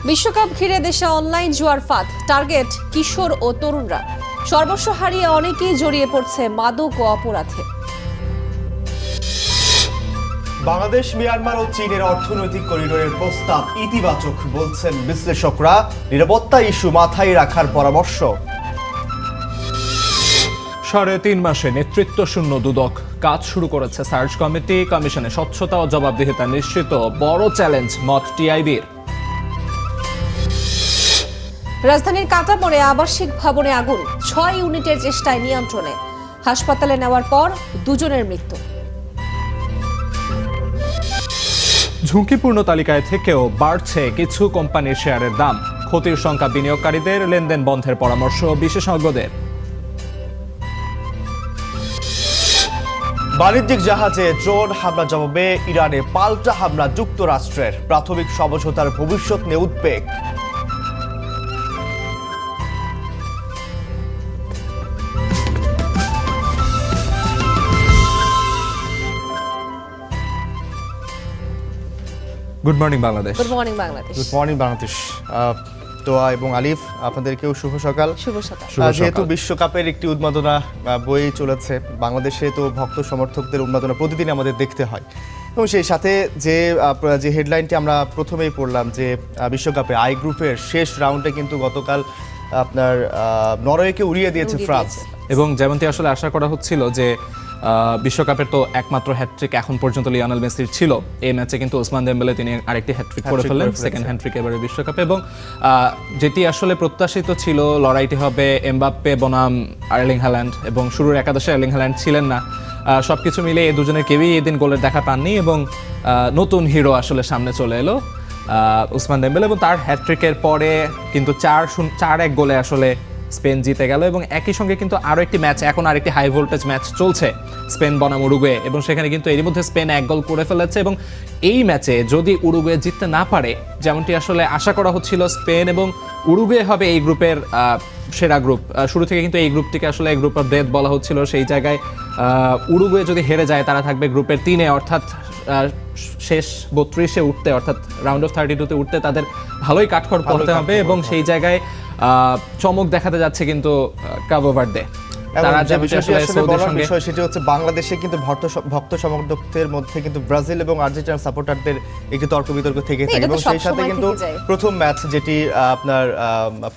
বিশ্বকাপ ঘিরে দেশে অনলাইন জুয়ার ফাঁদ, টার্গেট কিশোর ও তরুণরা। সর্বস্ব হারিয়ে অনেকেই জড়িয়ে পড়ছে মাদক ও অপরাধে। বাংলাদেশ, মিয়ানমার ও চীনের অর্থনৈতিক করিডোরের প্রস্তাব ইতিবাচক বলছেন বিশ্লেষকরা। নিরাপত্তা ইস্যু মাথায় রাখার পরামর্শ। 3.5 মাসে নেতৃত্ব শূন্য দুদক, কাজ শুরু করেছে সার্চ কমিটি। কমিশনে স্বচ্ছতা ও জবাবদিহিতা নিশ্চিত বড় চ্যালেঞ্জ মত টিআইবির। রাজধানীর কাঁটামোড়ে আবাসিক ভবনে আগুন, 6 ইউনিটের চেষ্টায় নিয়ন্ত্রণে। হাসপাতালে নেওয়ার পর দুজনের মৃত্যু। ঝুঁকিপূর্ণ তালিকায় থেকেও বাড়ছে কিছু কোম্পানির শেয়ারের দাম। ক্ষতির সংখ্যা বিনিয়োগকারীদের, লেনদেন বন্ধের পরামর্শ বিশেষজ্ঞদের। বাণিজ্যিক জাহাজে ড্রোন হামলা জবাবে ইরানে পাল্টা হামলা যুক্তরাষ্ট্রের। প্রাথমিক সমঝোতার ভবিষ্যৎ নিয়ে উদ্বেগ। Good morning Bangladesh. Good morning Bangladesh. Good morning Bangladesh. তোয়া এবং আলিফ, আপনাদেরকেও শুভ সকাল। শুভ সকাল। যেহেতু বিশ্বকাপের একটি উন্মাদনা বয়ে চলেছে, বাংলাদেশে তো ভক্ত সমর্থকদের উন্মাদনা প্রতিদিন আমাদের দেখতে হয়, এবং সেই সাথে যে হেডলাইনটি আমরা প্রথমেই পড়লাম যে বিশ্বকাপে আই গ্রুপের শেষ রাউন্ডে কিন্তু গতকাল আপনার নরওয়েকে উড়িয়ে দিয়েছে ফ্রান্স। এবং যেমনটি আসলে আশা করা হচ্ছিল যে বিশ্বকাপের তো একমাত্র হ্যাটট্রিক এখন পর্যন্ত লিওনেল মেসির ছিল, এই ম্যাচে কিন্তু ওসমান দেমবেলে তিনি আরেকটি হ্যাটট্রিক করে ফেললেন, সেকেন্ড হ্যাটট্রিক এবারে বিশ্বকাপে। এবং যেটি আসলে প্রত্যাশিত ছিল, লড়াইটি হবে এমবাপ্পে বনাম আর্লিং হ্যাল্যান্ড, এবং শুরুর একাদশে আর্লিং হ্যাল্যান্ড ছিলেন না। সবকিছু মিলে এই দুজনের কেউই এদিন গোলের দেখা পাননি, এবং নতুন হিরো আসলে সামনে চলে এলো ওসমান দেমবেলে, এবং তার হ্যাটট্রিকের পরে কিন্তু 4-1 গোলে আসলে স্পেন জিতে গেল। এবং একই সঙ্গে কিন্তু আরও একটি ম্যাচ, এখন আরেকটি হাই ভোল্টেজ ম্যাচ চলছে স্পেন বনাম উরুগুয়ে, এবং সেখানে কিন্তু এরই মধ্যে স্পেন 1 গোল করে ফেলেছে। এবং এই ম্যাচে যদি উরুগুয়ে জিততে না পারে, যেমনটি আসলে আশা করা হচ্ছিল, স্পেন এবং উরুগুয়ে হবে এই গ্রুপের সেরা গ্রুপ। শুরু থেকে কিন্তু এই গ্রুপটিকে আসলে গ্রুপ অফ ডেথ বলা হচ্ছিল। সেই জায়গায় উরুগুয়ে যদি হেরে যায়, তারা থাকবে গ্রুপের 3-এ, অর্থাৎ শেষ 32-এ উঠতে, অর্থাৎ রাউন্ড অফ 32-তে উঠতে তাদের ভালোই কাঠখড় পড়তে হবে। এবং সেই জায়গায় চমক দেখাতে যাচ্ছে কিন্তু কাবো ভার্দে। তারা যে বিষয় সেটি হচ্ছে, বাংলাদেশে কিন্তু ভক্ত সমর্থকদের মধ্যে কিন্তু ব্রাজিল এবং আর্জেন্টিনার সাপোর্টারদের একটি তর্ক বিতর্ক থেকে থাকে, এবং সেই সাথে কিন্তু প্রথম ম্যাচ যেটি আপনার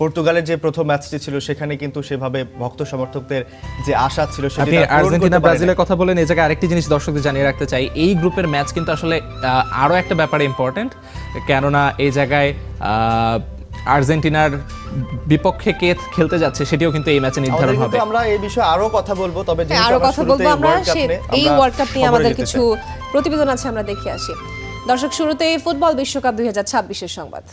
পর্তুগালের যে প্রথম ম্যাচটি ছিল, সেখানে কিন্তু সেভাবে ভক্ত সমর্থকদের যে আশা ছিল সেটি আর্জেন্টিনা ব্রাজিলের কথা বলেন। এই জায়গায় আরেকটি জিনিস দর্শকদের জানিয়ে রাখতে চাই, এই গ্রুপের ম্যাচ কিন্তু আসলে আরও একটা ব্যাপারে ইম্পর্টেন্ট, কেননা এই জায়গায় আর্জেন্টিনার বিপক্ষে কে খেলতে যাচ্ছে সেটিও কিন্তু এই ম্যাচে নির্ধারণ হবে। আমরা এই বিষয়ে আরো কথা বলবো, তবে আমরা এই ওয়ার্ল্ড কাপ নিয়ে আমাদের কিছু প্রতিবেদন আছে, আমরা দেখে আসি। দর্শক, শুরুতে ফুটবল বিশ্বকাপ 2026-এর সংবাদ।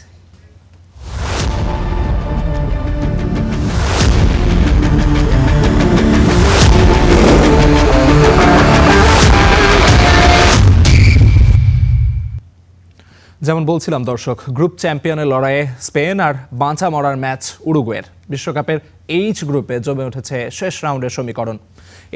যেমন বলছিলাম দর্শক, গ্রুপ চ্যাম্পিয়নের লড়াইয়ে স্পেন আর বাঁচা মরার ম্যাচ উরুগুয়ের। বিশ্বকাপের এইচ গ্রুপে জমে উঠেছে শেষ রাউন্ডের সমীকরণ।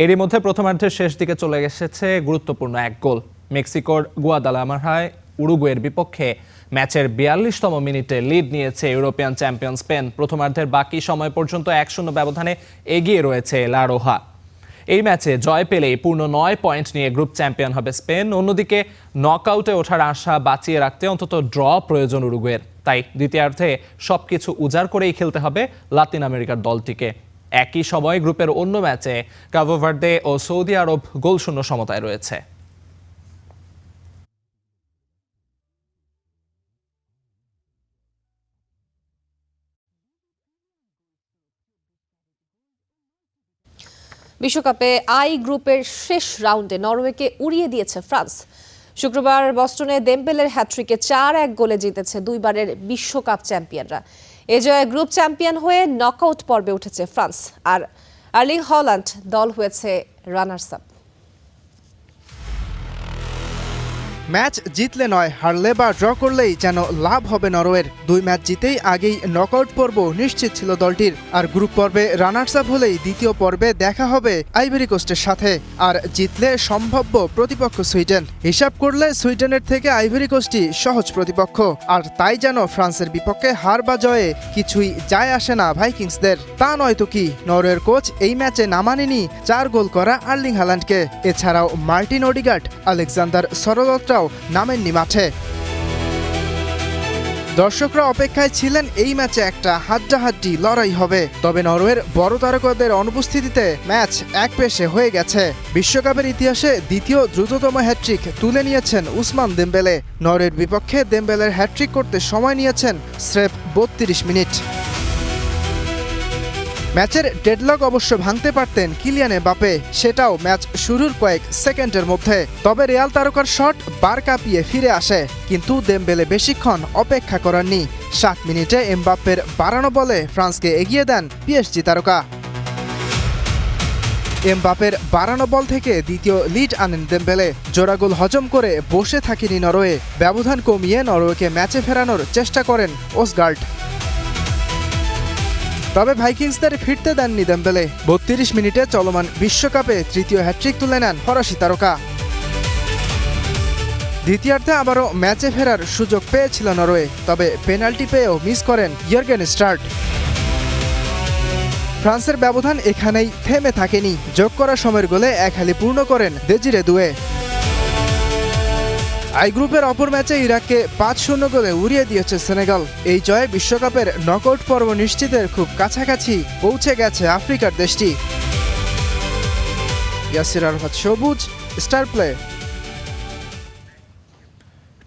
এরই মধ্যে প্রথমার্ধের শেষ দিকে চলে এসেছে গুরুত্বপূর্ণ 1 গোল। মেক্সিকোর গুয়াদালামারায় উরুগুয়ের বিপক্ষে ম্যাচের 42তম মিনিটে লিড নিয়েছে ইউরোপিয়ান চ্যাম্পিয়ন স্পেন। প্রথমার্ধের বাকি সময় পর্যন্ত 1-0 ব্যবধানে এগিয়ে রয়েছে লা রোহা। এই ম্যাচে জয় পেলেই পূর্ণ 9 পয়েন্ট নিয়ে গ্রুপ চ্যাম্পিয়ন হবে স্পেন। অন্যদিকে নকআউটে ওঠার আশা বাঁচিয়ে রাখতে অন্তত ড্র প্রয়োজন উরুগুয়ের। তাই দ্বিতীয়ার্ধে সবকিছু উজাড় করেই খেলতে হবে লাতিন আমেরিকার দলটিকে। একই সময় গ্রুপের অন্য ম্যাচে কাবো ভার্দে ও সৌদি আরব গোলশূন্য সমতায় রয়েছে। বিশ্বকাপে আই গ্রুপের শেষ রাউন্ডে নরওয়েকে উড়িয়ে দিয়েছে ফ্রান্স। শুক্রবার বস্টনে দেমবেলের হ্যাটট্রিকে 4-1 গোলে জিতেছে দুইবারের বিশ্বকাপ চ্যাম্পিয়নরা। এ জয়ে গ্রুপ চ্যাম্পিয়ন হয়ে নকআউট পর্বে উঠেছে ফ্রান্স, আর আর্লিং হল্যান্ড দল হয়েছে রানার্স আপ। ম্যাচ জিতলে নয়, হারলে বা ড্র করলেই যেন লাভ হবে নরওয়ের। 2 ম্যাচ জিতেই আগেই নকআউট পর্ব নিশ্চিত ছিল দলটির। আর গ্রুপ পর্বে রানার্স আপ হলেই দ্বিতীয় পর্বে দেখা হবে আইভরি কোস্টের সাথে। আর জিতলে সম্ভাব্য প্রতিপক্ষ সুইডেন। হিসাব করলে সুইডেনের থেকে আইভরি কোস্টই সহজ প্রতিপক্ষ। আর তাই যেন ফ্রান্সের বিপক্ষে হার বা জয়ে কিছুই যায় আসে না ভাইকিংসদের। তা নয়তো কি, নরওয়ের কোচ এই ম্যাচে নামানেনি 4 গোল করা আর্লিং হাল্যান্ডকে। এছাড়াও মার্টিন ওডিগার্ড, আলেকজান্ডার সরলতরাও নামেননি মাঠে। দর্শকরা অপেক্ষায় ছিলেন এই ম্যাচে একটা হাড্ডাহাড্ডি লড়াই হবে। তবে নরওয়ের বড় তারকাদের অনুপস্থিতিতে ম্যাচ একপেশে হয়ে গেছে। বিশ্বকাপের ইতিহাসে দ্বিতীয় দ্রুততম হ্যাটট্রিক তুলে নিয়েছেন উসমান দেমবেলে। নরওয়ের বিপক্ষে দেমবেলের হ্যাটট্রিক করতে সময় নিয়েছেন স্রেফ 32 মিনিট। ম্যাচের ডেডলক অবশ্য ভাঙতে পারতেন কিলিয়ান এমবাপ্পে, সেটাও ম্যাচ শুরুর কয়েক সেকেন্ডের মধ্যে। তবে রিয়াল তারকার শট বার কাঁপিয়ে ফিরে আসে, কিন্তু দেমবেলে বেশিক্ষণ অপেক্ষা করেননি। 7 মিনিটে এমবাপ্পের বাড়ানো বলে ফ্রান্সকে এগিয়ে দেন পিএসজি তারকা। এমবাপ্পের বাড়ানো বল থেকে দ্বিতীয় লিড আনেন দেমবেলে। জোড়া গোল হজম করে বসে থাকেনি নরওয়ে। ব্যবধান কমিয়ে নরওয়েকে ম্যাচে ফেরানোর চেষ্টা করেন ওসগার্ড। তবে ভাইকিংসদের ফিরতে দেননি দেমবেলে। 32 মিনিটে চলমান বিশ্বকাপে তৃতীয় হ্যাটট্রিক তুলে নেন ফরাসি তারকা। দ্বিতীয়ার্ধে আবারও ম্যাচে ফেরার সুযোগ পেয়েছিল নরওয়ে, তবে পেনাল্টি পেয়েও মিস করেন ইয়র্গেন স্টার্ট। ফ্রান্সের ব্যবধান এখানেই থেমে থাকেনি। যোগ করা সময়ের গোলে এক হালি পূর্ণ করেন দেজিরে দুয়ে। আই গ্রুপের অপর ম্যাচে ইরাককে 5-0 গোলে উড়িয়ে দিয়েছে সেনেগাল। এই জয়ে বিশ্বকাপের নকআউট পর্ব নিশ্চিতের খুব কাছাকাছি পৌঁছে গেছে আফ্রিকার দেশটি। ইয়াসির আরাফাত সবুজ, স্টার প্লে।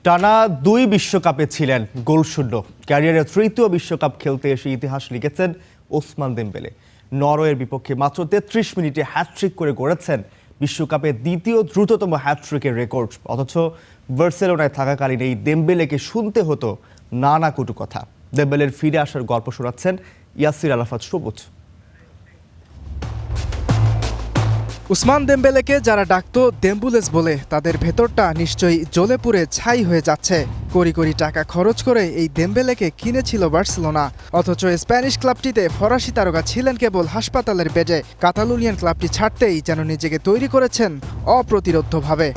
টানা 2 বিশ্বকাপে ছিলেন গোলশূন্য। ক্যারিয়ারের তৃতীয় বিশ্বকাপ খেলতে এসে ইতিহাস লিখেছেন ওসমান দেমবেলে। নরওয়ের বিপক্ষে মাত্র 33 মিনিটে হ্যাটট্রিক করে গড়েছেন বিশ্বকাপে দ্বিতীয় দ্রুততম হ্যাটট্রিকের রেকর্ড। অথচ বার্সেলোনায় থাকাকালীন এই দেমবেলেকে শুনতে হতো নানা কটু কথা। দেমবেলের ফিরে আসার গল্প শোনাচ্ছেন ইয়াসির আরাফাত সবুজ। উসমান দেমবেলেকে যারা ডাকতো দেম্বুলেস বলে, তাদের ভেতরটা নিশ্চয়ই জ্বলে পুড়ে ছাই হয়ে যাচ্ছে। কোটি কোটি টাকা খরচ করে এই দেমবেলেকে কিনেছিল বার্সেলোনা। অথচ স্প্যানিশ ক্লাবটিতে ফরাসি তারকা ছিলেন কেবল হাসপাতালের বেডে। কাতালুনিয়ান ক্লাবটি ছাড়তেই যেন নিজেকে তৈরি করেছেন অপ্রতিরোধ্যভাবে।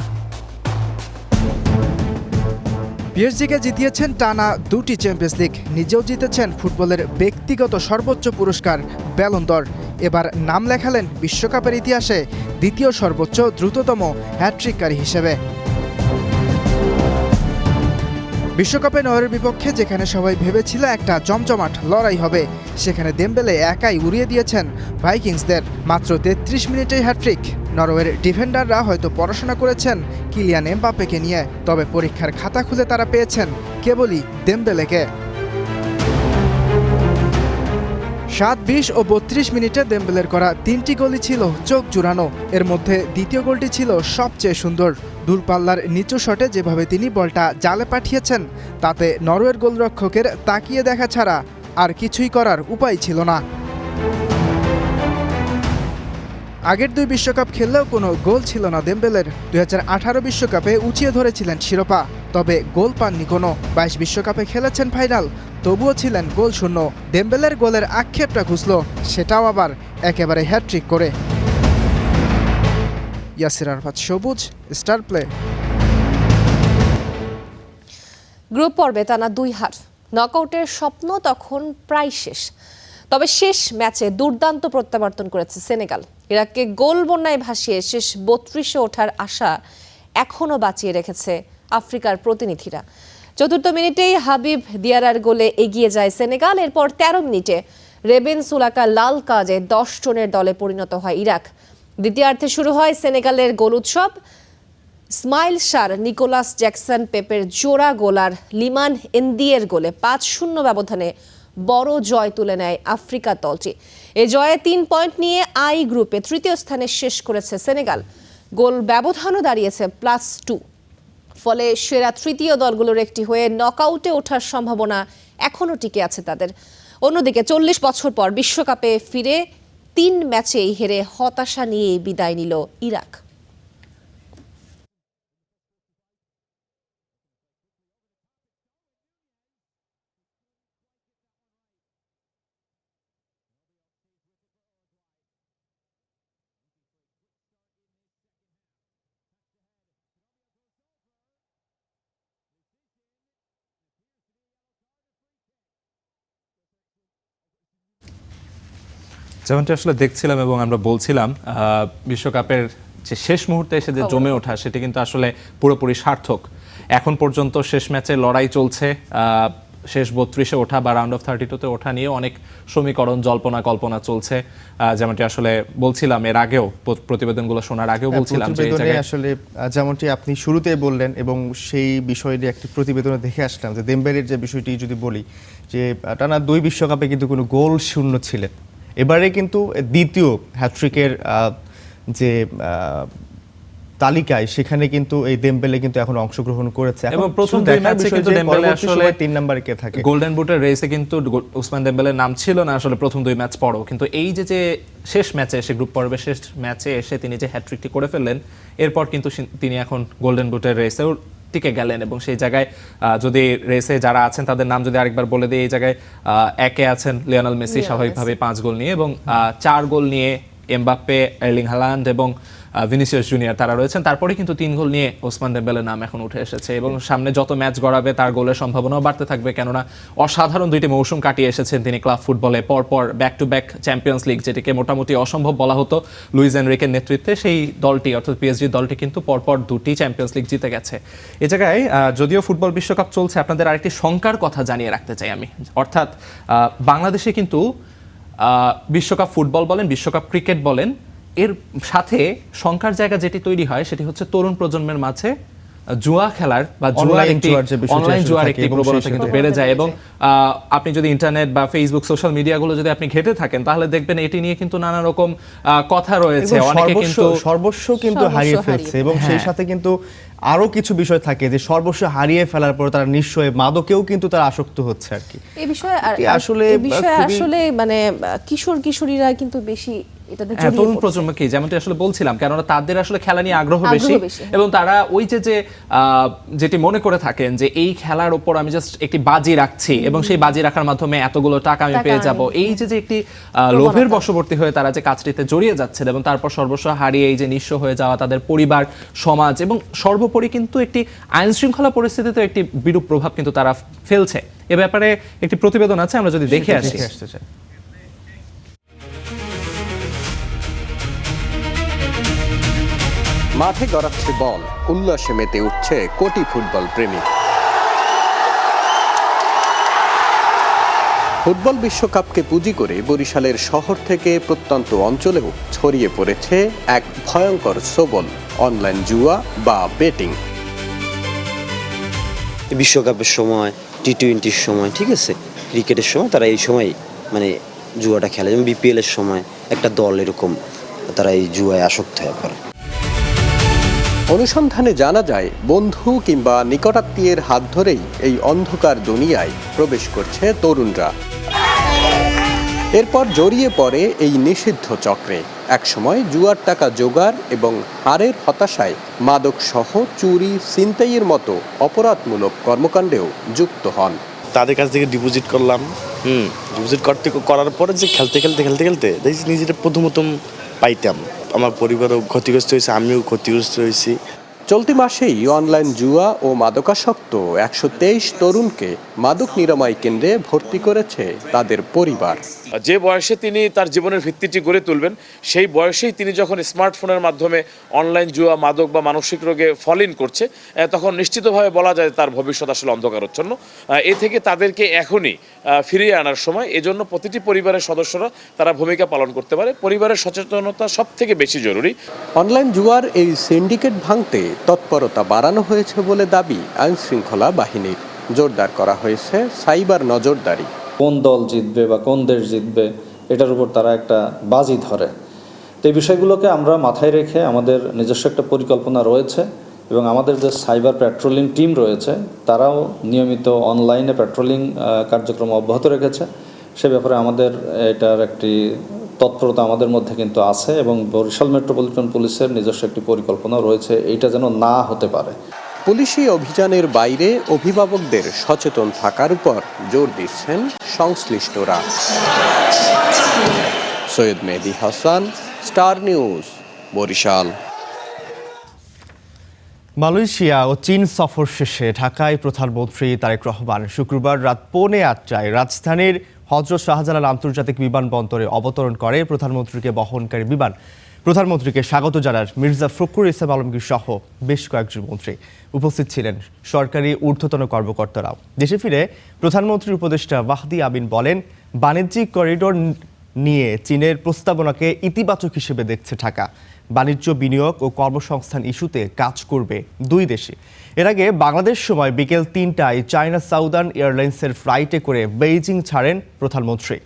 পিএসজিকে জিতিয়েছেন টানা 2টি চ্যাম্পিয়ন্স লিগ, নিজেও জিতেছেন ফুটবলের ব্যক্তিগত সর্বোচ্চ পুরস্কার ব্যালন দ'র। এবার নাম লেখালেন বিশ্বকাপের ইতিহাসে দ্বিতীয় সর্বোচ্চ দ্রুততম হ্যাটট্রিককারী হিসেবে। বিশ্বকাপে নরওয়ের বিপক্ষে যেখানে সবাই ভেবেছিল একটা জমজমাট লড়াই হবে, সেখানে দেমবেলে একাই উড়িয়ে দিয়েছেন ভাইকিংসদের। মাত্র 33 মিনিটেই হ্যাটট্রিক। নরওয়ের ডিফেন্ডাররা হয়তো পড়াশোনা করেছেন কিলিয়ান এমবাপ্পেকে নিয়ে, তবে পরীক্ষার খাতা খুলে তারা পেয়েছেন কেবলই দেমবেলেকে। 7, 20 ও 32 মিনিটে দেমবেলের করা 3টি গোলই ছিল চোখ জুড়ানো। এর মধ্যে দ্বিতীয় গোলটি ছিল সবচেয়ে সুন্দর। দূরপাল্লার নিচু শটে যেভাবে তিনি বলটা জালে পাঠিয়েছেন, তাতে নরওয়ের গোলরক্ষকের তাকিয়ে দেখা ছাড়া আর কিছুই করার উপায় ছিল না। আগের 2 বিশ্বকাপ খেললেও কোনো গোল ছিল না দেমবেলের। 2018 বিশ্বকাপে উঁচিয়ে ধরেছিলেন শিরোপা, তবে গোল পাননি কোনো। 22 বিশ্বকাপে খেলেছেন ফাইনাল, তবুও ছিলেন গোল শূন্য। দেমবেলের গোলের আক্ষেপটা ঘুষল, সেটাও আবার একেবারে হ্যাটট্রিক করে। ইয়াসির আরাফাত সবুজ, স্টার প্লে। গ্রুপ পর্বে টানা 2 হার, নকআউটের স্বপ্ন তখন প্রায় শেষ। তবে শেষ ম্যাচে দুর্দান্ত প্রত্যাবর্তন করেছে সেনেগাল। ইরাককে গোল বন্যায় ভাসিয়ে শেষ 32-এ ওঠার আশা এখনও বাঁচিয়ে রেখেছে আফ্রিকার প্রতিনিধিরা। 4র্থ মিনিটেই হাবিব দিয়ারার গোলে এগিয়ে যায় সেনেগাল। এরপর 13 মিনিটে রেবেন সুলাকা লাল কার্ডে 10 রানের দলে পরিণত হয় ইরাক। দ্বিতীয়ার্ধে শুরু হয় সেনেগালের গোল উৎসব। ইসমাইল শার, নিকোলাস জ্যাকসন পেপের জোড়া গোল আর লিমান এন্দিয়ের গোলে 5-0 ব্যবধানে বড় জয় তুলে নেয় আফ্রিকা দলটি। এ জয়ে 3 পয়েন্ট নিয়ে আই গ্রুপে তৃতীয় স্থানে শেষ করেছে সেনেগাল। গোল ব্যবধানও দাঁড়িয়েছে +2। ফলে সেরা তৃতীয় দলগুলোর একটি হয়ে নকআউটে ওঠার সম্ভাবনা এখনও টিকে আছে তাদের। অন্যদিকে 40 বছর পর বিশ্বকাপে ফিরে 3 ম্যাচেই হেরে হতাশা নিয়ে বিদায় নিল ইরাক। যেমনটি আসলে দেখছিলাম এবং আমরা বলছিলাম বিশ্বকাপের যে শেষ মুহূর্তে এসে যে জমে ওঠা সেটি কিন্তু আসলে পুরোপুরি সার্থক। এখন পর্যন্ত শেষ ম্যাচে লড়াই চলছে, শেষ 32-এ ওঠা বা রাউন্ড অফ 32-তে ওঠা নিয়ে অনেক সমীকরণ জল্পনা কল্পনা চলছে, যেমনটি আসলে বলছিলাম এর আগেও প্রতিবেদনগুলো শোনার আগেও বলছিলাম যে এই জায়গায় আসলে যেমনটি আপনি শুরুতে বললেন এবং সেই বিষয়টি একটি প্রতিবেদনে দেখে আসলাম যে দেমবেলের যে বিষয়টি যদি বলি যে টানা 2 বিশ্বকাপে কিন্তু কোনো গোল শূন্য ছিলেন, এবারে কিন্তু দ্বিতীয় হ্যাটট্রিকের যে তালিকায় সেখানে কিন্তু এই দেমবেলে কিন্তু এখন অংশগ্রহণ করেছে এবং প্রথম দুই ম্যাচে কিন্তু দেমবেলে আসলে 3 নম্বরে কে থাকে। গোল্ডেন বুটের রেসে কিন্তু ওসমান দেমবেলের নাম ছিল না আসলে প্রথম 2 ম্যাচ পরও, কিন্তু এই যে শেষ ম্যাচে এসে গ্রুপ পর্বে শেষ ম্যাচে এসে তিনি যে হ্যাটট্রিকটি করে ফেললেন, এরপর কিন্তু তিনি এখন গোল্ডেন বুটের রেসেও টিকে গেলেন। এবং সেই জায়গায় যদি রেসে যারা আছেন তাদের নাম যদি আরেকবার বলে দিই, এই জায়গায় 1-এ আছেন লিওনেল মেসি স্বাভাবিকভাবে 5 গোল নিয়ে, এবং 4 গোল নিয়ে এমবাপ্পে, এর্লিং হালান্ড এবং ভিনিসিয়াস জুনিয়র তারা রয়েছেন। তারপরে কিন্তু 3 গোল নিয়ে ওসমান দেমবেলের নাম এখন উঠে এসেছে এবং সামনে যত ম্যাচ গড়াবে তার গোলের সম্ভাবনাও বাড়তে থাকবে, কেননা অসাধারণ 2টি মৌসুম কাটিয়ে এসেছেন তিনি ক্লাব ফুটবলে, পরপর back to back champions league, যেটিকে মোটামুটি অসম্ভব বলা হতো লুইস এনরিকের নেতৃত্বে, সেই দলটি অর্থাৎ পিএসজি দলটি কিন্তু পরপর 2টি চ্যাম্পিয়ন্স লিগ জিতে গেছে। এ জায়গায় যদিও ফুটবল বিশ্বকাপ চলছে, আপনাদের আরেকটি শঙ্কার কথা জানিয়ে রাখতে চাই আমি, অর্থাৎ বাংলাদেশে কিন্তু বিশ্বকাপ ফুটবল বলেন, বিশ্বকাপ ক্রিকেট বলেন, এর সাথে শঙ্কার জায়গা যেটি তৈরি হয় সেটি হচ্ছে তরুণ প্রজন্মের মাঝে জুয়া খেলার বা অনলাইন জুয়ার একটি প্রবণতা কিন্তু বেড়ে যায়। এবং আপনি যদি ইন্টারনেট বা ফেসবুক সোশ্যাল মিডিয়াগুলো যদি আপনি ঘেটে থাকেন তাহলে দেখবেন এটি নিয়ে কিন্তু নানা রকম কথা রয়েছে, অনেকে কিন্তু সর্বস্ব কিন্তু হারিয়ে ফেলছে এবং সেই সাথে কিন্তু আরো কিছু বিষয় থাকে যে সর্বস্ব হারিয়ে ফেলার পর তারা নিশ্চয়ই মাদকেও কিন্তু তারা আসক্ত হচ্ছে আর কি। এই বিষয়ে আসলে মানে কিশোর কিশোরীরা কিন্তু বেশি তরুণ প্রজন্মকে যেমনটি আসলে বলছিলাম, কেননা তাদের আসলে খেলা নিয়ে আগ্রহ বেশি এবং তারা ওই যেটি মনে করে থাকেন যে এই খেলার উপর আমি জাস্ট একটি বাজি রাখছি এবং সেই বাজি রাখার মাধ্যমে এতগুলো টাকা আমি পেয়ে যাব, এই যে একটি লোভের বশবর্তী হয়ে তারা যে কাজটিতে জড়িয়ে যাচ্ছেন এবং তারপর সর্বস্ব হারিয়ে এই যে নিঃস্ব হয়ে যাওয়া তাদের পরিবার, সমাজ এবং সর্বোপরি কিন্তু একটি আইন শৃঙ্খলা পরিস্থিতিতে একটি বিরূপ প্রভাব কিন্তু তারা ফেলছে। এ ব্যাপারে একটি প্রতিবেদন আছে, আমরা যদি দেখে আসতে চাই। মাঠে গড়াচ্ছে বল, উল্লাসে মেতে উঠছে কোটি ফুটবল প্রেমী। ফুটবল বিশ্বকাপকে পুঁজি করে বরিশালের শহর থেকে প্রত্যন্ত অঞ্চলেও ছড়িয়ে পড়েছে এক ভয়ঙ্কর সবল অনলাইন জুয়া বা বেটিং। বিশ্বকাপের সময়, টি-20-র সময়, ঠিক আছে, ক্রিকেটের সময় তারা এই সময় মানে জুয়াটা খেলে, যেমন বিপিএল-এর সময় একটা দল এরকম তারা এই জুয়ায় আসক্ত হয়ে পড়ে। অনুসন্ধানে জানা যায় বন্ধু কিংবা নিকটাত্মীয়ের হাত ধরেই এই অন্ধকার দুনিয়ায় প্রবেশ করছে তরুণরা। এরপর জড়িয়ে পড়ে এই নিষিদ্ধ চক্রে। একসময় জুয়ার টাকা জোগাড় এবং হারের হতাশায় মাদক সহ চুরি, ছিনতাইয়ের মতো অপরাধমূলক কর্মকাণ্ডেও যুক্ত হন। তাদের কাছ থেকে ডিপোজিট করলাম, ডিপোজিট করার পরে যে খেলতে দেখছি নিজেটা প্রথম পাইতাম, আমার পরিবারও ক্ষতিগ্রস্ত হয়েছে, আমিও ক্ষতিগ্রস্ত হয়েছি। চলতি মাসেই অনলাইন জুয়া ও মাদকাসক্ত 123 তরুণকে মাদক নিরাময় কেন্দ্রে ভর্তি করেছে তাদের পরিবার। যে বয়সে তিনি তার জীবনের ভিত্তিটি গড়ে তুলবেন, সেই বয়সেই তিনি যখন স্মার্টফোনের মাধ্যমে অনলাইন জুয়া, মাদক বা মানসিক রোগে ফল করছে, তখন নিশ্চিতভাবে বলা যায় তার ভবিষ্যৎ আসলে অন্ধকারচ্ছন্ন। এ থেকে তাদেরকে এখনই ফিরিয়ে আনার সময়। এজন্য প্রতিটি পরিবারের সদস্যরা তারা ভূমিকা পালন করতে পারে। পরিবারের সচেতনতা সব থেকে বেশি জরুরি। অনলাইন জুয়ার এই সিন্ডিকেট ভাঙতে তৎপরতা বাড়ানো হয়েছে বলে দাবি আইন শৃঙ্খলা বাহিনীর। জোরদার করা হয়েছে সাইবার নজরদারি। কোন দল জিতবে বা কোন দেশ জিতবে এটার উপর তারা একটা বাজি ধরে। তো এই বিষয়গুলোকে আমরা মাথায় রেখে আমাদের নিজস্ব একটা পরিকল্পনা রয়েছে এবং আমাদের যে সাইবার প্যাট্রোলিং টিম রয়েছে তারাও নিয়মিত অনলাইনে প্যাট্রোলিং কার্যক্রম অব্যাহত রেখেছে। সে ব্যাপারে আমাদের এটার একটি তৎপরতা আমাদের মধ্যে কিন্তু আছে এবং বরিশাল মেট্রোপলিটন পুলিশের নিজস্ব একটি পরিকল্পনা রয়েছে এইটা যেন না হতে পারে। পুলিশি অভিযানের বাইরে অভিভাবকদের সচেতন থাকার উপর জোর দিচ্ছেন সংশ্লিষ্টরা। Syed Mehedi Hasan, Star News, Barishal. Malaysia ও চীন সফর শেষে ঢাকায় প্রধানমন্ত্রী তারেক রহমান শুক্রবার রাত 8:45 রাজধানীর হযরত শাহজালাল আন্তর্জাতিক বিমানবন্দরে অবতরণ করে প্রধানমন্ত্রীকে বহনকারী বিমান। প্রধানমন্ত্রীকে স্বাগত জানান মির্জা ফখরুল ইসলাম আলমগীর সহ বেশ কয়েকজন মন্ত্রী। উপস্থিত ছিলেন সরকারি ঊর্ধ্বতন কর্মকর্তারাও। দেশে ফিরে প্রধানমন্ত্রীর উপদেষ্টা ওয়াহদি আমিন বলেন, বাণিজ্যিক করিডোর নিয়ে চীনের প্রস্তাবনাকে ইতিবাচক হিসেবে দেখছে ঢাকা। বাণিজ্য, বিনিয়োগ ও কর্মসংস্থান ইস্যুতে কাজ করবে দুই দেশে। এর আগে বাংলাদেশ সময় বিকেল 3টায় চায়না সাউদার্ন এয়ারলাইন্সের ফ্লাইটে করে বেইজিং ছাড়েন প্রধানমন্ত্রী।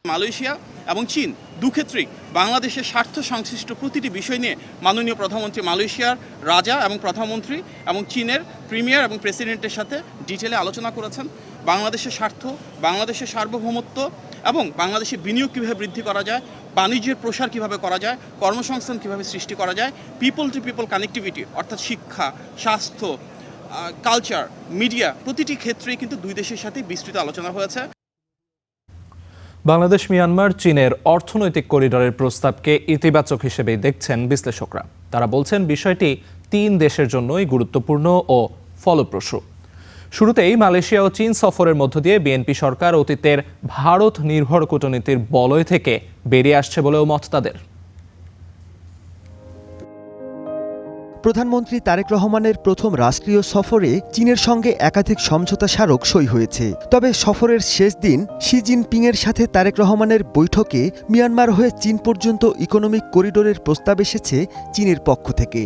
মালয়েশিয়া এবং চীন দুক্ষেত্রেই বাংলাদেশের স্বার্থ সংশ্লিষ্ট প্রতিটি বিষয় নিয়ে মাননীয় প্রধানমন্ত্রী মালয়েশিয়ার রাজা এবং প্রধানমন্ত্রী এবং চীনের প্রিমিয়ার এবং প্রেসিডেন্টের সাথে ডিটেলে আলোচনা করেছেন। বাংলাদেশের স্বার্থ, বাংলাদেশের সার্বভৌমত্ব এবং বাংলাদেশের বিনিয়োগ কীভাবে বৃদ্ধি করা যায়, বাণিজ্যের প্রসার কীভাবে করা যায়, কর্মসংস্থান কীভাবে সৃষ্টি করা যায়, পিপল টু পিপল কানেক্টিভিটি অর্থাৎ শিক্ষা, স্বাস্থ্য, কালচার, মিডিয়া প্রতিটি ক্ষেত্রেই কিন্তু দুই দেশের সাথে বিস্তৃত আলোচনা হয়েছে। বাংলাদেশ, মিয়ানমার, চীনের অর্থনৈতিক করিডোরের প্রস্তাবকে ইতিবাচক হিসেবেই দেখছেন বিশ্লেষকরা। তারা বলছেন বিষয়টি 3 দেশের জন্যই গুরুত্বপূর্ণ ও ফলপ্রসূ। শুরুতেই মালয়েশিয়া ও চীন সফরের মধ্য দিয়ে বিএনপি সরকার অতীতের ভারত নির্ভর কূটনীতির বলয় থেকে বেরিয়ে আসছে বলেও মত তাদের। প্রধানমন্ত্রী তারেক রহমানের প্রথম রাষ্ট্রীয় সফরে চীনের সঙ্গে একাধিক সমঝোতা স্মারক সই হয়েছে। তবে সফরের শেষ দিন শি জিনপিংয়ের সাথে তারেক রহমানের বৈঠকে মিয়ানমার হয়ে চীন পর্যন্ত ইকোনমিক করিডোরের প্রস্তাব এসেছে চীনের পক্ষ থেকে।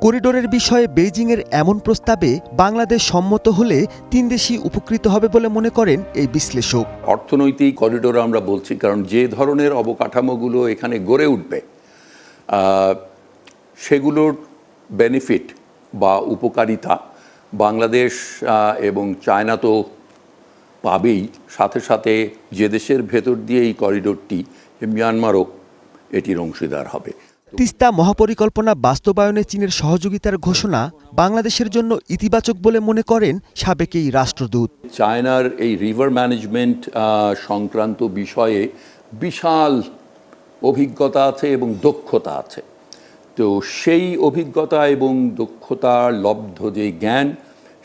করিডোরের বিষয়ে বেইজিংয়ের এমন প্রস্তাবে বাংলাদেশ সম্মত হলে 3 দেশই উপকৃত হবে বলে মনে করেন এই বিশ্লেষক। অর্থনৈতিক করিডোর আমরা বলছি কারণ যে ধরনের অবকাঠামোগুলো এখানে গড়ে উঠবে সেগুলোর বেনিফিট বা উপকারিতা বাংলাদেশ এবং চায়না তো পাবেই, সাথে সাথে যে দেশের ভেতর দিয়ে এই করিডোরটি, মিয়ানমারও এটির অংশীদার হবে। তিস্তা মহাপরিকল্পনা বাস্তবায়নে চীনের সহযোগিতার ঘোষণা বাংলাদেশের জন্য ইতিবাচক বলে মনে করেন সাবেক এই রাষ্ট্রদূত। চায়নার এই রিভার ম্যানেজমেন্ট সংক্রান্ত বিষয়ে বিশাল অভিজ্ঞতা আছে এবং দক্ষতা আছে। তো সেই অভিজ্ঞতা এবং দক্ষতার লব্ধ যে জ্ঞান,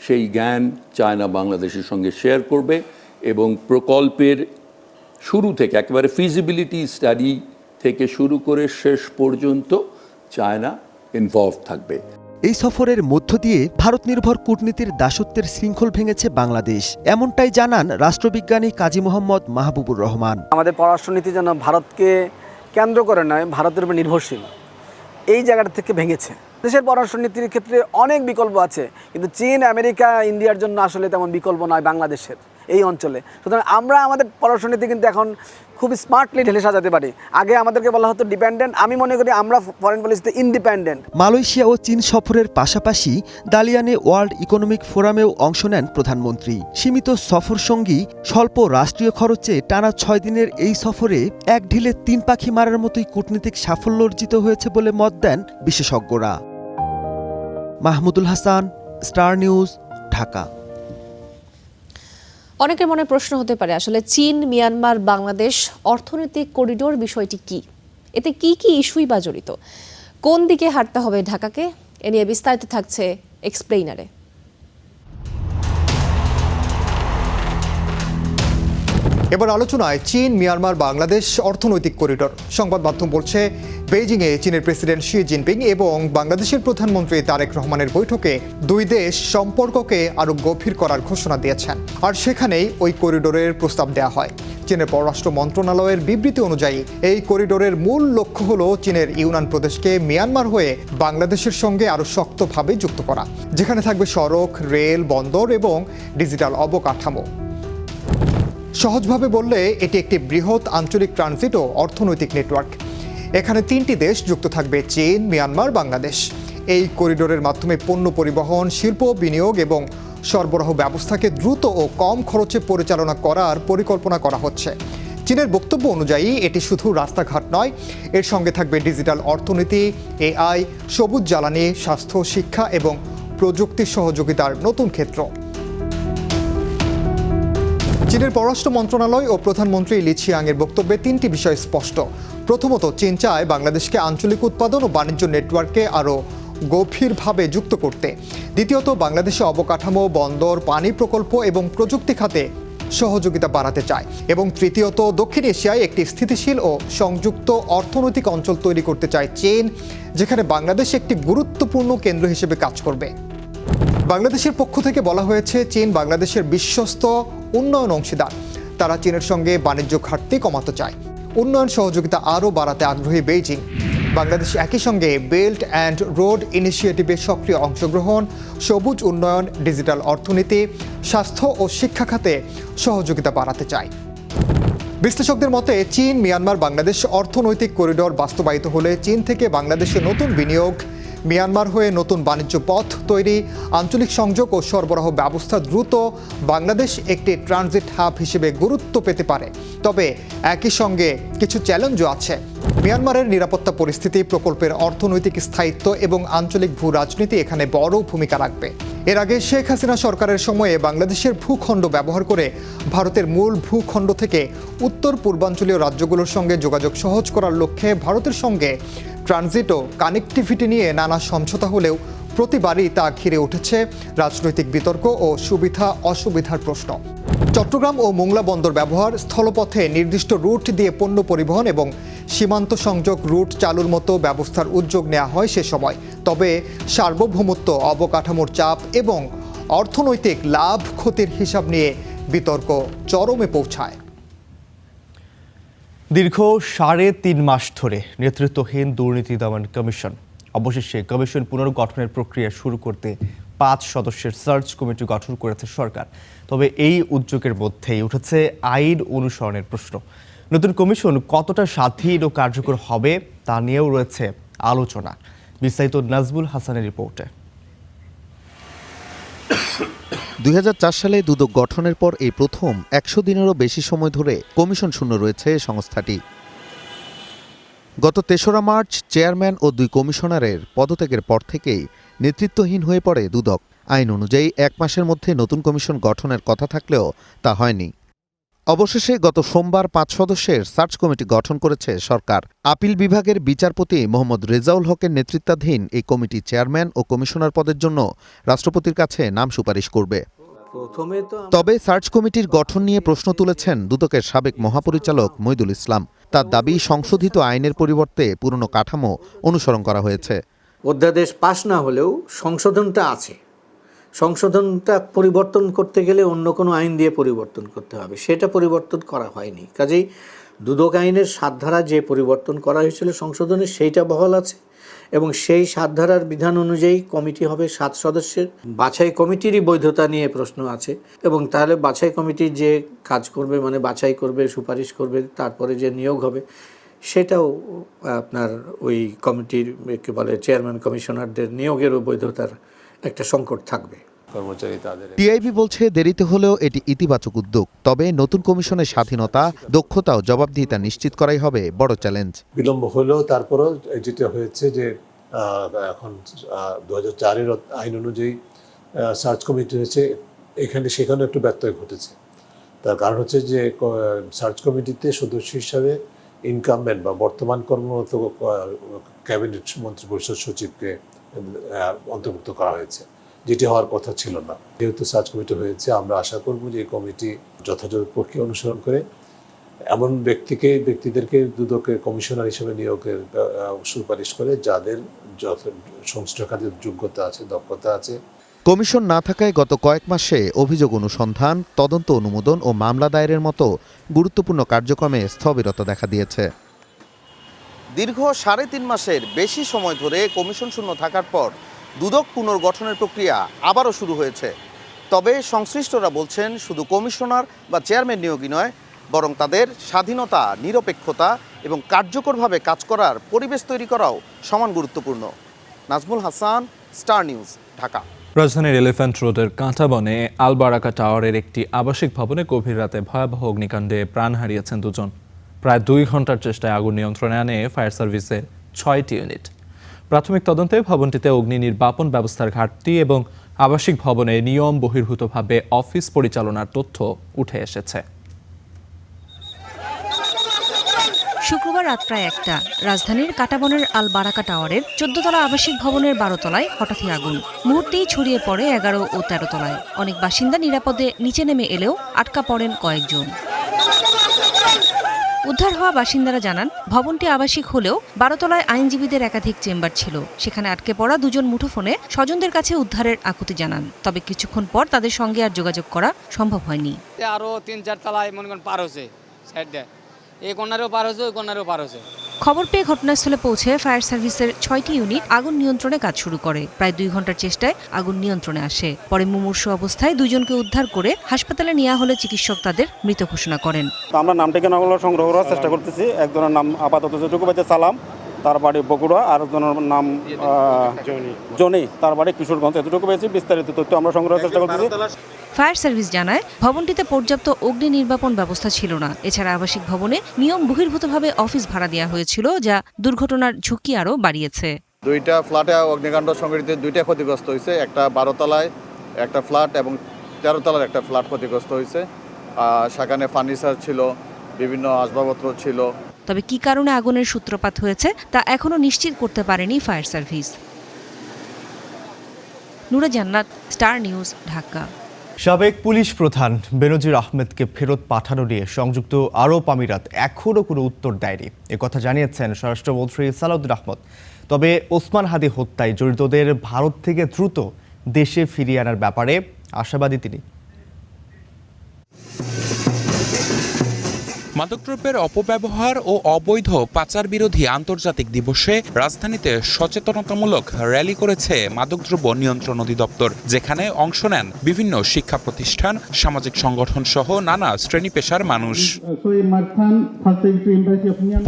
সেই জ্ঞান চায়না বাংলাদেশের সঙ্গে শেয়ার করবে এবং প্রকল্পের শুরু থেকে একেবারে ফিজিবিলিটি স্টাডি থেকে শুরু করে শেষ পর্যন্ত চায়না ইনভলভ থাকবে। এই সফরের মধ্য দিয়ে ভারত নির্ভর কূটনীতির দাসত্বের শৃঙ্খল ভেঙেছে বাংলাদেশ, এমনটাই জানান রাষ্ট্রবিজ্ঞানী কাজী মোহাম্মদ মাহবুবুর রহমান। আমাদের পররাষ্ট্রনীতি যেন ভারতকে কেন্দ্র করে নয়, ভারতের উপর নির্ভরশীল, এই জায়গাটা থেকে ভেঙেছে। দেশের পররাষ্ট্রনীতির ক্ষেত্রে অনেক বিকল্প আছে, কিন্তু চীন, আমেরিকা, ইন্ডিয়ার জন্য আসলে তেমন বিকল্প নয় বাংলাদেশের এই অঞ্চলে। সুতরাং আমরা আমাদের পররাষ্ট্রনীতি কিন্তু এখন খুব স্মার্টলি ঢেলে সাজাতে পারি। আগে আমাদেরকে বলা হতো ডিপেন্ডেন্ট, আমি মনে করি আমরা ফরেন পলিসিতে ইন্ডিপেন্ডেন্ট। মালয়েশিয়া ও চীন সফরের পাশাপাশি দালিয়ানে ওয়ার্ল্ড ইকোনমিক ফোরামেও অংশ নেন প্রধানমন্ত্রী। সীমিত সফর সঙ্গী স্বল্প রাষ্ট্রীয় খরচে টানা 6 দিনের এই সফরে এক ঢিলে 3 পাখি মারার মতোই কূটনীতিক সাফল্য অর্জিত হয়েছে বলে মত দেন বিশেষজ্ঞরা। Mahmudul Hasan, Star news, Dhaka. অনেকের মনে প্রশ্ন হতে পারে, আসলে চীন, মিয়ানমার, বাংলাদেশ অর্থনৈতিক করিডোর বিষয়টি কি? এতে কি কি ইস্যুই বা জড়িত? কোন দিকে হাঁটতে হবে ঢাকাকে? এ নিয়ে বিস্তারিত থাকছে এক্সপ্লেইনারে। এবার আলোচনায় চীন, মিয়ানমার, বাংলাদেশ অর্থনৈতিক করিডোর। সংবাদ মাধ্যম বলছে, বেইজিংয়ে চীনের প্রেসিডেন্ট শি জিনপিং এবং বাংলাদেশের প্রধানমন্ত্রী তারেক রহমানের বৈঠকে দুই দেশ সম্পর্ককে আরও গভীর করার ঘোষণা দিয়েছেন। আর সেখানেই ওই করিডোরের প্রস্তাব দেওয়া হয়। চীনের পররাষ্ট্র মন্ত্রণালয়ের বিবৃতি অনুযায়ী এই করিডোরের মূল লক্ষ্য হল চীনের ইউনান প্রদেশকে মিয়ানমার হয়ে বাংলাদেশের সঙ্গে আরও শক্তভাবে যুক্ত করা, যেখানে থাকবে সড়ক, রেল, বন্দর এবং ডিজিটাল অবকাঠামো। সহজভাবে বললে এটি একটি বৃহৎ আঞ্চলিক ট্রানজিট ও অর্থনৈতিক নেটওয়ার্ক। এখানে 3টি দেশ যুক্ত থাকবে, চীন, মিয়ানমার, বাংলাদেশ। এই করিডোরের মাধ্যমে পণ্য পরিবহন, শিল্প, বিনিয়োগ এবং সরবরাহ ব্যবস্থাকে দ্রুত ও কম খরচে পরিচালনা করার পরিকল্পনা করা হচ্ছে। চীনের বক্তব্য অনুযায়ী এটি শুধু রাস্তাঘাট নয়, এর সঙ্গে থাকবে ডিজিটাল অর্থনীতি, এআই, সবুজ জ্বালানি, স্বাস্থ্য, শিক্ষা এবং প্রযুক্তি সহযোগিতার নতুন ক্ষেত্র। চীনের পররাষ্ট্র মন্ত্রণালয় ও প্রধানমন্ত্রী লি ছিয়াংয়ের বক্তব্যে 3টি বিষয় স্পষ্ট। প্রথমত, চীন চায় বাংলাদেশকে আঞ্চলিক উৎপাদন ও বাণিজ্য নেটওয়ার্কে আরও গভীরভাবে যুক্ত করতে। দ্বিতীয়ত, বাংলাদেশে অবকাঠামো, বন্দর, পানি প্রকল্প এবং প্রযুক্তি খাতে সহযোগিতা বাড়াতে চায়। এবং তৃতীয়ত, দক্ষিণ এশিয়ায় একটি স্থিতিশীল ও সংযুক্ত অর্থনৈতিক অঞ্চল তৈরি করতে চায় চীন, যেখানে বাংলাদেশ একটি গুরুত্বপূর্ণ কেন্দ্র হিসেবে কাজ করবে। বাংলাদেশের পক্ষ থেকে বলা হয়েছে, চীন বাংলাদেশের বিশ্বস্ত উন্নয়ন অংশীদার। তারা চীনের সঙ্গে বাণিজ্য ঘাটতি কমাতে চায়। উন্নয়ন সহযোগিতা আরও বাড়াতে আগ্রহী বেইজিং। বাংলাদেশ একই সঙ্গে বেল্ট অ্যান্ড রোড ইনিশিয়েটিভে সক্রিয় অংশগ্রহণ, সবুজ উন্নয়ন, ডিজিটাল অর্থনীতি, স্বাস্থ্য ও শিক্ষা খাতে সহযোগিতা বাড়াতে চায়। বিশ্লেষকদের মতে, চীন মিয়ানমার বাংলাদেশ অর্থনৈতিক করিডোর বাস্তবায়িত হলে চীন থেকে বাংলাদেশে নতুন বিনিয়োগ, মিয়ানমার হয়ে নতুন বাণিজ্য পথ তৈরি, আঞ্চলিক সংযোগ ও সরবরাহ ব্যবস্থা দ্রুত বাংলাদেশ একটি ট্রানজিট হাব হিসেবে গুরুত্ব পেতে পারে। তবে একই সঙ্গে কিছু চ্যালেঞ্জও আছে। মিয়ানমারের নিরাপত্তা পরিস্থিতি, প্রকল্পের অর্থনৈতিক স্থায়িত্ব এবং আঞ্চলিক ভূ রাজনীতি এখানে বড় ভূমিকা রাখবে। এর আগে শেখ হাসিনা সরকারের সময়ে বাংলাদেশের ভূখণ্ড ব্যবহার করে ভারতের মূল ভূখণ্ড থেকে উত্তর পূর্বাঞ্চলীয় রাজ্যগুলোর সঙ্গে যোগাযোগ সহজ করার লক্ষ্যে ভারতের সঙ্গে ট্রানজিট ও কানেক্টিভিটি নিয়ে নানা সমঝোতা হলেও প্রতিবারই তা ঘিরে উঠেছে রাজনৈতিক বিতর্ক ও সুবিধা অসুবিধার প্রশ্ন। চট্টগ্রাম ও মোংলা বন্দর ব্যবহার, স্থলপথে নির্দিষ্ট রুট দিয়ে পণ্য পরিবহন এবং সীমান্ত সংযোগ রুট চালুর মতো ব্যবস্থার উদ্যোগ নেওয়া হয় সে সময়। তবে সার্বভৌমত্ব, অবকাঠামোর চাপ এবং অর্থনৈতিক লাভ ক্ষতির হিসাব নিয়ে বিতর্ক চরমে পৌঁছায়। দীর্ঘ 3.5 মাস ধরে নেতৃত্বহীন দুর্নীতি দমন কমিশন অবশেষে কমিশন পুনর্গঠনের প্রক্রিয়া শুরু করতে 5 সদস্যের সার্চ কমিটি গঠন করেছে সরকার। তবে এই উদ্যোগের মধ্যেই উঠেছে আইন অনুসরণের প্রশ্ন। নতুন কমিশন কতটা স্বাধীন ও কার্যকর হবে তা নিয়েও রয়েছে আলোচনা। বিস্তারিত নাজমুল হাসানের রিপোর্টে। 2004 সালে দুদক গঠনের পর এই প্রথম 100 দিনেরও বেশি সময় ধরে কমিশন শূন্য রয়েছে সংস্থাটি। গত 3রা মার্চ চেয়ারম্যান ও 2 কমিশনারের পদত্যাগের পর থেকেই নেতৃত্বহীন হয়ে পড়ে দুদক। আইন অনুযায়ী 1 মাসের মধ্যে নতুন কমিশন গঠনের কথা থাকলেও তা হয়নি। অবশেষে গত সোমবার 5 সদস্যের সার্চ কমিটি গঠন করেছে সরকার। আপিল বিভাগের বিচারপতি মোহাম্মদ রেজাউল হকের নেতৃত্বাধীন এই কমিটি চেয়ারম্যান ও কমিশনার পদের জন্য রাষ্ট্রপতির কাছে নাম সুপারিশ করবে। তবে সার্চ কমিটির গঠন নিয়ে প্রশ্ন তুলেছেন দুদকের সাবেক মহাপরিচালক মইদুল ইসলাম। তার দাবি, সংশোধিত আইনের পরিবর্তে পুরনো কাঠামো অনুসরণ করা হয়েছে। অধ্যাদেশ পাশ না হলেও সংশোধনটা আছে। সংশোধনটা পরিবর্তন করতে গেলে অন্য কোনো আইন দিয়ে পরিবর্তন করতে হবে, সেটা পরিবর্তন করা হয়নি। কাজেই দুদক আইনের 7 ধারা যে পরিবর্তন করা হয়েছিল সংশোধনে, সেইটা বহাল আছে এবং সেই 7 ধারার বিধান অনুযায়ী কমিটি হবে 7 সদস্যের। বাছাই কমিটিরই বৈধতা নিয়ে প্রশ্ন আছে এবং তাহলে বাছাই কমিটি যে কাজ করবে, মানে বাছাই করবে, সুপারিশ করবে, তারপরে যে নিয়োগ হবে, সেটাও আপনার ওই কমিটির কি বলে চেয়ারম্যান কমিশনারদের নিয়োগেরও বৈধতার একটা সংকট থাকবে। টিআইবি বলছে দেরিতে হলেও এটি ইতিবাচক উদ্যোগ। তবে নতুন কমিশনের স্বাধীনতা, দক্ষতা ও জবাবদিহিতা নিশ্চিত করাই হবে বড় চ্যালেঞ্জ। বিলম্ব হলেও তারপরও যেটা হয়েছে যে এখন 2004-এর আইন অনুযায়ী সার্চ কমিটি হয়েছে, সেখানে একটু ব্যত্যয় ঘটেছে। তার কারণ হচ্ছে যে সার্চ কমিটিতে সদস্য হিসাবে ইনকামবেন্ট বা বর্তমান কর্মরত ক্যাবিনেট মন্ত্রী পরিষদ সচিবকে অন্তর্ভুক্ত করা হয়েছে, যেটি হওয়ার কথা ছিল না। যেহেতু সার্চ কমিটি হয়েছে, আমরা আশা করব যে এই কমিটি যথাযথ প্রক্রিয়া অনুসরণ করে এমন ব্যক্তিদেরকে দুদকের কমিশনার হিসেবে নিয়োগের সুপারিশ করে যাদের সংশ্লিষ্ট খাতে যোগ্যতা আছে, দক্ষতা আছে। কমিশন না থাকায় গত কয়েক মাসে অভিযোগ অনুসন্ধান, তদন্ত অনুমোদন ও মামলা দায়েরের মতো গুরুত্বপূর্ণ কার্যক্রমে স্থবিরতা দেখা দিয়েছে। দীর্ঘ 3.5 মাসের বেশি সময় ধরে কমিশন শূন্য থাকার পর দুদক পুনর্গঠনের প্রক্রিয়া আবারও শুরু হয়েছে। তবে সংশ্লিষ্টরা বলছেন, শুধু কমিশনার বা চেয়ারম্যান নিয়োগই নয়, বরং তাদের স্বাধীনতা, নিরপেক্ষতা এবং কার্যকরভাবে কাজ করার পরিবেশ তৈরি করাও সমান গুরুত্বপূর্ণ। Nazmul Hasan, Star news, Dhaka. রাজধানীর এলিফ্যান্ট রোডের কাঁটাবনে আলবারাকা টাওয়ারের একটি আবাসিক ভবনে গভীর রাতে ভয়াবহ অগ্নিকাণ্ডে প্রাণ হারিয়েছেন 2 জন। প্রায় 2 ঘন্টার চেষ্টায় আগুন নিয়ন্ত্রণে আনে ফায়ার সার্ভিসের 6টি ইউনিট। প্রাথমিক তদন্তে ভবনটিতে অগ্নি নির্বাপন ব্যবস্থার ঘাটতি এবং আবাসিক ভবনে নিয়ম বহির্ভূতভাবে অফিস পরিচালনার তথ্য উঠে এসেছে। শুক্রবার রাত প্রায় 1টা রাজধানীর কাটাবনের আল বারাকা টাওয়ারের 14 তলা আবাসিক ভবনের 12 তলায় হঠাৎই আগুন। মুহূর্তেই ছড়িয়ে পড়ে 11 ও 13 তলায়। অনেক বাসিন্দা নিরাপদে নিচে নেমে এলেও আটকা পড়েন কয়েকজন। উদ্ধার হওয়া বাসিন্দারা জানান, ভবনটি আবাসিক হলেও 12 তলায় আইনজীবীদের একাধিক চেম্বার ছিল। সেখানে আটকে পড়া দুজন মুঠোফোনে স্বজনদের কাছে উদ্ধারের আকুতি জানান। তবে কিছুক্ষণ পর তাদের সঙ্গে আর যোগাযোগ করা সম্ভব হয়নি। আরো 3-4 তলায় মনে করেন পার হয়েছে, সাইড দিয়ে এই কর্নারেও পার হয়েছে, ওই কর্নারেও পার হয়েছে। খবর পেয়ে ঘটনাস্থলে পৌঁছে ফায়ার সার্ভিসের 6টি ইউনিট আগুন নিয়ন্ত্রণে কাজ শুরু করে। প্রায় 2 ঘন্টার চেষ্টায় আগুন নিয়ন্ত্রণে আসে। পরে মুমূর্ষু অবস্থায় দুজনকে উদ্ধার করে হাসপাতালে নেওয়া হলে চিকিৎসক তাদের মৃত ঘোষণা করেন। আমরা নাম ঠিকানাগুলো সংগ্রহ করার চেষ্টা করতেছি। একজনের নাম আপাতত যেটুকু পেয়েছে সালাম, তার বাড়ি বগুড়া, আর একজনের নাম জনি, তার বাড়ি কিশোরগঞ্জ। এতটুকু পেয়েছি, বিস্তারিত তথ্য আমরা সংগ্রহের চেষ্টা করতেছি। ফায়ার সার্ভিস জানায়, ভবনটিতে পর্যাপ্ত অগ্নি নির্বাপন ব্যবস্থা ছিল না। এছাড়া আবাসিক ভবনে নিয়ম বহির্ভূতভাবে অফিস ভাড়া দেওয়া হয়েছিল, যা দুর্ঘটনার ঝুঁকি আরও বাড়িয়েছে। 2টা ফ্ল্যাটে অগ্নিকাণ্ড সংঘটিত, 2টা ক্ষতিগ্রস্ত হয়েছে। একটা 12 তলায় একটা ফ্ল্যাট এবং 13 তলার একটা ফ্ল্যাট ক্ষতিগ্রস্ত হয়েছে। সেখানে ফার্নিচার ছিল, বিভিন্ন আসবাবপত্র ছিল। তবে কি কারণে আগুনের সূত্রপাত হয়েছে তা এখনো নিশ্চিত করতে পারেনি ফায়ার সার্ভিস। নূরা জান্নাত, স্টার নিউজ, ঢাকা। সাবেক পুলিশ প্রধান বেনজির আহমেদকে ফেরত পাঠানো নিয়ে সংযুক্ত আরব আমিরাত এখনও কোনো উত্তর দেয়নি, একথা জানিয়েছেন স্বরাষ্ট্রমন্ত্রী সালাউদ্দিন আহমেদ। তবে ওসমান হাদি হত্যায় জড়িতদের ভারত থেকে দ্রুত দেশে ফিরিয়ে আনার ব্যাপারে আশাবাদী তিনি। মাদকদ্রব্যের অপব্যবহার ও অবৈধ পাচার বিরোধী আন্তর্জাতিক দিবসে রাজধানীতে সচেতনতামূলক র্যালি করেছে মাদকদ্রব্য নিয়ন্ত্রণ অধিদপ্তর, যেখানে অংশ নেন বিভিন্ন শিক্ষা প্রতিষ্ঠান, সামাজিক সংগঠন সহ নানা শ্রেণী পেশার মানুষ।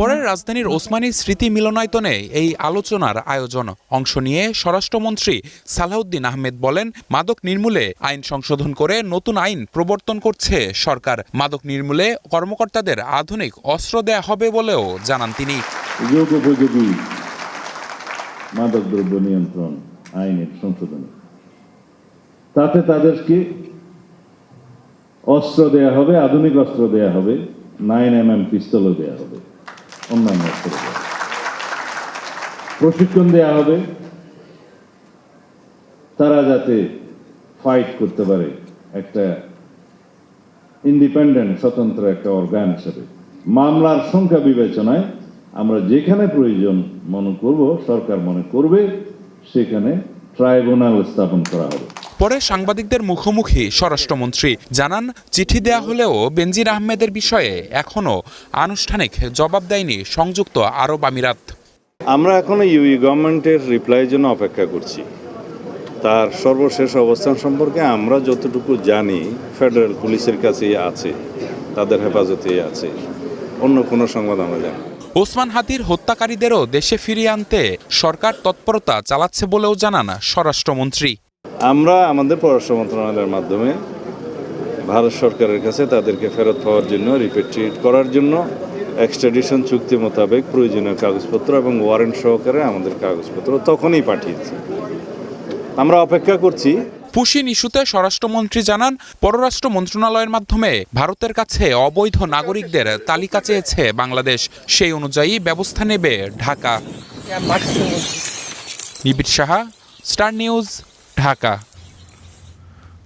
পরে রাজধানীর ওসমানী স্মৃতি মিলনায়তনে এই আলোচনার আয়োজন। অংশ নিয়ে স্বরাষ্ট্রমন্ত্রী সালাউদ্দিন আহমেদ বলেন, মাদক নির্মূলে আইন সংশোধন করে নতুন আইন প্রবর্তন করছে সরকার। মাদক নির্মূলে কর্মকর্তাদের আধুনিক অস্ত্র দেয়া হবে বলেও জানান তিনি। উপযোগী মাদকদ্রব্য নিয়ন্ত্রণ আইনের সংশোধন, তাতে তাদেরকে অস্ত্র দেয়া হবে, আধুনিক অস্ত্র দেয়া হবে, 9mm পিস্তলও দেয়া হবে, অন্যান্য অস্ত্র দেয়া, প্রশিক্ষণ দেয়া হবে, তারা যাতে ফাইট করতে পারে একটা ইন্ডিপেন্ডেন্ট স্বতন্ত্র একটা অর্গান হিসেবে। মামলার সংখ্যা বিবেচনায় আমরা যেখানে প্রয়োজন মনে করব, সরকার মনে করবে, সেখানে ট্রাইব্যুনাল স্থাপন করা হবে। পরে সাংবাদিকদের মুখোমুখি স্বরাষ্ট্রমন্ত্রী জানান, চিঠি দেয়া হলেও বেনজির আহমেদের বিষয়ে এখনো আনুষ্ঠানিক জবাব দেয়নি সংযুক্ত আরব আমিরাত। আমরা এখনো ইউএই গভর্নমেন্টের রিপ্লাইয়ের জন্য অপেক্ষা করছি। তার সর্বশেষ অবস্থান সম্পর্কে আমরা যতটুকু জানি, ফেডারেল পুলিশের কাছেই আছে, তাদের হেফাজতেই আছে, অন্য কোনো সংবাদ আমরা জানি। ওসমান হাদির হত্যাকারীদেরও দেশে ফিরিয়ে আনতে সরকার তৎপরতা চালাচ্ছে বলেও জানান স্বরাষ্ট্রমন্ত্রী। আমরা আমাদের পররাষ্ট্র মন্ত্রণালয়ের মাধ্যমে ভারত সরকারের কাছে তাদেরকে ফেরত পাওয়ার জন্য, রিপেট্রিয়েট করার জন্য এক্সট্রাডিশন চুক্তি মোতাবেক প্রয়োজনীয় কাগজপত্র এবং ওয়ারেন্ট সহকারে আমাদের কাগজপত্র তখনই পাঠিয়েছি। আমরা অপেক্ষা করছি। পুশিন ইস্যুতে স্বরাষ্ট্রমন্ত্রী জানান, পররাষ্ট্র মন্ত্রণালয়ের মাধ্যমে ভারতের কাছে অবৈধ নাগরিকদের তালিকা চেয়েছে বাংলাদেশ, সেই অনুযায়ী ব্যবস্থা নেবে ঢাকা। নিবিড় সাহা, স্টার নিউজ, ঢাকা।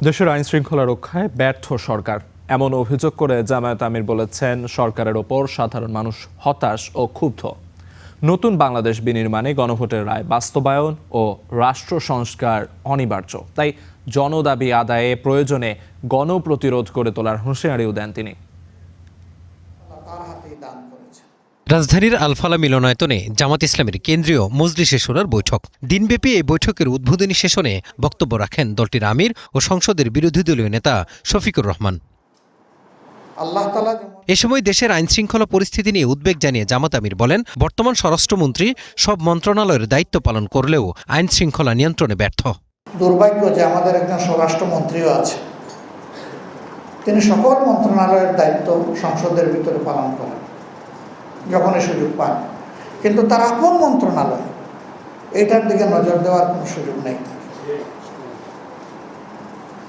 দেশের আইন শৃঙ্খলা রক্ষায় ব্যর্থ সরকার, এমন অভিযোগ করে জামায়াত আমির বলেছেন, সরকারের ওপর সাধারণ মানুষ হতাশ ও ক্ষুব্ধ। নতুন বাংলাদেশ বিনির্মাণে গণভোটের রায় বাস্তবায়ন ও রাষ্ট্র সংস্কার অনিবার্য, তাই জনদাবি আদায়ে প্রয়োজনে গণপ্রতিরোধ করে তোলার হুঁশিয়ারিও দেন তিনি। রাজধানীর আলফালা মিলনায়তনে জামাত ইসলামের কেন্দ্রীয় মজলিসে শুরার বৈঠক। দিনব্যাপী এই বৈঠকের উদ্বোধনী সেশনে বক্তব্য রাখেন দলটির আমির ও সংসদের বিরোধী দলীয় নেতা শফিকুর রহমান। এ সময় দেশের আইনশৃঙ্খলা পরিস্থিতি নিয়ে উদ্বেগ জানিয়ে জামাত আমির বলেন, বর্তমান স্বরাষ্ট্রমন্ত্রী সব মন্ত্রণালয়ের দায়িত্ব পালন করলেও আইন শৃঙ্খলা নিয়ন্ত্রণে ব্যর্থ। দুর্ভাগ্য যে আমাদের একজন স্বরাষ্ট্রমন্ত্রীও আছে, তিনি সকল মন্ত্রণালয়ের দায়িত্ব সংসদের ভিতরে পালন করেন যখনই সুযোগ পান, কিন্তু তার আপন মন্ত্রণালয় এটার দিকে নজর দেওয়ার কোনো সুযোগ নেই।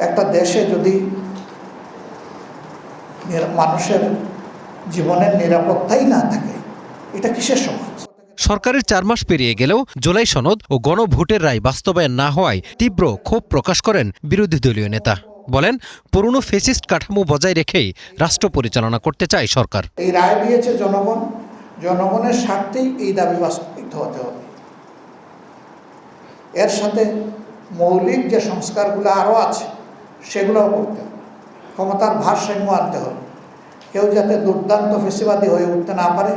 একটা দেশে যদি মানুষের জীবনের নিরাপত্তাই না থাকে, এটা কিসের সমাজ? সরকারের 4 মাস পেরিয়ে গেলেও জুলাই সনদ ও গণভোটের রায় বাস্তবায়ন না হওয়ায় তীব্র ক্ষোভ প্রকাশ করেন বিরোধী দলীয় নেতা। বলেন, পুরনো ফেসিস্ট কাঠামো বজায় রেখেই রাষ্ট্র পরিচালনা করতে চায় সরকার। এই রায় দিয়েছে জনগণ, জনগণের স্বার্থেই এই দাবি বাস্তবায়িত হতে হবে। এর সাথে মৌলিক যে সংস্কারগুলো আরও আছে সেগুলোও করতে হবে। ক্ষমতার ভারসাম্য আনতে হবে। কেউ যাতে দুর্দান্ত ফেসিবাদী হয়ে উঠতে না পারে,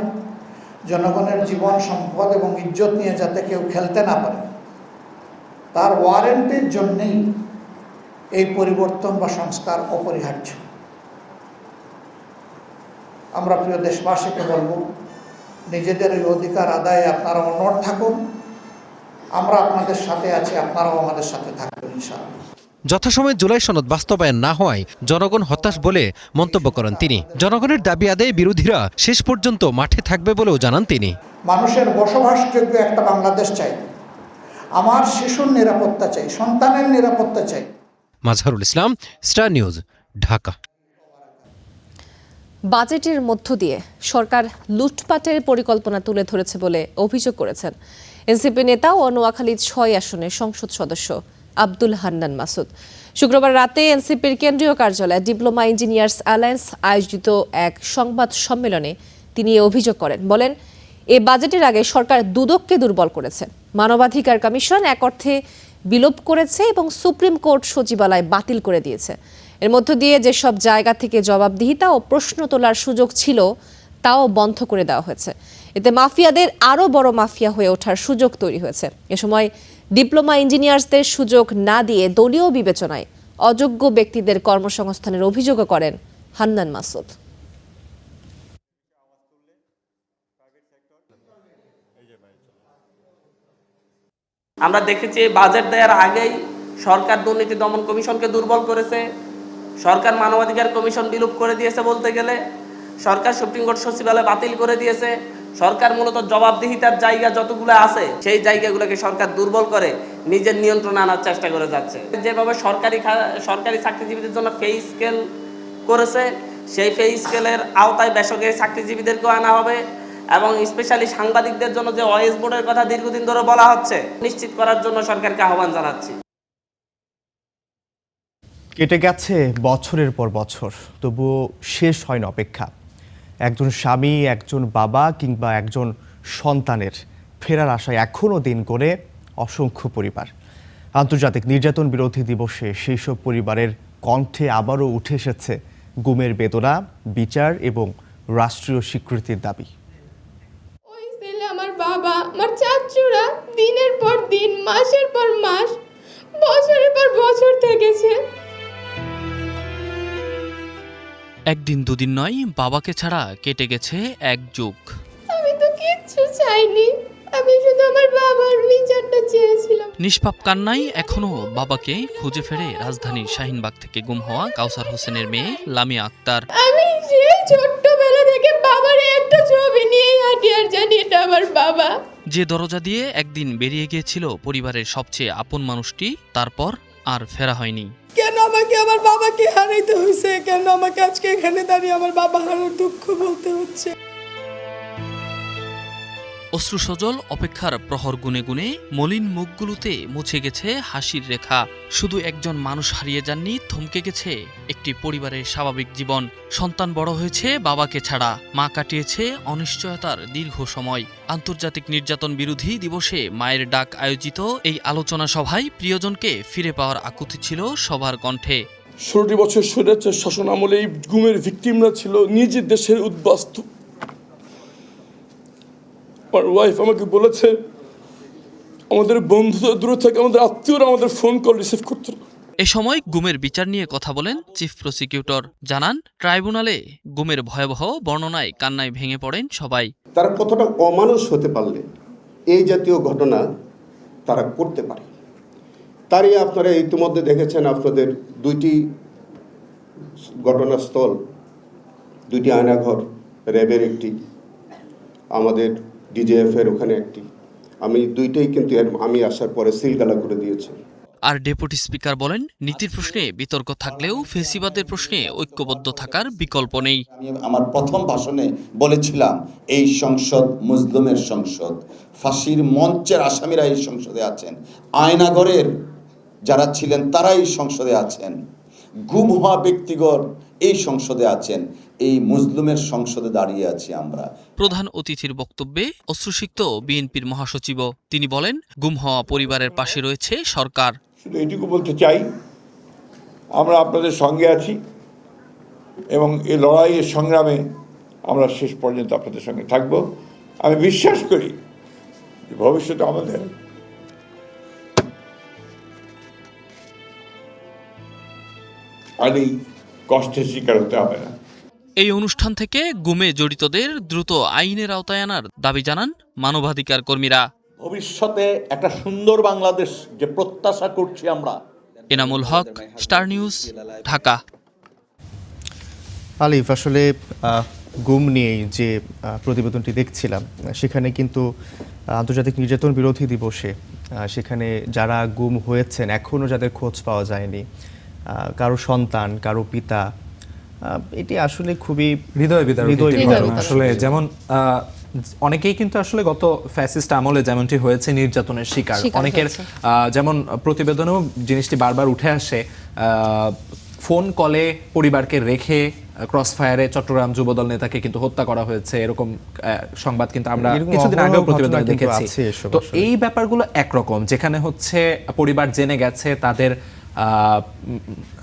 জনগণের জীবন সম্পদ এবং ইজ্জত নিয়ে যাতে কেউ খেলতে না পারে, তার ওয়ারেন্টির জন্যেই এই পরিবর্তন বা সংস্কার অপরিহার্য। আমরা প্রিয় দেশবাসীকে বলবো, নিজেদের এই অধিকার আদায়ে আপনারা অনড় থাকুন। আমরা আপনাদের সাথে আছি, আপনারাও আমাদের সাথে থাকবেন ইনশাআল্লাহ। যথাসময়ে জুলাই সনদ বাস্তবায়ন না হওয়ায় জনগণ হতাশ বলে মন্তব্য করেন তিনি। জনগণের দাবি আদায়ে বিরোধীরা শেষ পর্যন্ত মাঠে থাকবে বলেও জানান তিনি। মানুষের বসবাসযোগ্য একটা বাংলাদেশ চাই, আমার শিশুর নিরাপত্তা চাই, সন্তানের নিরাপত্তা চাই। Mazharul Islam, star news, Dhaka. বাজেটের মধ্য দিয়ে সরকার লুটপাটের পরিকল্পনা তুলে ধরেছে বলে অভিযোগ করেছেন এনসিপি নেতা ও নোয়াখালী 6 আসনের সংসদ সদস্য আব্দুল হান্নান মাসুদ। শুক্রবার রাতে এনসিপির কেন্দ্রীয় কার্যালয়ে ডিপ্লোমা ইঞ্জিনিয়ার্স অ্যালায়েন্স আয়োজিত এক সংবাদ সম্মেলনে তিনি এ অভিযোগ করেন। বলেন, এ বাজেটের আগে সরকার দুদককে দুর্বল করেছে, মানবাধিকার কমিশন এক অর্থে বিলোপ করেছে এবং সুপ্রিম কোর্ট সচিবালয় বাতিল করে দিয়েছে। এর মধ্য দিয়ে যেসব জায়গা থেকে জবাবদিহিতা ও প্রশ্ন তোলার সুযোগ ছিল তাও বন্ধ করে দেওয়া হয়েছে। এতে মাফিয়াদের আরও বড় মাফিয়া হয়ে ওঠার সুযোগ তৈরি হয়েছে। এ সময় ডিপ্লোমা ইঞ্জিনিয়ার্সদের সুযোগ না দিয়ে দলীয় বিবেচনায় অযোগ্য ব্যক্তিদের কর্মসংস্থানের অভিযোগও করেন হান্নান মাসুদ। আমরা দেখেছি বাজেট দেওয়ার আগেই সরকার দুর্নীতি দমন কমিশনকে দুর্বল করেছে, সরকার মানবাধিকার কমিশন বিলুপ করে দিয়েছে, বলতে গেলে সরকার সুপ্রিম কোর্ট সচিবালয় বাতিল করে দিয়েছে। সরকার মূলত জবাবদিহিতার জায়গা যতগুলো আছে সেই জায়গাগুলোকে সরকার দুর্বল করে নিজের নিয়ন্ত্রণে আনার চেষ্টা করে যাচ্ছে। যেভাবে সরকারি চাকরিজীবীদের জন্য পে স্কেল করেছে, সেই পে স্কেলের আওতায় বেসরকারি চাকরিজীবীদেরকেও আনা হবে এবং স্পেশালি সাংবাদিকদের জন্য যে ওএস বোর্ডের কথা দীর্ঘদিন ধরে বলা হচ্ছে নিশ্চিত করার জন্য সরকারকে আহ্বান জানাচ্ছি। কেটে গেছে বছরের পর বছর, তবুও শেষ হয় না অপেক্ষা। একজন স্বামী, একজন বাবা কিংবা একজন সন্তানের ফেরার আশায় এখনও দিন করে অসংখ্য পরিবার। আন্তর্জাতিক নির্যাতন বিরোধী দিবসে সেই সব পরিবারের কণ্ঠে আবারও উঠে এসেছে গুমের বেদনা, বিচার এবং রাষ্ট্রীয় স্বীকৃতির দাবি। আমার বাবা, আমার চাচুরা দিনের পর দিন, মাসের পর মাস, বছরের পর বছর থেকেছে। একদিন দুদিন নয়, বাবাকে ছাড়া কেটে গেছে এক যুগ। আমি তো কিচ্ছু চাইনি, আমি শুধু আমার বাবার বিচারটা চেয়েছিলাম। নিষ্পাপ কান্নায় এখনো বাবাকে খুঁজে ফেরে রাজধানীর শাহিনবাগ থেকে গুম হওয়া কাউসার হোসেনের মেয়ে লামিয়া আক্তার। আমি সেই ছোট্টবেলা থেকে বাবার একটা ছবি নিয়েই হাঁটি আর জানি এটা আমার বাবা। যে দরজা দিয়ে একদিন বেরিয়ে গিয়েছিল পরিবারের সবচেয়ে আপন মানুষটি, তারপর আর ফেরা হয়নি। কেন আমাকে আমার বাবাকে হারাইতে হয়েছে? কেন আমাকে আজকে এখানে দাঁড়িয়ে আমার বাবা হারানোর দুঃখ বলতে হচ্ছে? অশ্রুসজল অপেক্ষার প্রহর গুনে গুনে মলিন মুখগুলোতে মুছে গেছে হাসির রেখা। শুধু একজন মানুষ হারিয়ে যাননি, থমকে গেছে একটি পরিবারের স্বাভাবিক জীবন। সন্তান বড় হয়েছে বাবাকে ছাড়া, মা কাটিয়েছে অনিশ্চয়তার দীর্ঘ সময়। আন্তর্জাতিক নির্যাতন বিরোধী দিবসে মায়ের ডাক আয়োজিত এই আলোচনা সভায় প্রিয়জনকে ফিরে পাওয়ার আকুতি ছিল সবার কণ্ঠে। 16 বছর স্বৈরাচার শাসন আমলে এই গুমের ভিকটিমরা ছিল নিজের দেশের উদ্বাস্তু। আমার ওয়াইফ আমাকে বলেছে আমাদের বন্ধুরা দূরে থাকে, আমাদের আত্মীয়রা আমাদের ফোন কল রিসিভ করতো। এ সময় গুমের বিচার নিয়ে কথা বলেন চিফ প্রসিকিউটর। জানান, ট্রাইব্যুনালে গুমের ভয়াবহ বর্ণনায় কান্নায় ভেঙে পড়েন সবাই। তারা কতটা অমানুষ হতে পারলে এই জাতীয় ঘটনা তারা করতে পারে, তারই আপনারা ইতিমধ্যে দেখেছেন। আপনাদের 2টি ঘটনাস্থল, 2টি আয়নাঘর, র্যাবের একটি, আমাদের ডিজিএফ এর ওখানে একটি, আমি 2টাই কিন্তু আমি আসার পরে সিলগালা করে দিয়েছি। আর ডেপুটি স্পিকার বলেন, নীতির প্রশ্নে বিতর্ক থাকলেও ফেসিবাদের প্রশ্নে ঐক্যবদ্ধ থাকার বিকল্প নেই। আমি আমার প্রথম ভাষণে বলেছিলাম, এই সংসদ মুসলিমের সংসদ, ফাঁসির মঞ্চের আসামিরা এই সংসদে আছেন, আয়নাগরের যারা ছিলেন তারা এই সংসদে আছেন, গুম হওয়া ব্যক্তিগণ এই সংসদে আছেন, এই মুসলিমের সংসদে দাঁড়িয়ে আছি আমরা। প্রধান অতিথির বক্তব্যে অশ্রুসিক্ত বিএনপির মহাসচিব। তিনি বলেন, গুম হওয়া পরিবারের পাশে রয়েছে সরকার। শুধু এটুকু বলতে চাই, আমরা আপনাদের সঙ্গে আছি এবং এই লড়াইয়ের সংগ্রামে আমরা শেষ পর্যন্ত আপনাদের সঙ্গে থাকব। আমি বিশ্বাস করি যে ভবিষ্যতে আমাদের আর এই কষ্টের শিকার হতে হবে না। এই অনুষ্ঠান থেকে গুমে জড়িতদের দ্রুত আইনের আওতায় আনার দাবি জানান মানবাধিকার কর্মীরা। ভবিষ্যতে একটা সুন্দর বাংলাদেশ যে প্রত্যাশা করছি আমরা। Enamul Haque, star news, Dhaka. আলিফ, আসলে গুম নিয়েই যে প্রতিবেদনটি দেখছিলাম, সেখানে কিন্তু আন্তর্জাতিক নির্যাতন বিরোধী দিবসে সেখানে যারা গুম হয়েছেন এখনও যাদের খোঁজ পাওয়া যায়নি, কারো সন্তান, কারো পিতা, এটি আসলে খুবই হৃদয় বিদারক। আসলে যেমন অনেকেই কিন্তু আসলে গত ফ্যাসিস্ট আমলে যেমনটি হয়েছে নির্যাতনের শিকার অনেকের, যেমন প্রতিবেদনেও জিনিসটি বারবার উঠে আসে, ফোন কলে পরিবারকে রেখে ক্রসফায়ারে চট্টগ্রাম যুবদল নেতাকে কিন্তু হত্যা করা হয়েছে, এরকম সংবাদ কিন্তু আমরা কিছুদিন আগেও প্রতিবেদনে দেখেছি। তো এই ব্যাপারগুলো একরকম, যেখানে হচ্ছে পরিবার জেনে গেছে, তাদের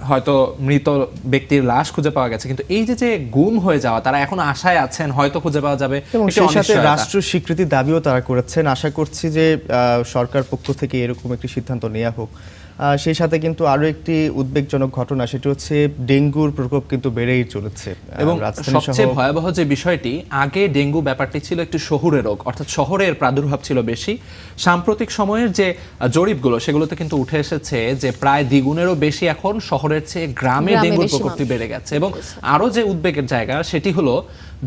হয়তো মৃত ব্যক্তির লাশ খুঁজে পাওয়া গেছে, কিন্তু এই যে গুম হয়ে যাওয়া, তারা এখন আশায় আছেন হয়তো খুঁজে পাওয়া যাবে। সেই সাথে রাষ্ট্র স্বীকৃতির দাবিও তারা করেছেন। আশা করছি যে সরকার পক্ষ থেকে এরকম একটি সিদ্ধান্ত নেওয়া হোক। সেই সাথে কিন্তু আরো একটি উদ্বেগজনক ঘটনা, সেটা হচ্ছে ডেঙ্গুর প্রকোপ কিন্তু বেড়েই চলেছে। এবং সবচেয়ে ভয়াবহ যে বিষয়টি, আগে ডেঙ্গু ব্যাপারটি ছিল একটি শহুরে রোগ, অর্থাৎ শহরের প্রাদুর্ভাব ছিল বেশি। সাম্প্রতিক সময়ের যে জরিপগুলো, সেগুলোতে কিন্তু উঠে এসেছে যে প্রায় দ্বিগুণেরও বেশি এখন শহরের চেয়ে গ্রামে ডেঙ্গুর প্রকোপটি বেড়ে গেছে। এবং আরো যে উদ্বেগের জায়গা, সেটি হলো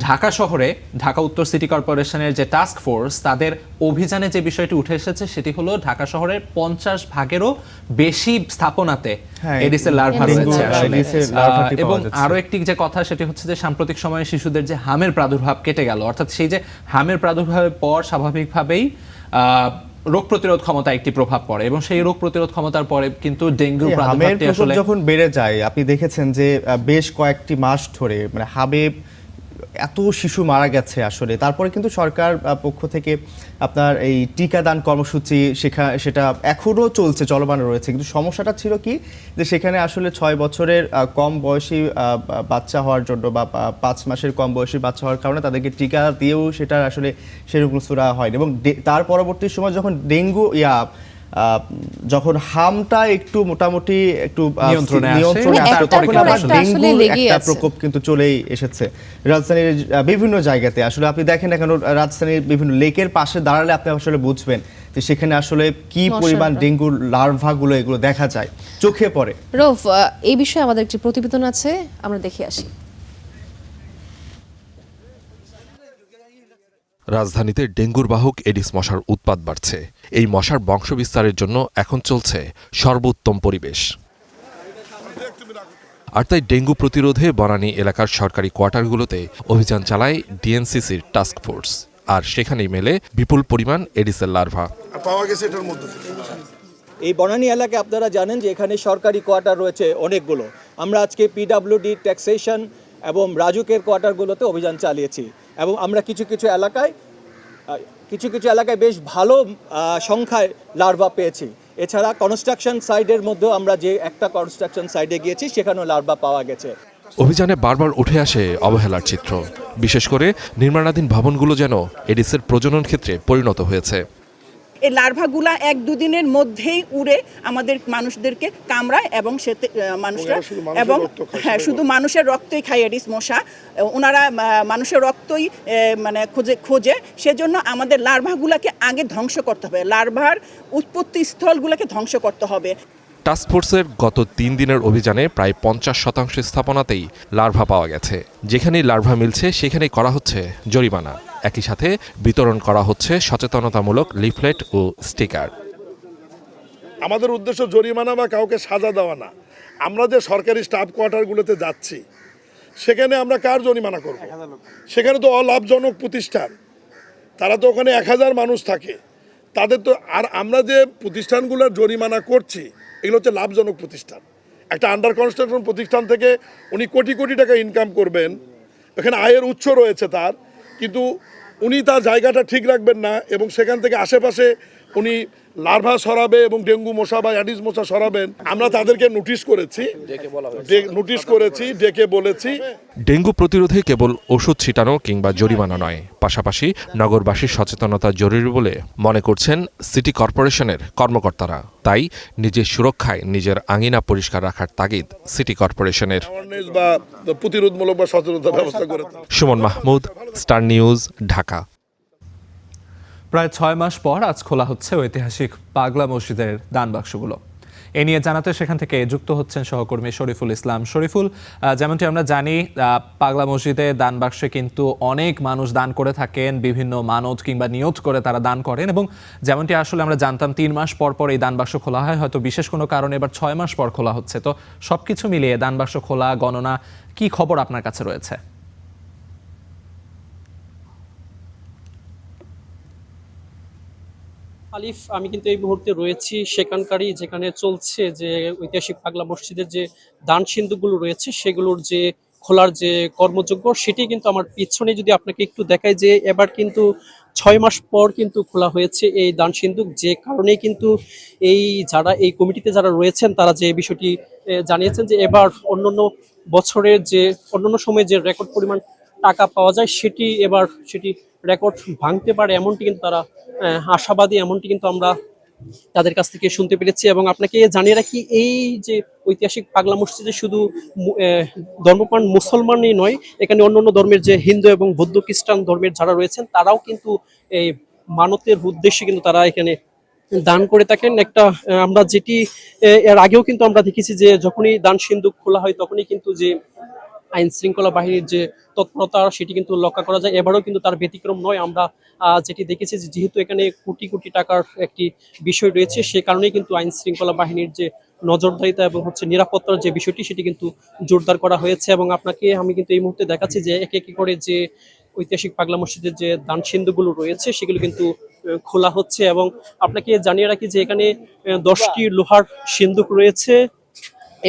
ঢাকা শহরে ঢাকা উত্তর সিটি কর্পোরেশনের যে টাস্ক ফোর্স, তাদের অভিযানে যে বিষয়টি উঠে এসেছে সেটি হলো ঢাকা শহরের 50%-এরও বেশি স্থাপনাতে এডিসের লার্ভা রয়েছে। এবং আরো একটি যে কথা, সেটি হচ্ছে যে সাম্প্রতিক সময়ে শিশুদের যে হামের প্রাদুর্ভাব কেটে গেল, অর্থাৎ সেই যে হামের প্রাদুর্ভাবের পর স্বাভাবিকভাবেই রোগ প্রতিরোধ ক্ষমতা একটি প্রভাব পড়ে, এবং সেই রোগ প্রতিরোধ ক্ষমতার পরে কিন্তু ডেঙ্গুর প্রাদুর্ভাবটি আসলে যখন বেড়ে যায়, আপনি দেখেছেন যে বেশ কয়েকটি মাস ধরে মানে হাবে এত শিশু মারা গেছে আসলে। তারপরে কিন্তু সরকার পক্ষ থেকে আপনার এই টিকাদান কর্মসূচি সেটা এখনও চলছে, চলমান রয়েছে। কিন্তু সমস্যাটা ছিল কি, যে সেখানে আসলে 6 বছরের কম বয়সী বাচ্চা হওয়ার জন্য বা 5 মাসের কম বয়সী বাচ্চা হওয়ার কারণে তাদেরকে টিকা দিয়েও সেটা আসলে সেরকম সুরা হয়নি। এবং তার পরবর্তী সময় যখন ডেঙ্গু যখন হামটা একটু মোটামুটি একটু নিয়ন্ত্রণে আসে, তখন আবার ডেঙ্গুর একটা প্রকোপ কিন্তু চলেই এসেছে রাজধানীর বিভিন্ন জায়গাতে। আসলে আপনি দেখেন না কেন, রাজধানীর বিভিন্ন লেকের পাশে দাঁড়ালে আপনি আসলে বুঝবেন যে সেখানে আসলে কি পরিমাণ ডেঙ্গুর লার্ভাগুলো এগুলো দেখা যায়, চোখে পড়ে। রৌফ, এই বিষয়ে আমাদের একটি প্রতিবেদন আছে, আমরা দেখে আসি। রাজধানীতে ডেঙ্গুর বাহক এডিস মশার উৎপাত বাড়ছে। এই মশার বংশবিস্তারের জন্য এখন চলছে সর্বোত্তম পরিবেশ। আর তাই ডেঙ্গু প্রতিরোধে বনানী এলাকার সরকারি কোয়ার্টারগুলোতে অভিযান চালায় ডিএনসিসির টাস্ক ফোর্স। আর সেখানেই মেলে বিপুল পরিমাণ এডিসের লার্ভা পাওয়া গেছে এটার মধ্যে। এই বনানী এলাকায় আপনারা জানেন যে এখানে সরকারি কোয়ার্টার রয়েছে অনেকগুলো। আমরা আজকে পিডব্লিউডি, ট্যাক্সেশন এবং রাজুকের কোয়ার্টারগুলোতে অভিযান চালিয়েছি, এবং আমরা কিছু কিছু এলাকায় বেশ ভালো সংখ্যায় লার্ভা পেয়েছি। এছাড়া কনস্ট্রাকশন সাইডের মধ্যেও আমরা যে একটা কনস্ট্রাকশন সাইডে গিয়েছি, সেখানেও লার্ভা পাওয়া গেছে। অভিযানে বারবার উঠে আসে অবহেলার চিত্র। বিশেষ করে নির্মাণাধীন ভবনগুলো যেন এডিসের প্রজনন ক্ষেত্রে পরিণত হয়েছে। এই লার্ভাগুলা 1-2 দিনের মধ্যেই উড়ে আমাদের মানুষদেরকে কামড়ায়, এবং মানুষরা এবং শুধু মানুষের রক্তই খায় এডিস মশা। ওনারা মানুষের রক্তই মানে খোঁজে। সেজন্য আমাদের লার্ভাগুলাকে আগে ধ্বংস করতে হবে, লার্ভার উৎপত্তি স্থলগুলোকে ধ্বংস করতে হবে। টাস্কফোর্সের গত 3 দিনের অভিযানে প্রায় 50% স্থাপনাতেই লার্ভা পাওয়া গেছে। যেখানেই লার্ভা মিলছে সেখানেই করা হচ্ছে জরিমানা। একই সাথে বিতরণ করা হচ্ছে সচেতনতামূলক লিফলেট ও স্টিকার। আমাদের উদ্দেশ্য জরিমানা বা কাউকে সাজা দেওয়া না। আমরা যে সরকারি স্টাফ কোয়ার্টারগুলোতে যাচ্ছি সেখানে আমরা কার জরিমানা করব? সেখানে তো অলাভজনক প্রতিষ্ঠান, তারা তো ওখানে 1000 মানুষ থাকে, তাদের তো। আর আমরা যে প্রতিষ্ঠানগুলোর জরিমানা করছি এগুলো হচ্ছে লাভজনক প্রতিষ্ঠান। একটা আন্ডার কনস্ট্রাকশন প্রতিষ্ঠান থেকে উনি কোটি কোটি টাকা ইনকাম করবেন, এখানে আয়ের উৎস রয়েছে তার, কিন্তু উনি তার জায়গাটা ঠিক রাখবেন না এবং সেখান থেকে আশেপাশে উনি লার্ভা সরাবে এবং ডেঙ্গু মশা বা অ্যাডিস মশা সরাবেন। আমরা তাদেরকে নোটিশ করেছি, ডেকে বলেছি। ডেঙ্গু প্রতিরোধে কেবল ওষুধ ছিটানো কিংবা জরিমানা নয়, পাশাপাশি নগরবাসীর সচেতনতা জরুরি বলে মনে করছেন সিটি কর্পোরেশনের কর্মকর্তারা। তাই নিজের সুরক্ষায় নিজের আঙিনা পরিষ্কার রাখার তাগিদ সিটি কর্পোরেশনের। বা প্রতিরোধমূলক বা সচেতনতা ব্যবস্থা করে। Suman Mahmud, star news, Dhaka. প্রায় 6 মাস পর আজ খোলা হচ্ছে ঐতিহাসিক পাগলা মসজিদের দান বাক্সগুলো। এ নিয়ে জানাতে সেখান থেকে যুক্ত হচ্ছেন সহকর্মী শরীফুল ইসলাম। শরীফুল, যেমনটি আমরা জানি পাগলা মসজিদে দান বাক্সে কিন্তু অনেক মানুষ দান করে থাকেন, বিভিন্ন মানত কিংবা নিয়ত করে তারা দান করেন, এবং যেমনটি আসলে আমরা জানতাম 3 মাস পর পর এই দান বাক্স খোলা হয়, হয়তো বিশেষ কোনো কারণে এবার 6 মাস পর খোলা হচ্ছে। তো সবকিছু মিলিয়ে দান বাক্স খোলা, গণনা, কি খবর আপনার কাছে রয়েছে? আলিফ, আমি কিন্তু এই মুহূর্তে রয়েছি সেখানকারই যেখানে চলছে যে ঐতিহাসিক পাগলা মসজিদের যে দান সিন্ধুকগুলো রয়েছে সেগুলোর যে খোলার যে কর্মযোগ্য সেটি কিন্তু আমার পিছনে যদি আপনাকে একটু দেখায় যে এবার কিন্তু 6 মাস পর কিন্তু খোলা হয়েছে এই দান সিন্ধুক, যে কারণে কিন্তু এই যারা এই কমিটিতে যারা রয়েছেন তারা যে বিষয়টি জানিয়েছেন যে এবার অন্যান্য বছরের যে অন্যান্য সময়ে যে রেকর্ড পরিমাণ টাকা পাওয়া যায় সেটি রেকর্ড ভাঙতে পারে, এমনটি কিন্তু তারা আশাবাদী, এমনটি কিন্তু আমরা তাদের কাছ থেকে শুনতে পেরেছি। এবং আপনাকে জানিয়ে রাখি, এই যে ঐতিহাসিক পাগলা মসজিদে শুধু ধর্মপ্রাণ মুসলমানই নয়, এখানে অন্যান্য ধর্মের যে হিন্দু এবং বৌদ্ধ খ্রিস্টান ধর্মের যারা রয়েছেন তারাও কিন্তু এই মানতের উদ্দেশ্যে কিন্তু তারা এখানে দান করে থাকেন। আমরা যেটি এর আগেও কিন্তু আমরা দেখেছি যে যখনই দান সিন্ধুক খোলা হয় তখনই কিন্তু যে আইন শৃঙ্খলা বাহিনীর যে তৎপরতা সেটি কিন্তু লক্ষ্য করা যায়। এবারও কিন্তু তার ব্যতিক্রম নয়। আমরা যেটি দেখেছি যে যেহেতু এখানে কোটি কোটি টাকার একটি বিষয় রয়েছে, সে কারণেই কিন্তু আইন শৃঙ্খলা বাহিনীর যে নজরদারিতা এবং নিরাপত্তার যে বিষয়টি সেটি কিন্তু জোরদার করা হয়েছে। এবং আপনাকে আমি কিন্তু এই মুহূর্তে দেখাচ্ছি যে একে একে করে যে ঐতিহাসিক পাগলা মসজিদের যে দান সিন্ধুকগুলো রয়েছে সেগুলো কিন্তু খোলা হচ্ছে। এবং আপনাকে জানিয়ে রাখি যে এখানে 10টি লোহার সিন্ধুক রয়েছে,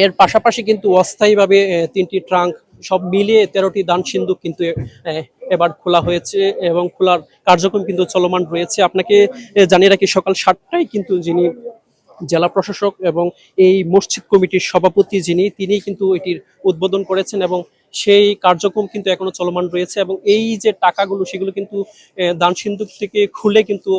এর পাশাপাশি কিন্তু অস্থায়ীভাবে 3টি ট্রাঙ্ক, সব মিলিয়ে 13টি দান সিন্ধুক কিন্তু এবার খোলা হয়েছে এবং খোলার কার্যক্রম কিন্তু চলমান রয়েছে। আপনাকে জানিয়ে রাখি সকাল 7টায় কিন্তু যিনি জেলা প্রশাসক এবং এই মসজিদ কমিটির সভাপতি তিনি কিন্তু এটির উদ্বোধন করেছেন এবং সেই কার্যক্রম কিন্তু এখনো চলমান রয়েছে। এবং এই যে টাকাগুলো সেগুলো কিন্তু দান সিন্ধুক থেকে খুলে কিন্তু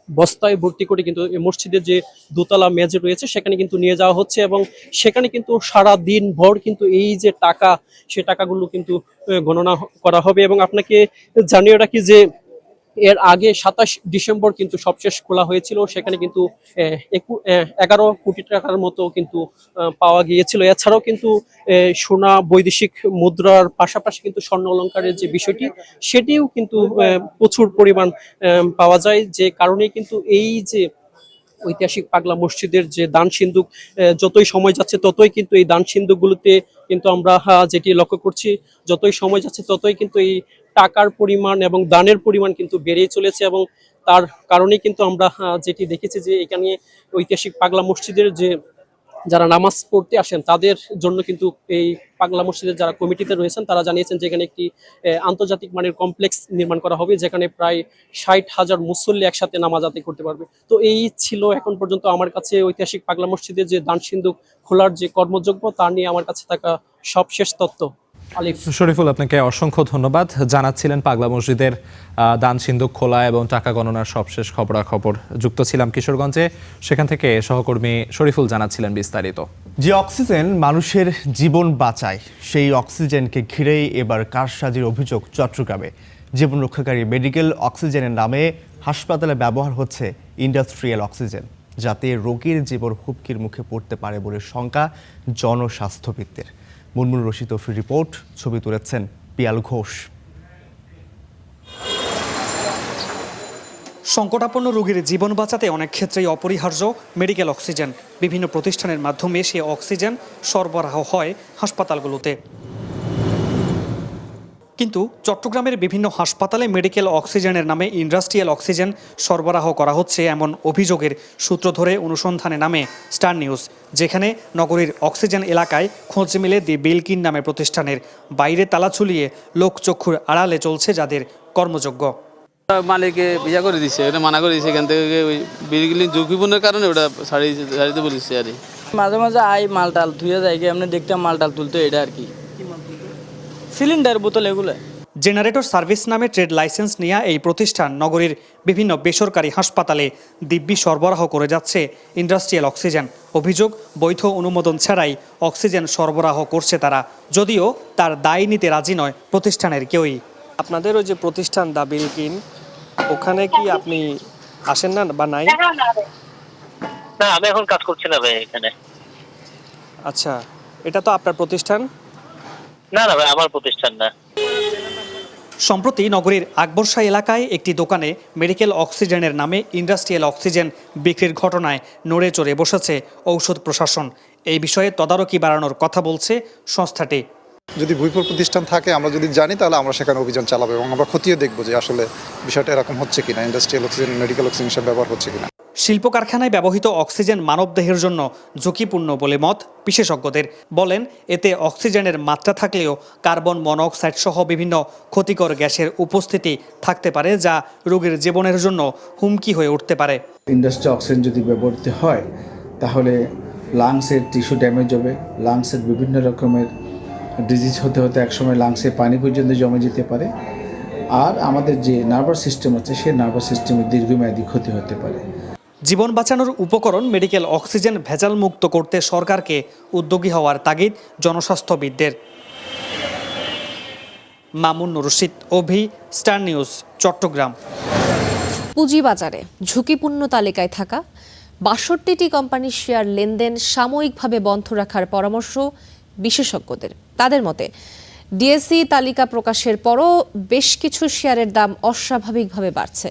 বস্তায় ভর্তি করে কিন্তু মসজিদের যে দোতলা মেঝে রয়েছে সেখানে কিন্তু নিয়ে যাওয়া হচ্ছে এবং সেখানে কিন্তু সারা দিন ভর কিন্তু এই যে টাকা, সে টাকাগুলো কিন্তু গণনা করা হবে। এবং আপনাকে জানিয়ে রাখি যে এর আগে 27 ডিসেম্বর কিন্তু সবশেষ খোলা হয়েছিল, সেখানে কিন্তু 11 কোটি টাকার মতো কিন্তু পাওয়া গিয়েছিল। এছাড়াও কিন্তু সোনা, বৈদেশিক মুদ্রার পাশাপাশি কিন্তু স্বর্ণ অলংকারের যে বিষয়টি সেটিও কিন্তু প্রচুর পরিমাণ পাওয়া যায়, যে কারণে কিন্তু এই যে ঐতিহাসিক পাগলা মসজিদের যে দান সিন্ধুক যতই সময় যাচ্ছে ততই কিন্তু এই দান সিন্ধুকগুলোতে কিন্তু আমরা যেটি লক্ষ্য করছি, যতই সময় যাচ্ছে ততই কিন্তু এই টাকার পরিমাণ এবং দানের পরিমাণ কিন্তু বেড়েই চলেছে। এবং তার কারণেই কিন্তু আমরা যেটি দেখেছি যে এখানে ঐতিহাসিক পাগলা মসজিদের যে যারা নামাজ পড়তে আসেন তাদের জন্য কিন্তু এই পাগলা মসজিদের যারা কমিটিতে রয়েছেন তারা জানিয়েছেন যে এখানে একটি আন্তর্জাতিক মানের কমপ্লেক্স নির্মাণ করা হবে, যেখানে প্রায় 60,000 মুসল্লি একসাথে নামাজ আদায় করতে পারবে। তো এই ছিল এখন পর্যন্ত আমার কাছে ঐতিহাসিক পাগলা মসজিদের যে দান সিন্ধুক খোলার যে কর্মযোগ্য তা নিয়ে আমার কাছে থাকা সবশেষ তথ্য। আলিফ। শরীফুল, আপনাকে অসংখ্য ধন্যবাদ। জানাচ্ছিলেন পাগলা মসজিদের দান সিন্ধুক খোলা এবং টাকা গণনার সবশেষ খবরাখবর। যুক্ত ছিলাম কিশোরগঞ্জে, সেখান থেকে সহকর্মী শরীফুল জানাচ্ছিলেন বিস্তারিত। যে অক্সিজেন মানুষের জীবন বাঁচায়, সেই অক্সিজেনকে ঘিরেই এবার কারসাজির অভিযোগ চট্টগ্রামে। জীবন রক্ষাকারী মেডিকেল অক্সিজেনের নামে হাসপাতালে ব্যবহার হচ্ছে ইন্ডাস্ট্রিয়াল অক্সিজেন, যাতে রোগীর জীবন হুমকির মুখে পড়তে পারে বলে শঙ্কা জনস্বাস্থ্যবিদদের। মুনমুন রশিদ তৌফির রিপোর্ট, ছবি তুলেছেন পিয়াল ঘোষ। সংকটাপন্ন রোগীর জীবন বাঁচাতে অনেক ক্ষেত্রেই অপরিহার্য মেডিকেল অক্সিজেন। বিভিন্ন প্রতিষ্ঠানের মাধ্যমে সে অক্সিজেন সরবরাহ হয় হাসপাতালগুলোতে। কিন্তু চট্টগ্রামের বিভিন্ন হাসপাতালে মেডিকেল অক্সিজেনের নামে ইন্ডাস্ট্রিয়াল অক্সিজেন সরবরাহ করা হচ্ছে এমন অভিযোগের সূত্র ধরে অনুসন্ধানে নামে স্টার নিউজ, যেখানে নগরীর অক্সিজেন এলাকায় খোঁজ মিলে দি বিলকিন নামে প্রতিষ্ঠানের বাইরে তালা ঝুলিয়ে লোকচক্ষুর আড়ালে চলছে যাদের কর্মযোগ্য। মালিকে বিয়া করে দিছে, ওটা মানা করে দিছে, এখান থেকে ওই বিলকিন ঝুঁকিপূর্ণের কারণে ওটা ছাড়িতে বলেছে আর মাঝে মাঝে মালটাল ধুয়ে যায় গিয়ে এমনি দেখতাম মালটাল তুলতো, এটা আর কি সিলিন্ডার বোতল এগুলো। জেনারেটর সার্ভিস নামে ট্রেড লাইসেন্স নিয়ে এই প্রতিষ্ঠান নগরীর বিভিন্ন বেসরকারি হাসপাতালে দিব্যি সরবরাহ করে যাচ্ছে ইন্ডাস্ট্রিয়াল অক্সিজেন। অভিযোগ, বৈধ অনুমোদন ছাড়াই অক্সিজেন সরবরাহ করছে তারা, যদিও তার দায় নিতে রাজি নয় প্রতিষ্ঠানের কেউই। আপনাদের ওই যে প্রতিষ্ঠান দা বিলকিন, ওখানে কি আপনি আসেন না বা নাই? না, আমি এখন কাজ করছি না ভাই এখানে। আচ্ছা, এটা তো আপনার প্রতিষ্ঠান? না না ভাই, আমার প্রতিষ্ঠান না। সম্প্রতি নগরীর আকবরশাহ এলাকায় একটি দোকানে মেডিকেল অক্সিজেনের নামে ইন্ডাস্ট্রিয়াল অক্সিজেন বিক্রির ঘটনায় নড়ে চড়ে বসেছে ঔষধ প্রশাসন। এই বিষয়ে তদারকি বাড়ানোর কথা বলছে সংস্থাটি। যদি ভুইপুর প্রতিষ্ঠান থাকে, আমরা যদি জানি, তাহলে আমরা সেখানে অভিযান চালাবো এবং আমরা খতিয়ে দেখবো যে আসলে বিষয়টা এরকম হচ্ছে কিনা, ইন্ডাস্ট্রিয়াল অক্সিজেন মেডিকেল অক্সিজেন হিসেবে ব্যবহার হচ্ছে কিনা। শিল্প কারখানায় ব্যবহৃত অক্সিজেন মানবদেহের জন্য ঝুঁকিপূর্ণ বলে মত বিশেষজ্ঞদের। বলেন, এতে অক্সিজেনের মাত্রা থাকলেও কার্বন মনোক্সাইড সহ বিভিন্ন ক্ষতিকর গ্যাসের উপস্থিতি থাকতে পারে, যা রোগীর জীবনের জন্য হুমকি হয়ে উঠতে পারে। ইন্ডাস্ট্রিয়াল অক্সিজেন যদি ব্যবহৃত হয় তাহলে লাংসের টিস্যু ড্যামেজ হবে, লাংসের বিভিন্ন রকমের ডিজিজ হতে হতে একসময় লাংসে পানি পর্যন্ত জমে যেতে পারে। আর আমাদের যে নার্ভাস সিস্টেম আছে, সেই নার্ভাস সিস্টেমের দীর্ঘমেয়াদী ক্ষতি হতে পারে। জীবন বাঁচানোর উপকরণ মেডিকেল অক্সিজেন ভেজাল মুক্ত করতে সরকারকে উদ্যোগী হওয়ার তাগিদ জনস্বাস্থ্যবিদদের। মামুন রশিদ, অভি, স্টার নিউজ, চট্টগ্রাম। পুঁজিবাজারে ঝুঁকিপূর্ণ তালিকায় থাকা ৬২টি কোম্পানির শেয়ার লেনদেন সাময়িকভাবে বন্ধ রাখার পরামর্শ বিশেষজ্ঞদের। তাদের মতে, ডিএসই তালিকা প্রকাশের পরও বেশ কিছু শেয়ারের দাম অস্বাভাবিকভাবে বাড়ছে।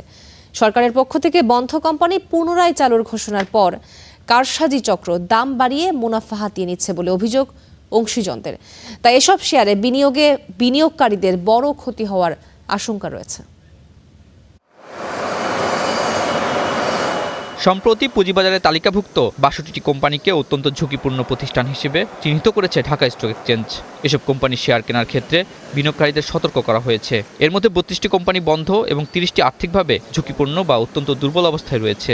সরকারের পক্ষ থেকে বন্ধ কোম্পানি পুনরায় চালুর ঘোষণার পর কারসাজি চক্র দাম বাড়িয়ে মুনাফা হাতিয়ে নিচ্ছে বলে অভিযোগ অংশীজনদের। তাই এসব শেয়ারে বিনিয়োগকারীদের বড় ক্ষতি হওয়ার আশঙ্কা রয়েছে। সম্প্রতি পুঁজিবাজারে তালিকাভুক্ত ৬২টি কোম্পানিকে অত্যন্ত ঝুঁকিপূর্ণ প্রতিষ্ঠান হিসেবে চিহ্নিত করেছে ঢাকা স্টক এক্সচেঞ্জ। এসব কোম্পানির শেয়ার কেনার ক্ষেত্রে বিনিয়োগকারীদের সতর্ক করা হয়েছে। এর মধ্যে ৩২টি কোম্পানি বন্ধ এবং ৩০টি আর্থিকভাবে ঝুঁকিপূর্ণ বা অত্যন্ত দুর্বল অবস্থায় রয়েছে।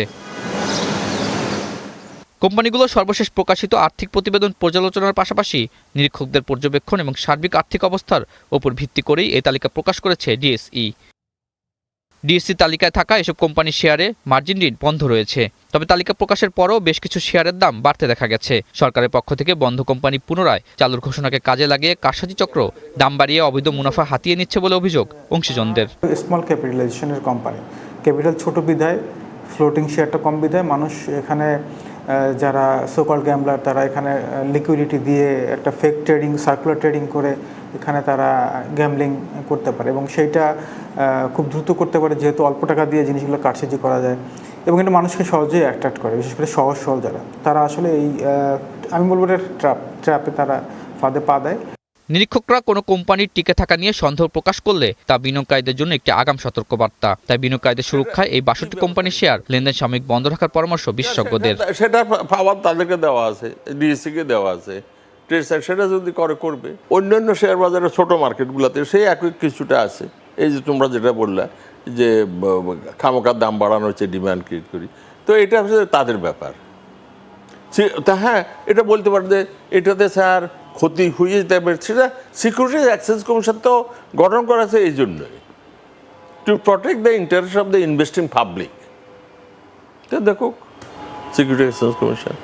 কোম্পানিগুলো সর্বশেষ প্রকাশিত আর্থিক প্রতিবেদন পর্যালোচনার পাশাপাশি নিরীক্ষকদের পর্যবেক্ষণ এবং সার্বিক আর্থিক অবস্থার ওপর ভিত্তি করেই এই তালিকা প্রকাশ করেছে ডিএসই। ডিএসসি তালিকায় থাকা এসব কোম্পানির শেয়ারে মার্জিন ঋণ বন্ধ রয়েছে। তবে তালিকা প্রকাশের পরও বেশ কিছু শেয়ারের দাম বাড়তে দেখা গেছে। সরকারের পক্ষ থেকে বন্ধ কোম্পানি পুনরায় চালুর ঘোষণাকে কাজে লাগিয়ে কারসাজি চক্র দাম বাড়িয়ে অবৈধ মুনাফা হাতিয়ে নিচ্ছে বলে অভিযোগ অংশীজনদের। স্মল ক্যাপিটালাইজেশনের কোম্পানি, ক্যাপিটাল ছোট বিধায়, ফ্লোটিং শেয়ারটা কম বিধায় মানুষ এখানে যারা সোকল গ্যাম্বলার তারা এখানে লিকুইডিটি দিয়ে একটা ফেক ট্রেডিং, সার্কুলার ট্রেডিং করে এখানে তারা গ্যাম্বলিং করতে পারে এবং সেইটা খুব দ্রুত করতে পারে, যেহেতু অল্প টাকা দিয়ে জিনিসগুলো কারসাজি করা যায় এবং এটা মানুষকে সহজেই অ্যাট্রাক্ট করে, বিশেষ করে সহজ সরল যারা, তারা আসলে এই আমি বলবো ট্র্যাপে তারা ফাঁদে পা দেয়। নিরীক্ষকরা কোনো কোম্পানির টিকে থাকা নিয়ে সন্দেহ প্রকাশ করলে তা বিনিয়োগকারীদের জন্য একটি আগাম সতর্কবার্তা। তাই বিনিয়োগকারীদের সুরক্ষায় এই ৬২টি কোম্পানির শেয়ার লেনদেন সাময়িক বন্ধ রাখার পরামর্শ বিশেষজ্ঞদের। সেটা পাওয়ার তাদেরকে দেওয়া আছে, ডিএসসিকে দেওয়া আছে, সেটা যদি করবে। অন্যান্য শেয়ার বাজারে ছোট মার্কেটগুলোতে সেই একই কিছুটা আছে। এই যে তোমরা যেটা বললা যে খামোকার দাম বাড়ানো হচ্ছে, ডিমান্ড ক্রিয়েট করি, তো এটা হচ্ছে তাদের ব্যাপার। তা হ্যাঁ, এটা বলতে পারে যে এটাতে স্যার ক্ষতি হয়ে যেতে পারে, সেটা সিকিউরিটিজ এক্সচেঞ্জ কমিশন তো গঠন করা আছে এই জন্যই, two protect the interest of the investing public. তো দেখো সিকিউরিটি এক্সচেঞ্জ কমিশন।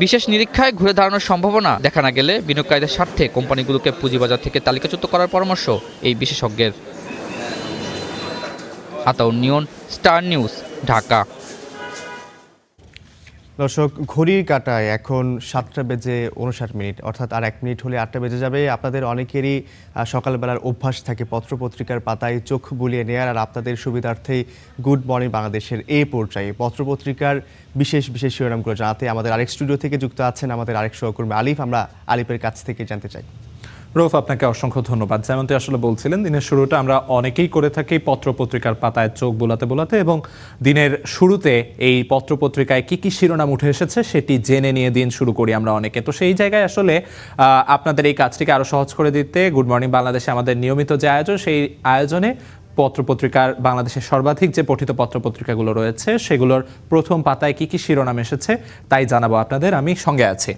বিশেষ নিরীক্ষায় ঘুরে দাঁড়ানোর সম্ভাবনা দেখা না গেলে বিনিয়োগকারীদের স্বার্থে কোম্পানিগুলোকে পুঁজিবাজার থেকে তালিকাচ্যুত করার পরামর্শ এই বিশেষজ্ঞের। আতাউর নিয়ন, স্টার নিউজ, ঢাকা। দর্শক, ঘড়ির কাঁটায় এখন 7:59, অর্থাৎ আর 1 মিনিট হলে 8টা বেজে যাবে। আপনাদের অনেকেরই সকালবেলার অভ্যাস থাকে পত্রপত্রিকার পাতায় চোখ বুলিয়ে নেয়ার, আর আপনাদের সুবিধার্থেই গুড মর্নিং বাংলাদেশের এই পর্যায়ে পত্রপত্রিকার বিশেষ বিশেষ শিরোনামগুলো জানাতে আমাদের আরেক স্টুডিও থেকে যুক্ত আছেন আমাদের আরেক সহকর্মী আলিফ। আমরা আলিফের কাছ থেকে জানতে চাই। রৌফ, আপনাকে অসংখ্য ধন্যবাদ। যেমনটি আসলে বলছিলেন, দিনের শুরুটা আমরা অনেকেই করে থাকি পত্রপত্রিকার পাতায় চোখ বোলাতে বোলাতে, এবং দিনের শুরুতে এই পত্রপত্রিকায় কি কি শিরোনাম উঠে এসেছে সেটি জেনে নিয়ে দিন শুরু করি আমরা অনেকে। তো সেই জায়গায় আসলে আপনাদের এই কাজটিকে আরও সহজ করে দিতে গুড মর্নিং বাংলাদেশে আমাদের নিয়মিত যে আয়োজন, সেই আয়োজনে পত্রপত্রিকার বাংলাদেশের সর্বাধিক যে পঠিত পত্রপত্রিকাগুলো রয়েছে সেগুলোর প্রথম পাতায় কি কি শিরোনাম এসেছে তাই জানাবো আপনাদের। আমি সঙ্গে আছি।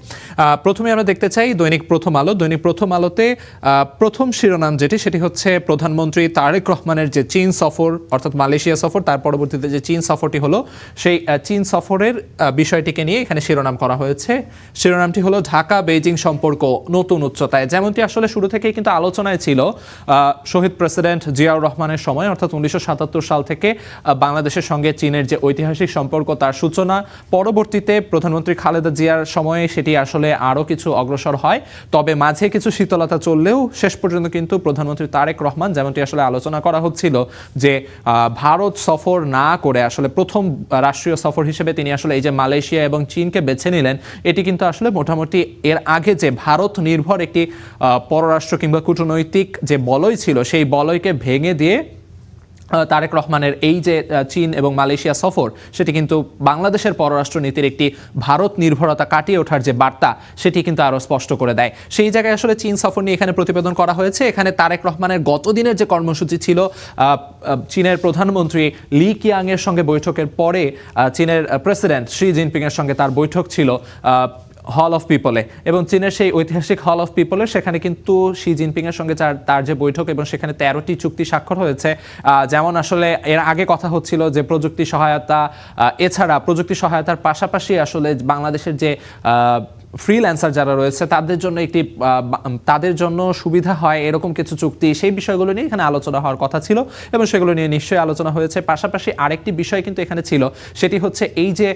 প্রথমে আমরা দেখতে চাই দৈনিক প্রথম আলো। দৈনিক প্রথম আলোতে প্রথম শিরোনাম যেটি, সেটি হচ্ছে প্রধানমন্ত্রী তারেক রহমানের যে চীন সফর, অর্থাৎ মালয়েশিয়া সফর, তার পরবর্তীতে যে চীন সফরটি হলো, সেই চীন সফরের বিষয়টিকে নিয়ে এখানে শিরোনাম করা হয়েছে। শিরোনামটি হলো ঢাকা বেইজিং সম্পর্ক নতুন উচ্চতায়। যেমনটি আসলে শুরু থেকেই কিন্তু আলোচনায় ছিল, শহীদ প্রেসিডেন্ট জিয়াউর রহমানের সময়, অর্থাৎ 1977 সাল থেকে বাংলাদেশের সঙ্গে চীনের যে ঐতিহাসিক সম্পর্ক তার সূচনা, পরবর্তীতে প্রধানমন্ত্রী খালেদা জিয়ার সময়ে সেটি আসলে আরও কিছু অগ্রসর হয়, তবে মাঝে কিছু শীতলতা চললেও শেষ পর্যন্ত কিন্তু প্রধানমন্ত্রী তারেক রহমান, যেমনটি আসলে আলোচনা করা হচ্ছিল যে ভারত সফর না করে আসলে প্রথম রাষ্ট্রীয় সফর হিসেবে তিনি আসলে এই যে মালয়েশিয়া এবং চীনকে বেছে নিলেন, এটি কিন্তু আসলে মোটামুটি এর আগে যে ভারত নির্ভর একটি পররাষ্ট্র কিংবা কূটনৈতিক যে বলয় ছিল সেই বলয়কে ভেঙে দিয়ে তারেক রহমানের এই যে চীন এবং মালয়েশিয়া সফর, সেটি কিন্তু বাংলাদেশের পররাষ্ট্র নীতির একটি ভারত নির্ভরতা কাটিয়ে ওঠার যে বার্তা, সেটি কিন্তু আরও স্পষ্ট করে দেয়। সেই জায়গায় আসলে চীন সফর নিয়ে এখানে প্রতিবেদন করা হয়েছে। এখানে তারেক রহমানের গতদিনের যে কর্মসূচি ছিল, চীনের প্রধানমন্ত্রী লি কিয়াংয়ের সঙ্গে বৈঠকের পরে চীনের প্রেসিডেন্ট শি জিনপিংয়ের সঙ্গে তার বৈঠক ছিল হল অফ পিপলে, এবং চীনের সেই ঐতিহাসিক হল অফ পিপলের সেখানে কিন্তু শি জিনপিংয়ের সঙ্গে তার যে বৈঠক, এবং সেখানে 13টি চুক্তি স্বাক্ষর হয়েছে। যেমন আসলে এর আগে কথা হচ্ছিল যে প্রযুক্তি সহায়তা, এছাড়া প্রযুক্তি সহায়তার পাশাপাশি আসলে বাংলাদেশের যে ফ্রিল্যান্সার যারা রয়েছে তাদের জন্য সুবিধা হয় এরকম কিছু চুক্তি, সেই বিষয়গুলো নিয়ে এখানে আলোচনা হওয়ার কথা ছিল, এবং সেগুলো নিয়ে নিশ্চয়ই আলোচনা হয়েছে। পাশাপাশি আরেকটি বিষয় কিন্তু এখানে ছিল, সেটি হচ্ছে এই যে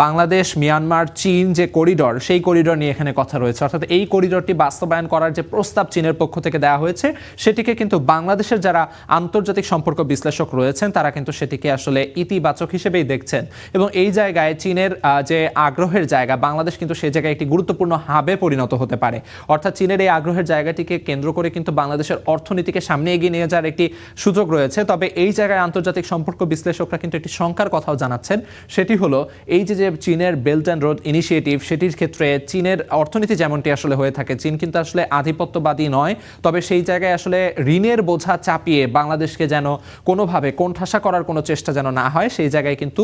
বাংলাদেশ মিয়ানমার চীন যে করিডর, সেই করিডর নিয়ে এখানে কথা রয়েছে। অর্থাৎ এই করিডরটি বাস্তবায়ন করার যে প্রস্তাব চীনের পক্ষ থেকে দেওয়া হয়েছে, সেটিকে কিন্তু বাংলাদেশের যারা আন্তর্জাতিক সম্পর্ক বিশ্লেষক রয়েছেন তারা কিন্তু সেটিকে আসলে ইতিবাচক হিসেবেই দেখছেন, এবং এই জায়গায় চীনের যে আগ্রহের জায়গা, বাংলাদেশ কিন্তু সেই জায়গায় একটি গুরুত্বপূর্ণ হাবে পরিণত হতে পারে। অর্থাৎ চীনের এই আগ্রহের জায়গাটিকে কেন্দ্র করে কিন্তু বাংলাদেশের অর্থনীতিকে সামনে এগিয়ে নিয়ে যাওয়ার একটি সুযোগ রয়েছে। তবে এই জায়গায় আন্তর্জাতিক সম্পর্ক বিশ্লেষকরা কিন্তু একটি শঙ্কার কথাও জানাচ্ছেন, সেটি হলো এই যে চীনের বেল্ট অ্যান্ড রোড ইনিশিয়েটিভ, সেটির ক্ষেত্রে চীনের অর্থনীতি যেমনটি আসলে হয়ে থাকে, চীন কিন্তু আসলে আধিপত্যবাদী নয়, তবে সেই জায়গায় আসলে ঋণের বোঝা চাপিয়ে বাংলাদেশকে যেন কোনোভাবে কোণঠাসা করার কোনো চেষ্টা যেন না হয়, সেই জায়গায় কিন্তু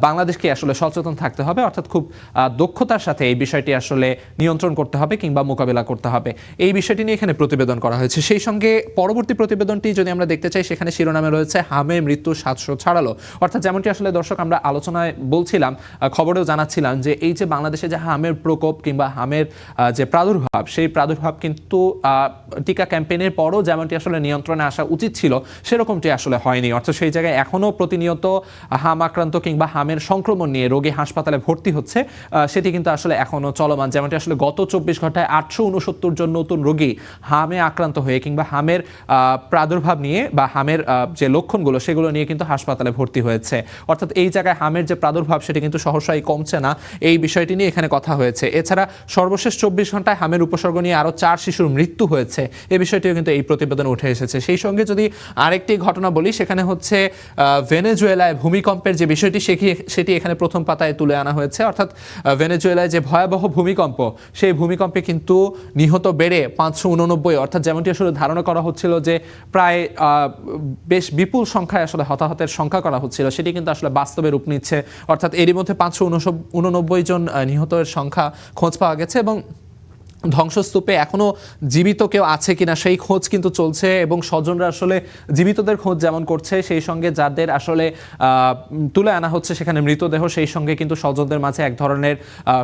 বাংলাদেশকে আসলে সচেতন থাকতে হবে। অর্থাৎ খুব দক্ষতার সাথে এই বিষয়টি আসলে নিয়ন্ত্রণ করতে হবে কিংবা মোকাবেলা করতে হবে, এই বিষয়টি নিয়ে এখানে প্রতিবেদন করা হয়েছে। সেই সঙ্গে পরবর্তী প্রতিবেদনটি যদি আমরা দেখতে চাই, সেখানে শিরোনামে রয়েছে হামের মৃত্যু 700 ছাড়ালো। অর্থাৎ যেমনটি আসলে দর্শক আমরা আলোচনায় বলছিলাম, খবরেও জানাচ্ছিলাম যে এই যে বাংলাদেশে যে হামের প্রকোপ কিংবা হামের যে প্রাদুর্ভাব, সেই প্রাদুর্ভাব কিন্তু টিকা ক্যাম্পেইনের পরও যেমনটি আসলে নিয়ন্ত্রণে আসা উচিত ছিল সেরকমটি আসলে হয়নি। অর্থাৎ সেই জায়গায় এখনও প্রতিনিয়ত হাম আক্রান্ত কিংবা হামের সংক্রমণ নিয়ে রোগী হাসপাতালে ভর্তি হচ্ছে, সেটি কিন্তু আসলে এখনও চলমান। যেমনটি আসলে গত 24 ঘন্টায় 869 জন নতুন রোগী হামে আক্রান্ত হয়ে কিংবা হামের প্রাদুর্ভাব নিয়ে বা হামের যে লক্ষণগুলো সেগুলো নিয়ে কিন্তু হাসপাতালে ভর্তি হয়েছে। অর্থাৎ এই জায়গায় হামের যে প্রাদুর্ভাব সেটি কিন্তু সহসাই কমছে না, এই বিষয়টি নিয়ে এখানে কথা হয়েছে। এছাড়া সর্বশেষ 24 ঘন্টায় হামের উপসর্গ নিয়ে আরও 4 শিশুর মৃত্যু হয়েছে, এই বিষয়টিও কিন্তু এই প্রতিবেদনে উঠে এসেছে। সেই সঙ্গে যদি আরেকটি ঘটনা বলি, সেখানে হচ্ছে ভেনেজুয়েলায় ভূমিকম্পের যে বিষয়টি সেটি এখানে প্রথম পাতায় তুলে আনা হয়েছে। অর্থাৎ ভেনেজুয়েলায় যে ভয়াবহ ভূমিকম্প, সেই ভূমিকম্পে কিন্তু নিহত বেড়ে 589, অর্থাৎ যেমনটি আসলে ধারণা করা হচ্ছিল যে প্রায় বেশ বিপুল সংখ্যায় আসলে হতাহতের সংখ্যা করা হচ্ছিল, সেটি কিন্তু আসলে বাস্তবে রূপ নিচ্ছে। অর্থাৎ এরই মধ্যে 589 জন নিহতের সংখ্যা খোঁজ পাওয়া গেছে, এবং ধ্বংসস্তূপে এখনো জীবিত কেউ আছে কিনা সেই খোঁজ কিন্তু চলছে, এবং স্বজনরা আসলে জীবিতদের খোঁজ যেমন করছে, সেই সঙ্গে যাদের আসলে তুলে আনা হচ্ছে সেখানে মৃতদেহ, সেই সঙ্গে কিন্তু স্বজনদের মাঝে এক ধরনের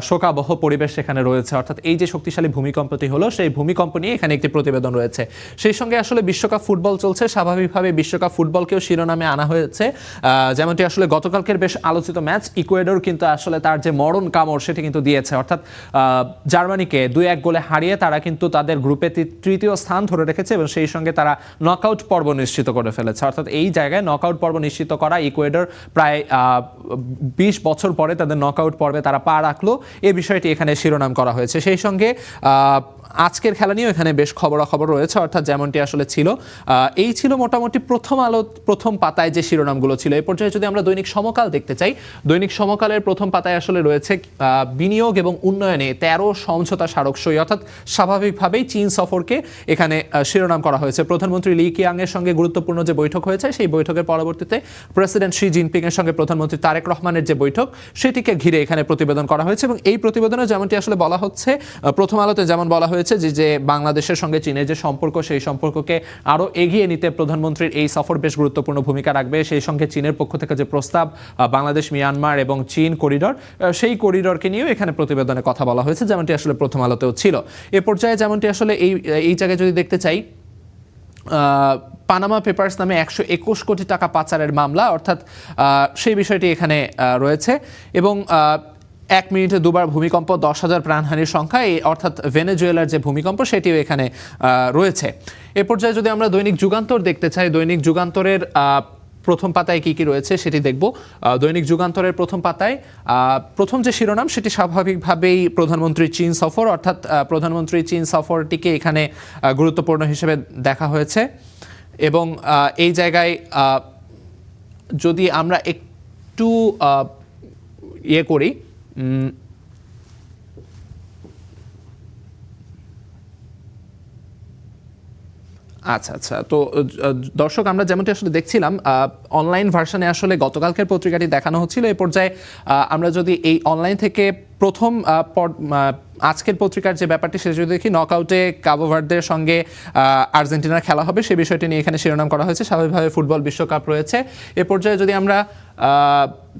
শোকাবহ পরিবেশ সেখানে রয়েছে। অর্থাৎ এই যে শক্তিশালী ভূমিকম্পটি হলো, সেই ভূমিকম্প নিয়ে এখানে একটি প্রতিবেদন রয়েছে। সেই সঙ্গে আসলে বিশ্বকাপ ফুটবল চলছে, স্বাভাবিকভাবে বিশ্বকাপ ফুটবলকেও শিরোনামে আনা হয়েছে। যেমনটি আসলে গতকালকের বেশ আলোচিত ম্যাচ, ইকুয়েডর কিন্তু আসলে তার যে মরণ কামড় সেটি কিন্তু দিয়েছে। অর্থাৎ জার্মানিকে 2-1 গোলে হারিয়ে তারা কিন্তু তাদের গ্রুপে তৃতীয় স্থান ধরে রেখেছে, এবং সেই সঙ্গে তারা নকআউট পর্ব নিশ্চিত করে ফেলেছে। অর্থাৎ এই জায়গায় নকআউট পর্ব নিশ্চিত করা ইকুয়েডর প্রায় 20 বছর পরে তাদের নকআউট পর্বে তারা পা রাখলো, এই বিষয়টি এখানে শিরোনাম করা হয়েছে। সেই সঙ্গে আজকের খেলা নিয়েও এখানে বেশ খবরাখবর রয়েছে। অর্থাৎ যেমনটি আসলে ছিল, এই ছিল মোটামুটি প্রথম আলো প্রথম পাতায় যে শিরোনামগুলো ছিল। এই পর্যায়ে যদি আমরা দৈনিক সমকাল দেখতে চাই, দৈনিক সমকালের প্রথম পাতায় আসলে রয়েছে বিনিয়োগ এবং উন্নয়নে 13 সমঝোতা স্মারক সই। অর্থাৎ স্বাভাবিকভাবেই চীন সফরকে এখানে শিরোনাম করা হয়েছে। প্রধানমন্ত্রী লি কিয়াং এর সঙ্গে গুরুত্বপূর্ণ যে বৈঠক হয়েছে, সেই বৈঠকের পরবর্তীতে প্রেসিডেন্ট শি জিনপিং এর সঙ্গে প্রধানমন্ত্রী তারেক রহমানের যে বৈঠক, সেটিকে ঘিরে এখানে প্রতিবেদন করা হয়েছে। এবং এই প্রতিবেদনে যেমনটি আসলে বলা হচ্ছে, প্রথম আলোতে যেমন বলা হয়েছে যে বাংলাদেশের সঙ্গে চীনের যে সম্পর্ক, সেই সম্পর্ককে আরও এগিয়ে নিতে প্রধানমন্ত্রীর এই সফর বেশ গুরুত্বপূর্ণ ভূমিকা রাখবে। সেই সঙ্গে চীনের পক্ষ থেকে যে প্রস্তাব, বাংলাদেশ মিয়ানমার এবং চীন করিডর, সেই করিডরকে নিয়েও এখানে প্রতিবেদনে কথা বলা হয়েছে, যেমনটি আসলে প্রথম আলোতেও ছিল। এ পর্যায়ে যেমনটি আসলে এই জায়গায় যদি দেখতে চাই, পানামা পেপারস নামে 121 কোটি টাকা পাচারের মামলা, অর্থাৎ সেই বিষয়টি এখানে রয়েছে। এবং 1 মিনিটে 2বার ভূমিকম্প, 10,000 প্রাণহানির সংখ্যা, অর্থাৎ ভেনেজুয়েলার যে ভূমিকম্প সেটিও এখানে রয়েছে। এ পর্যায়ে যদি আমরা দৈনিক যুগান্তর দেখতে চাই, দৈনিক যুগান্তরের প্রথম পাতায় কি কি রয়েছে সেটি দেখব। দৈনিক যুগান্তরের প্রথম পাতায় প্রথম যে শিরোনাম, সেটি স্বাভাবিকভাবেই প্রধানমন্ত্রী চীন সফর। অর্থাৎ প্রধানমন্ত্রী চীন সফরটিকে এখানে গুরুত্বপূর্ণ হিসেবে দেখা হয়েছে। এবং এই জায়গায় যদি আমরা একটু করি, আচ্ছা, তো দর্শক, আমরা যেমনটি আসলে দেখছিলাম, অনলাইন ভার্সনে আসলে গতকালকের পত্রিকাটি দেখানো হচ্ছিল। এই পর্যায়ে আমরা যদি এই অনলাইন থেকে প্রথম আজকের পত্রিকার যে ব্যাপারটি সেটা যদি দেখি, নকআউটে কাবো ভার্দের সঙ্গে আর্জেন্টিনার খেলা হবে, সেই বিষয়টি নিয়ে এখানে শিরোনাম করা হয়েছে। স্বাভাবিকভাবে ফুটবল বিশ্বকাপ রয়েছে। এ পর্যায়ে যদি আমরা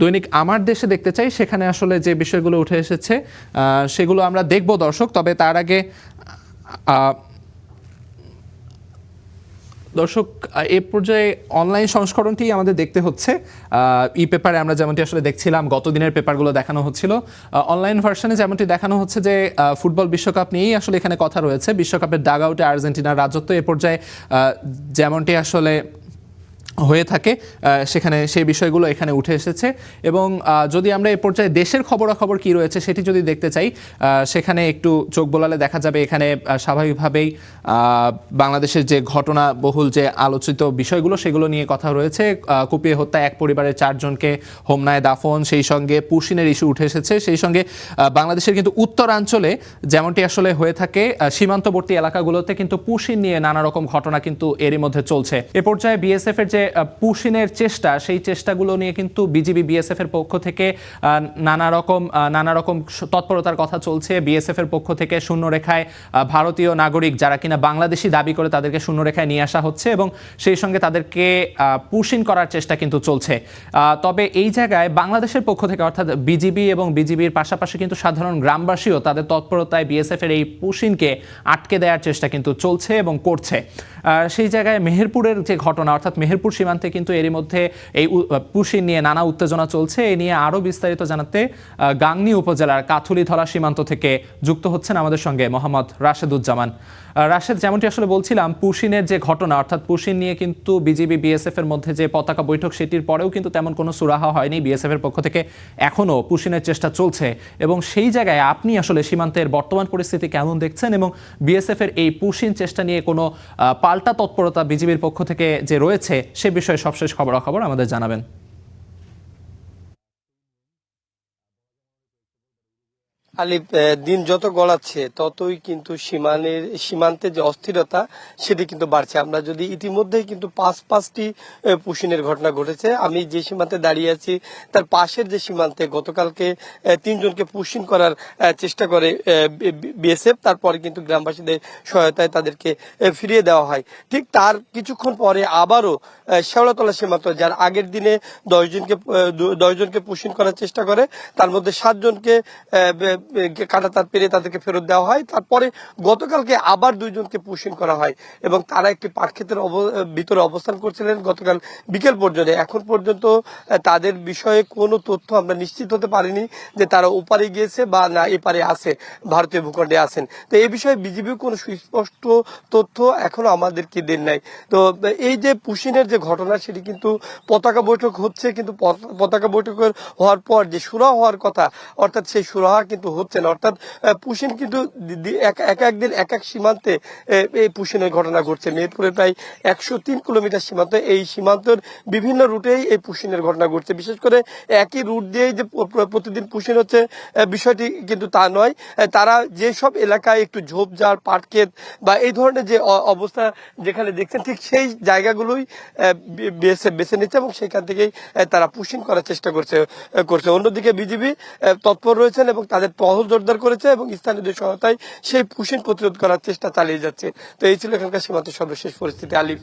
দৈনিক আমার দেশে দেখতে চাই, সেখানে আসলে যে বিষয়গুলো উঠে এসেছে সেগুলো আমরা দেখব দর্শক। তবে তার আগে দর্শক, এ পর্যায়ে অনলাইন সংস্করণটি আমাদের দেখতে হচ্ছে। ই পেপারে আমরা যেমনটি আসলে দেখছিলাম, গত দিনের পেপারগুলো দেখানো হচ্ছিল। অনলাইন ভার্সনে যেমনটি দেখানো হচ্ছে যে ফুটবল বিশ্বকাপ নিয়েই আসলে এখানে কথা রয়েছে। বিশ্বকাপের ডাগ আউটে আর্জেন্টিনার রাজত্ব, এ পর্যায়ে যেমনটি আসলে হয়ে থাকে সেখানে সেই বিষয়গুলো এখানে উঠে এসেছে। এবং যদি আমরা এ পর্যায়ে দেশের খবরাখবর কী রয়েছে সেটি যদি দেখতে চাই, সেখানে একটু চোখ বোলালে দেখা যাবে এখানে স্বাভাবিকভাবেই বাংলাদেশের যে ঘটনা বহুল যে আলোচিত বিষয়গুলো সেগুলো নিয়ে কথা রয়েছে। কুপিয়ে হত্যা, 1 পরিবারের 4 জনকে হোমনায় দাফন, সেই সঙ্গে পুশিনের ইস্যু উঠে এসেছে। সেই সঙ্গে বাংলাদেশের কিন্তু উত্তরাঞ্চলে যেমনটি আসলে হয়ে থাকে, সীমান্তবর্তী এলাকাগুলোতে কিন্তু পুশিন নিয়ে নানা রকম ঘটনা কিন্তু এরই মধ্যে চলছে। এ পর্যায়ে বিএসএফ এর যে পুশিনের চেষ্টা, সেই চেষ্টাগুলো নিয়ে কিন্তু বিজিবি বিএসএফ এর পক্ষ থেকে নানা রকম তৎপরতার কথা চলছে। বিএসএফ এর পক্ষ থেকে শূন্য রেখায় ভারতীয় নাগরিক যারা কিনা বাংলাদেশি দাবি করে, তাদেরকে শূন্য রেখায় নিয়ে আসা হচ্ছে এবং সেই সঙ্গে তাদেরকে পুশিন করার চেষ্টা কিন্তু চলছে। তবে এই জায়গায় বাংলাদেশের পক্ষ থেকে, অর্থাৎ বিজিবি এবং বিজিবির পাশাপাশি কিন্তু সাধারণ গ্রামবাসীও তাদের তৎপরতায় বিএসএফ এর এই পুশিনকে আটকে দেওয়ার চেষ্টা কিন্তু চলছে এবং করছে। সেই জায়গায় মেহেরপুরের যে ঘটনা, অর্থাৎ মেহেরপুর সীমান্তে কিন্তু এরই মধ্যে এই পুশিন নিয়ে নানা উত্তেজনা চলছে। এ নিয়ে আরও বিস্তারিত জানাতে গাংনী উপজেলার কাথুলিধরা সীমান্ত থেকে যুক্ত হচ্ছেন আমাদের সঙ্গে মোহাম্মদ রাশেদুজ্জামান। রাশেদ, যেমনটি আসলে বলছিলাম, পুশিনের যে ঘটনা, অর্থাৎ পুশিন নিয়ে কিন্তু বিজিবি বিএসএফ এর মধ্যে যে পতাকা বৈঠক, সেটির পরেও কিন্তু তেমন কোনো সুরাহা হয়নি। বিএসএফ এর পক্ষ থেকে এখনও পুশিনের চেষ্টা চলছে এবং সেই জায়গায় আপনি আসলে সীমান্তের বর্তমান পরিস্থিতি কেমন দেখছেন এবং বিএসএফ এর এই পুশিন চেষ্টা নিয়ে কোনো পাল্টা তৎপরতা বিজিবির পক্ষ থেকে যে রয়েছে সে বিষয়ে সবশেষ খবরাখবর আমাদের জানাবেন। আলিফ, দিন যত গড়াচ্ছে ততই কিন্তু সীমান্তে যে অস্থিরতা সেটি কিন্তু বাড়ছে। আমরা যদি ইতিমধ্যেই কিন্তু পাঁচটি পুশিনের ঘটনা ঘটেছে। আমি যে সীমান্তে দাঁড়িয়ে আছি তার পাশের যে সীমান্তে গতকালকে 3 জনকে পুশিন করার চেষ্টা করে বিএসএফ, তারপরে কিন্তু গ্রামবাসীদের সহায়তায় তাদেরকে ফিরিয়ে দেওয়া হয়। ঠিক তার কিছুক্ষণ পরে আবারও শেওড়াতলা সীমান্ত, যার আগের দিনে 10 জনকে পুশিন করার চেষ্টা করে, তার মধ্যে 7 জনকে কাঁটাতার পেরে তাদেরকে ফেরত দেওয়া হয়। তারপরে গতকালকে আবার 2 জনকে পুশিন করা হয় এবং তারা একটি পাটক্ষেতের ভিতরে অবস্থান করছিলেন গতকাল বিকেল পর্যন্ত। এখন পর্যন্ত তাদের বিষয়ে কোনো তথ্য আমরা নিশ্চিত হতে পারিনি যে তারা ওপারে গিয়েছে বা না এপারে আছে, ভারতীয় ভূখণ্ডে আছেন। তো এই বিষয়ে বিজিবি কোনো সুস্পষ্ট তথ্য এখনো আমাদেরকে দেন নাই। তো এই যে পুশিনের যে ঘটনা সেটি কিন্তু পতাকা বৈঠক হচ্ছে, কিন্তু পতাকা বৈঠকের হওয়ার পর যে সুরাহা হওয়ার কথা, অর্থাৎ সেই সুরাহা কিন্তু হচ্ছে না। অর্থাৎ পুশিন কিন্তু একদিন এক সীমান্তে এই পুশিনের ঘটনা ঘটছে। মেহেরপুরের প্রায় 103 কিলোমিটার সীমান্ত, এই সীমান্তের বিভিন্ন রুটেই এই পুশিনের ঘটনা ঘটছে। বিশেষ করে একই রুট দিয়েই যে প্রতিদিন পুশিন হচ্ছে বিষয়টি কিন্তু তা নয়। তারা যেসব এলাকায় একটু ঝোপঝাড়, পাটক্ষেত বা এই ধরনের যে অবস্থা যেখানে দেখছেন, ঠিক সেই জায়গাগুলোই বেছে নিচ্ছে এবং সেখান থেকেই তারা পুশিন করার চেষ্টা করছে। অন্যদিকে বিজিবি তৎপর রয়েছেন এবং তাদের টহল জোরদার করেছে এবং স্থানীয়দের সহায়তায় সেই পুশিন প্রতিরোধ করার চেষ্টা চালিয়ে যাচ্ছে। তো এই ছিল এখানকার সীমান্তের সর্বশেষ পরিস্থিতি। আলিফ,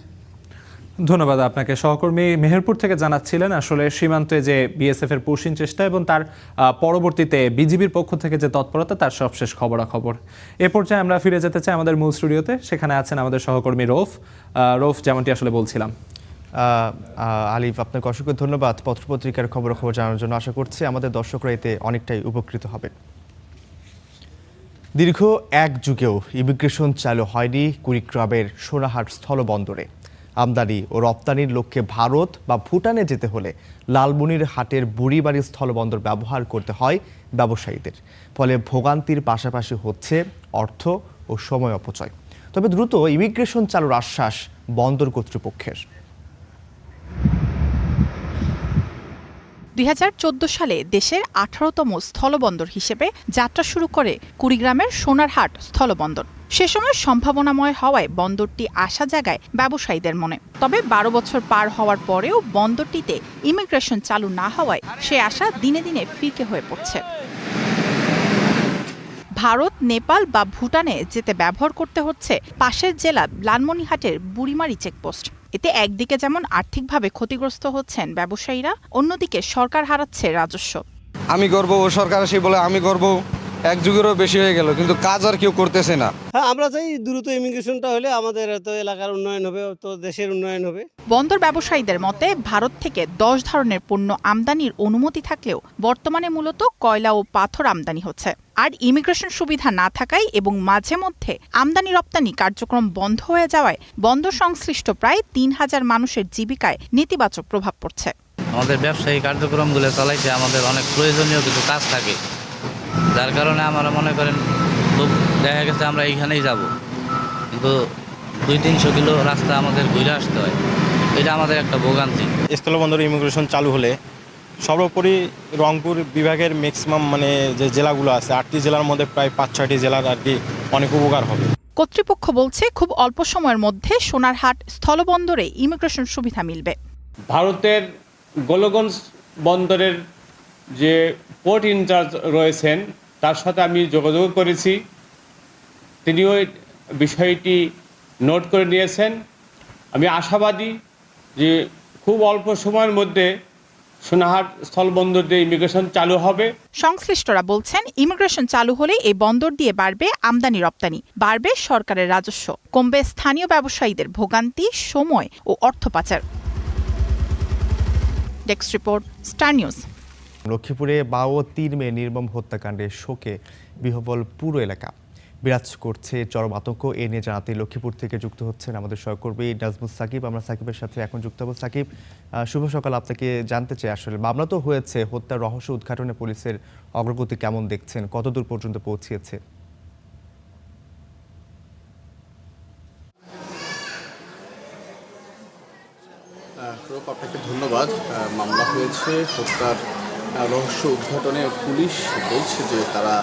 ধন্যবাদ আপনাকে। সহকর্মী মেহেরপুর থেকে জানাচ্ছিলেন আসলে সীমান্তে যে বিএসএফ এর পুশিন চেষ্টা এবং তার পরবর্তীতে বিজিবির পক্ষ থেকে যে তৎপরতা, তার সবশেষ খবরাখবর। এ পর্যায়ে আমরা ফিরে যেতে চাই আমাদের মূল স্টুডিওতে। সেখানে আছেন আমাদের সহকর্মী রৌফ, যেমনটি আসলে বলছিলাম। আলিফ, আপনাকে অসংখ্য ধন্যবাদ পত্রপত্রিকার খবরাখবর জানানোর জন্য। আশা করছি আমাদের দর্শকরা এতে অনেকটাই উপকৃত হবে। দীর্ঘ 1 যুগেও ইমিগ্রেশন চালু হয়নি কুড়িগ্রামের সোনাহাট স্থলবন্দরে। আমদানি ও রপ্তানির লক্ষ্যে ভারত বা ভুটানে যেতে হলে লালমনিরহাটের বুড়িবাড়ি স্থলবন্দর ব্যবহার করতে হয় ব্যবসায়ীদের। ফলে ভোগান্তির পাশাপাশি হচ্ছে অর্থ ও সময় অপচয়। তবে দ্রুত ইমিগ্রেশন চালুর আশ্বাস বন্দর কর্তৃপক্ষের। 2014 সালে দেশের 18তম স্থলবন্দর হিসেবে যাত্রা শুরু করে কুড়িগ্রামের সোনারহাট স্থলবন্দর। সে সময় সম্ভাবনাময় হওয়ায় বন্দরটি আশা জাগায় ব্যবসায়ীদের মনে। তবে 12 বছর পার হওয়ার পরেও বন্দরটিতে ইমিগ্রেশন চালু না হওয়ায় সে আশা দিনে দিনে ফিকে হয়ে পড়ছে। ভারত, নেপাল বা ভুটানে যেতে ব্যবহার করতে হচ্ছে পাশের জেলা লালমনিরহাটের বুড়িমারি চেকপোস্ট। এতে একদিকে যেমন আর্থিকভাবে ক্ষতিগ্রস্ত হচ্ছেন ব্যবসায়ীরা, অন্যদিকে সরকার হারাচ্ছে রাজস্ব। আমি করব, ও সরকার আসে বলে আমি করব, 1 যুগেরও বেশি হয়ে গেল, কিন্তু কাজ আর কেউ করতেছে না। হ্যাঁ, আমরা চাই দ্রুত ইমিগ্রেশনটা হলে আমাদের তো এলাকার উন্নয়ন হবে, তো দেশের উন্নয়ন হবে। বন্দর ব্যবসায়ীদের মতে ভারত থেকে 10 ধরনের পণ্য আমদানির অনুমতি থাকলেও বর্তমানে মূলত কয়লা ও পাথর আমদানি হচ্ছে। আর ইমিগ্রেশন সুবিধা না থাকায় এবং মাঝে মধ্যে আমদানি রপ্তানি কার্যক্রম বন্ধ হয়ে যাওয়ায় বন্দর সংশ্লিষ্ট প্রায় 3000 মানুষের জীবিকায় নেতিবাচক প্রভাব পড়ছে। আমাদের ব্যবসায়ী কার্যক্রমগুলো চালাইতে আমাদের অনেক প্রয়োজনীয় কিছু কাজ থাকে, যার কারণে আমরা মনে করেন খুব দেখা গেছে আমরা এইখানেই যাব, কিন্তু 200-300 কিলো রাস্তা আমাদের ঘুরে আসতে হয়। এটা আমাদের একটা ভোগান্তি। স্থলবন্দর ইমিগ্রেশন চালু হলে সর্বোপরি রংপুর বিভাগের ম্যাক্সিমাম যে জেলাগুলো আছে, 8টি জেলার মধ্যে প্রায় 5-6টি জেলার আর কি অনেক উপকার হবে। কর্তৃপক্ষ বলছে খুব অল্প সময়ের মধ্যে সোনারহাট স্থলবন্দরে ইমিগ্রেশন সুবিধা মিলবে। ভারতের গোলগঞ্জ বন্দরের যে পোর্ট ইনচার্জ রয়েছেন তার সাথে আমি যোগাযোগ করেছি, তিনিও বিষয়টি নোট করে নিয়েছেন। আমি আশাবাদী যে খুব অল্প সময়ের মধ্যে সোনারহাট স্থলবন্দর দিয়ে ইমিগ্রেশন চালু হবে। সংশ্লিষ্টরা বলছেন ইমিগ্রেশন চালু হলে এই বন্দর দিয়ে বাড়বে আমদানি রপ্তানি, বাড়বে সরকারের রাজস্ব, কমবে স্থানীয় ব্যবসায়ীদের ভোগান্তি, সময় ও অর্থ পাচার। Desk report, Star news. লক্ষ্মীপুরে 3 মে নির্মম হত্যাকাণ্ডে শোকে বিহ্বল পুরো এলাকা। বিরাজ করছে চরম আতঙ্ক। এ নিয়ে জানাতে লক্ষ্মীপুর থেকে যুক্ত হচ্ছেন আমাদের সহকর্মী নাজমুস সাকিব। আমরা সাকিবের সাথে এখন যুক্ত হব। সাকিব, শুভ সকাল। আপনাকে জানতে চাই, আসলে মামলা তো হয়েছে, হত্যার রহস্য উদ্ঘাটনে পুলিশের অগ্রগতি কেমন দেখছেন, কতদূর পর্যন্ত পৌঁছিয়েছে? আপনাকে ধন্যবাদ। মামলা হয়েছে, হত্যার রহস্য উদ্ঘাটনে পুলিশ বলছে যে তারা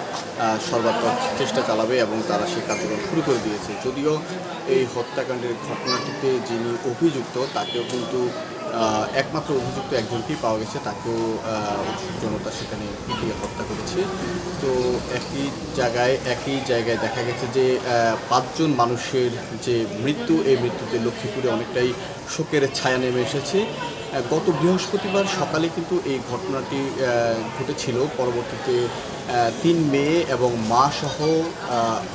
সর্বাত্মক চেষ্টা চালাবে এবং তারা সেই কার্যক্রম শুরু করে দিয়েছে। যদিও এই হত্যাকাণ্ডের ঘটনাটিতে যিনি অভিযুক্ত তাকেও কিন্তু একমাত্র অভিযুক্ত একজনকেই পাওয়া গেছে, তাকেও জনতা সেখানে পিটিয়ে হত্যা করেছে। তো একই জায়গায় দেখা গেছে যে 5 জন মানুষের যে মৃত্যু, এই মৃত্যুতে লক্ষ্মীপুরে অনেকটাই শোকের ছায়া নেমে এসেছে। গত বৃহস্পতিবার সকালে কিন্তু এই ঘটনাটি ঘটেছিল। পরবর্তীতে 3 মেয়ে এবং মা সহ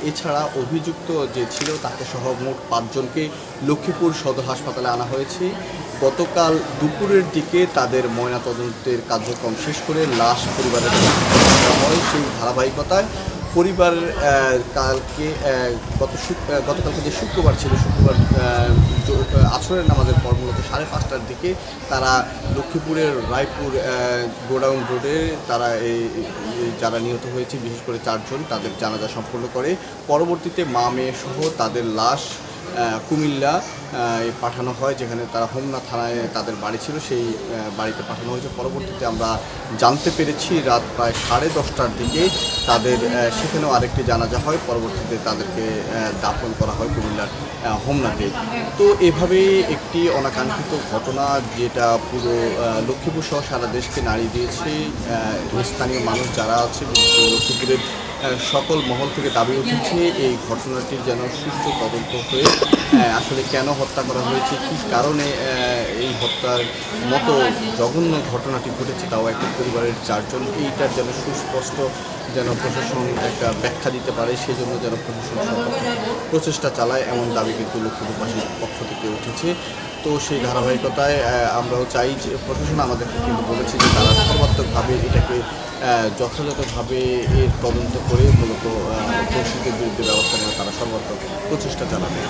এছাড়া অভিযুক্ত যে ছিল তাকে সহ মোট 5 জনকে লক্ষ্মীপুর সদর হাসপাতালে আনা হয়েছে। গতকাল দুপুরের দিকে তাদের ময়নাতদন্তের কার্যক্রম শেষ করে লাশ পরিবারের দেওয়া হয়। সেই ধারাবাহিকতায় পরিবার গতকালকে যে শুক্রবার ছিল, শুক্রবার আসরের নামাজের পর মূলত 5:30টার দিকে তারা লক্ষ্মীপুরের রায়পুর গোডাউন রোডে তারা যারা নিহত হয়েছে বিশেষ করে 4 জন তাদের জানাজা সম্পন্ন করে। পরবর্তীতে মা মেয়ে সহ তাদের লাশ কুমিল্লা পাঠানো হয়, যেখানে তারা হোমনা থানায় তাদের বাড়ি ছিল, সেই বাড়িতে পাঠানো হয়েছে। পরবর্তীতে আমরা জানতে পেরেছি রাত প্রায় 10:30টার দিকে তাদের সেখানেও আরেকটি জানাজা হয়। পরবর্তীতে তাদেরকে দাফন করা হয় কুমিল্লার হোমনাতে। তো এভাবেই একটি অনাকাঙ্ক্ষিত ঘটনা যেটা পুরো লক্ষ্মীপুর সহ সারা দেশকে নাড়িয়ে দিয়েছে। স্থানীয় মানুষ যারা আছে লক্ষ্মীপুরের সকল মহল থেকে দাবি উঠেছে এই ঘটনাটির যেন সুষ্ঠু তদন্ত হয়ে আসলে কেন হত্যা করা হয়েছে, কী কারণে এই হত্যার মতো জঘন্য ঘটনাটি ঘটেছে, তাও একটা পরিবারের 4 জন, এইটার যেন সুস্পষ্ট যেন প্রশাসন একটা ব্যাখ্যা দিতে পারে, সেই জন্য যেন প্রশাসন প্রচেষ্টা চালায়, এমন দাবি কিন্তু লক্ষ্মীপুরবাসীর পক্ষ থেকে উঠেছে। তো সেই ধারাবাহিকতায় আমরাও চাই যে প্রশাসন আমাদেরকে কিন্তু বলেছে যে তারা সর্বাত্মকভাবে এটাকে যথাযথভাবে এর তদন্ত করে মূলত দোষীদের বিরুদ্ধে ব্যবস্থা নেওয়া তারা সর্বাত্মক প্রচেষ্টা চালাবে।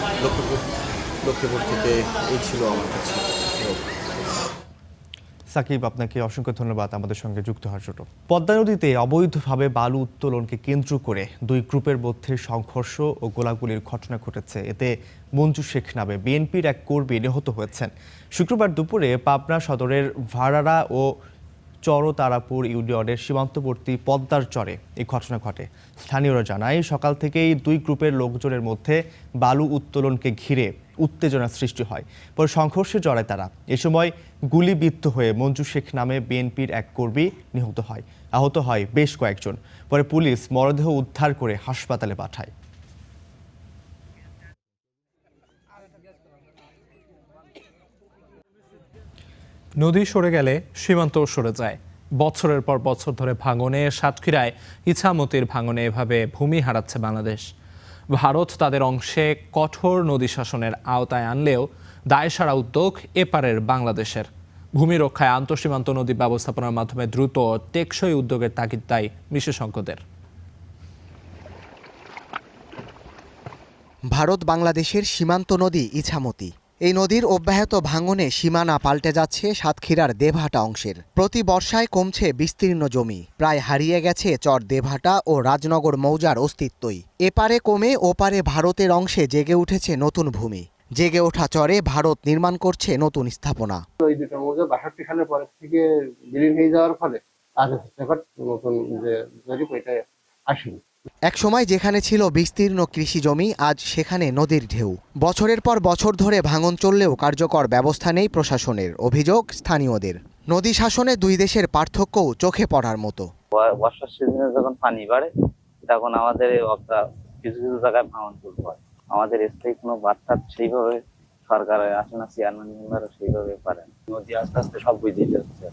লক্ষ্মীপুর থেকে এই ছিল আমার কাছে। সাকিব, আপনাকে অসংখ্য ধন্যবাদ আমাদের সঙ্গে যুক্ত হওয়ার জন্য। পদ্মা নদীতে অবৈধভাবে বালু উত্তোলনকে কেন্দ্র করে 2 গ্রুপের মধ্যে সংঘর্ষ ও গোলাগুলির ঘটনা ঘটেছে। এতে মঞ্জু শেখ নামে বিএনপির এক কর্মী নিহত হয়েছেন। শুক্রবার দুপুরে পাবনা সদরের ভাড়ারা ও চরতারাপুর ইউনিয়নের সীমান্তবর্তী পদ্মার চরে এই ঘটনা ঘটে। স্থানীয়রা জানায় সকাল থেকেই 2 গ্রুপের লোকজনের মধ্যে বালু উত্তোলনকে ঘিরে উত্তেজনার সৃষ্টি হয়। পরে সংঘর্ষে জড়ায় তারা। এ সময় গুলিবিদ্ধ হয়ে মঞ্জু শেখ নামে বিএনপির এক কর্মী নিহত হয়। আহত হয় বেশ কয়েকজন। পরে পুলিশ মরদেহ উদ্ধার করে হাসপাতালে পাঠায়। নদী সরে গেলে সীমান্ত সরে যায়। বছরের পর বছর ধরে ভাঙনে, সাতক্ষীরায় ইছামতির ভাঙনে এভাবে ভূমি হারাচ্ছে বাংলাদেশ। ভারত তাদের অংশে কঠোর নদী শাসনের আওতায় আনলেও দায়সারা উদ্যোগ এপারের বাংলাদেশের। ভূমি রক্ষায় আন্তঃসীমান্ত নদী ব্যবস্থাপনার মাধ্যমে দ্রুত টেকসই উদ্যোগের তাগিদ দেয় বিশেষজ্ঞদের। ভারত বাংলাদেশের সীমান্ত নদী ইছামতি। এই নদীর অব্যাহত ভাঙনে সীমানা পাল্টে যাচ্ছে সাতক্ষীরার দেবহাটা অংশের। প্রতি বর্ষায় কমছে বিস্তীর্ণ জমি, প্রায় হারিয়ে গেছে চর দেবহাটা ও রাজনগর মৌজার অস্তিত্বই। এপারে কমে ওপারে ভারতের অংশে জেগে উঠেছে নতুন ভূমি। জেগে ওঠা চরে ভারত নির্মাণ করছে নতুন স্থাপনা। ওই দুটো মৌজা 62 সালের পর থেকে বিলীন হয়ে যাওয়ার ফলে আর নতুন যে জরিপ ওইটা আসেনি। এক সময় যেখানে ছিল বিস্তীর্ণ কৃষি জমি, আজ সেখানে নদীর ঢেউ। বছরের পর বছর ধরে ভাঙন চললেও কার্যকর ব্যবস্থা নেই প্রশাসনের, অভিযোগ স্থানীয়দের। নদী শাসনে 2 দেশের পার্থক্যও চোখে পড়ার মতো। বর্ষার সিজনে যখন পানি বাড়ে তখন আমাদের কিছু কিছু জায়গায় ভাঙন চলতে হয়। আমাদের স্থায়ী কোনো বার্তা সেইভাবে সরকারের আসে না, চেয়ারম্যান মেম্বারও সেইভাবে পারেন। নদী আস্তে আস্তে সব বুঝে যাচ্ছে।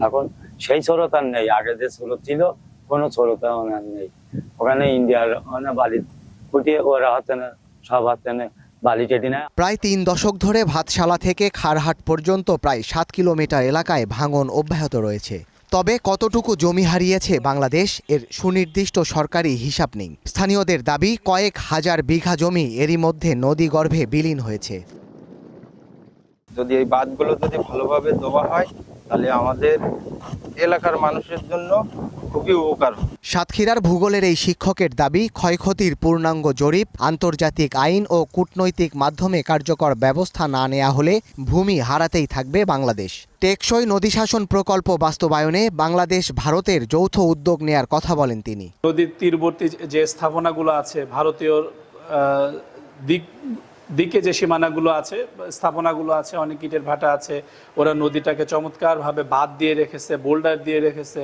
এখন সেই স্রোত আর নেই, আগে যে স্রোত ছিল কোনো স্রোত আর নেই। ওখানে ইন্ডিয়ার বালি ফুটিয়ে ওরা হচ্ছে না, সব হচ্ছে না বালি কেটে নেয়। প্রায় 3 দশক ধরে ভাতশালা থেকে খারহাট পর্যন্ত প্রায় 7 কিলোমিটার এলাকায় ভাঙন অব্যাহত রয়েছে। তবে কতটুকু জমি হারিয়েছে বাংলাদেশ এর সুনির্দিষ্ট সরকারি হিসাব নেই। স্থানীয়দের দাবি কয়েক হাজার বিঘা জমি এরই মধ্যে নদী গর্ভে বিলীন হয়েছে। যদি এই বাঁধগুলো যদি ভালোভাবে দেওয়া হয় তাহলে আমাদের এলাকার মানুষের জন্য খুবই উপকার। সাতক্ষীরার ভূগোলের এই শিক্ষকের দাবি, ক্ষয়ক্ষতির পূর্ণাঙ্গ জরিপ, আন্তর্জাতিক আইন ও কূটনৈতিক মাধ্যমে কার্যকর ব্যবস্থা না নেওয়া হলে ভূমি হারাতেই থাকবে বাংলাদেশ। টেকসই নদী শাসন প্রকল্প বাস্তবায়নে বাংলাদেশ ভারতের যৌথ উদ্যোগ নেয়ার কথা বলেন তিনি। নদীর তীরবর্তী যে স্থাপনাগুলো আছে, ভারতীয় দিকে যে সীমানাগুলো আছে, স্থাপনাগুলো আছে, অনেক ইটের ভাটা আছে, ওরা নদীটাকে চমৎকারভাবে বাঁধ দিয়ে রেখেছে, বোল্ডার দিয়ে রেখেছে,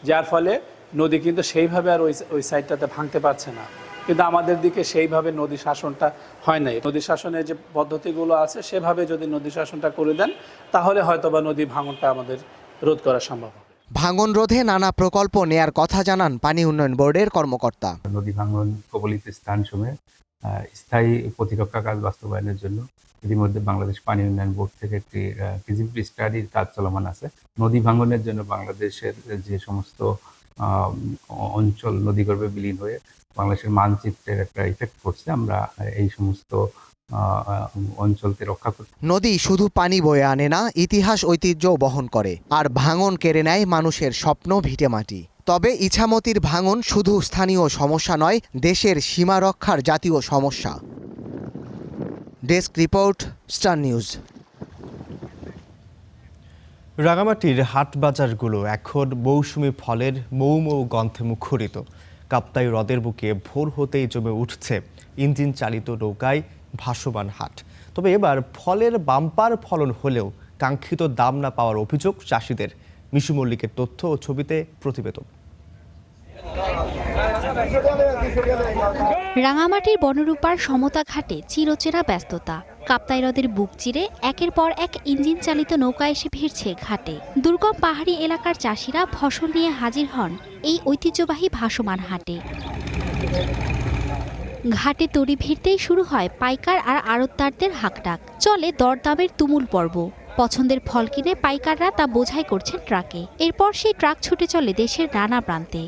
যার ফলে নদী কিন্তু সেইভাবে আর ওই সাইডটাতে ভাঙতে পারছে না। কিন্তু আমাদের দিকে সেইভাবে নদী শাসনটা হয় নাই। নদী শাসনের যে পদ্ধতিগুলো আছে সেভাবে যদি নদী শাসনটা করে দেন তাহলে হয়তোবা নদী ভাঙনটা আমাদের রোধ করা সম্ভব হবে। ভাঙন রোধে নানা প্রকল্প নেয়ার কথা জানান পানি উন্নয়ন বোর্ডের কর্মকর্তা। নদী ভাঙন কবলিত স্থানসমূহে স্থায়ী প্রতিরক্ষা কাজ বাস্তবায়নের জন্য ইতিমধ্যে বাংলাদেশ পানি উন্নয়ন বোর্ড থেকে একটি ফিজিবিলিটি স্টাডির কাজ চলমান আছে। নদী ভাঙনের জন্য বাংলাদেশের যে সমস্ত অঞ্চল নদীগর্ভে বিলীন হয়ে বাংলাদেশের মানচিত্রের একটা ইফেক্ট পড়ছে, আমরা এই সমস্ত অঞ্চলকে রক্ষা করতে। নদী শুধু পানি বয়ে আনে না, ইতিহাস ঐতিহ্যও বহন করে, আর ভাঙন কেড়ে নেয় মানুষের স্বপ্ন, ভিটেমাটি। তবে ইছামতির ভাঙন শুধু স্থানীয় সমস্যা নয়, দেশের সীমা রক্ষার জাতীয় সমস্যা। Desk report, Star news. রাঙামাটির হাট বাজারগুলো এখন মৌসুমি ফলের মৌ মৌ গন্ধে মুখরিত। কাপ্তাই হ্রদের বুকে ভোর হতেই জমে উঠছে ইঞ্জিন চালিত নৌকায় ভাসমান হাট। তবে এবার ফলের বাম্পার ফলন হলেও কাঙ্ক্ষিত দাম না পাওয়ার অভিযোগ চাষিদের। মিশু মল্লিকের তথ্য ও ছবিতে প্রতিবেদন। রাঙামাটির বনরূপার সমতা ঘাটে চিরচেরা ব্যস্ততা। কাপ্তাই হ্রদের বুক চিরে একের পর এক ইঞ্জিন চালিত নৌকা এসে ভিড়ছে ঘাটে। দুর্গম পাহাড়ি এলাকার চাষিরা ফসল নিয়ে হাজির হন এই ঐতিহ্যবাহী ভাসমান হাটে। ঘাটে তরি ভিড়তেই শুরু হয় পাইকার আর আড়তদারদের হাঁকডাক। চলে দরদামের তুমুল পর্ব। পছন্দের ফল কিনে পাইকাররা তা বোঝাই করছেন ট্রাকে। এরপর সেই ট্রাক ছুটে চলে দেশের নানা প্রান্তে।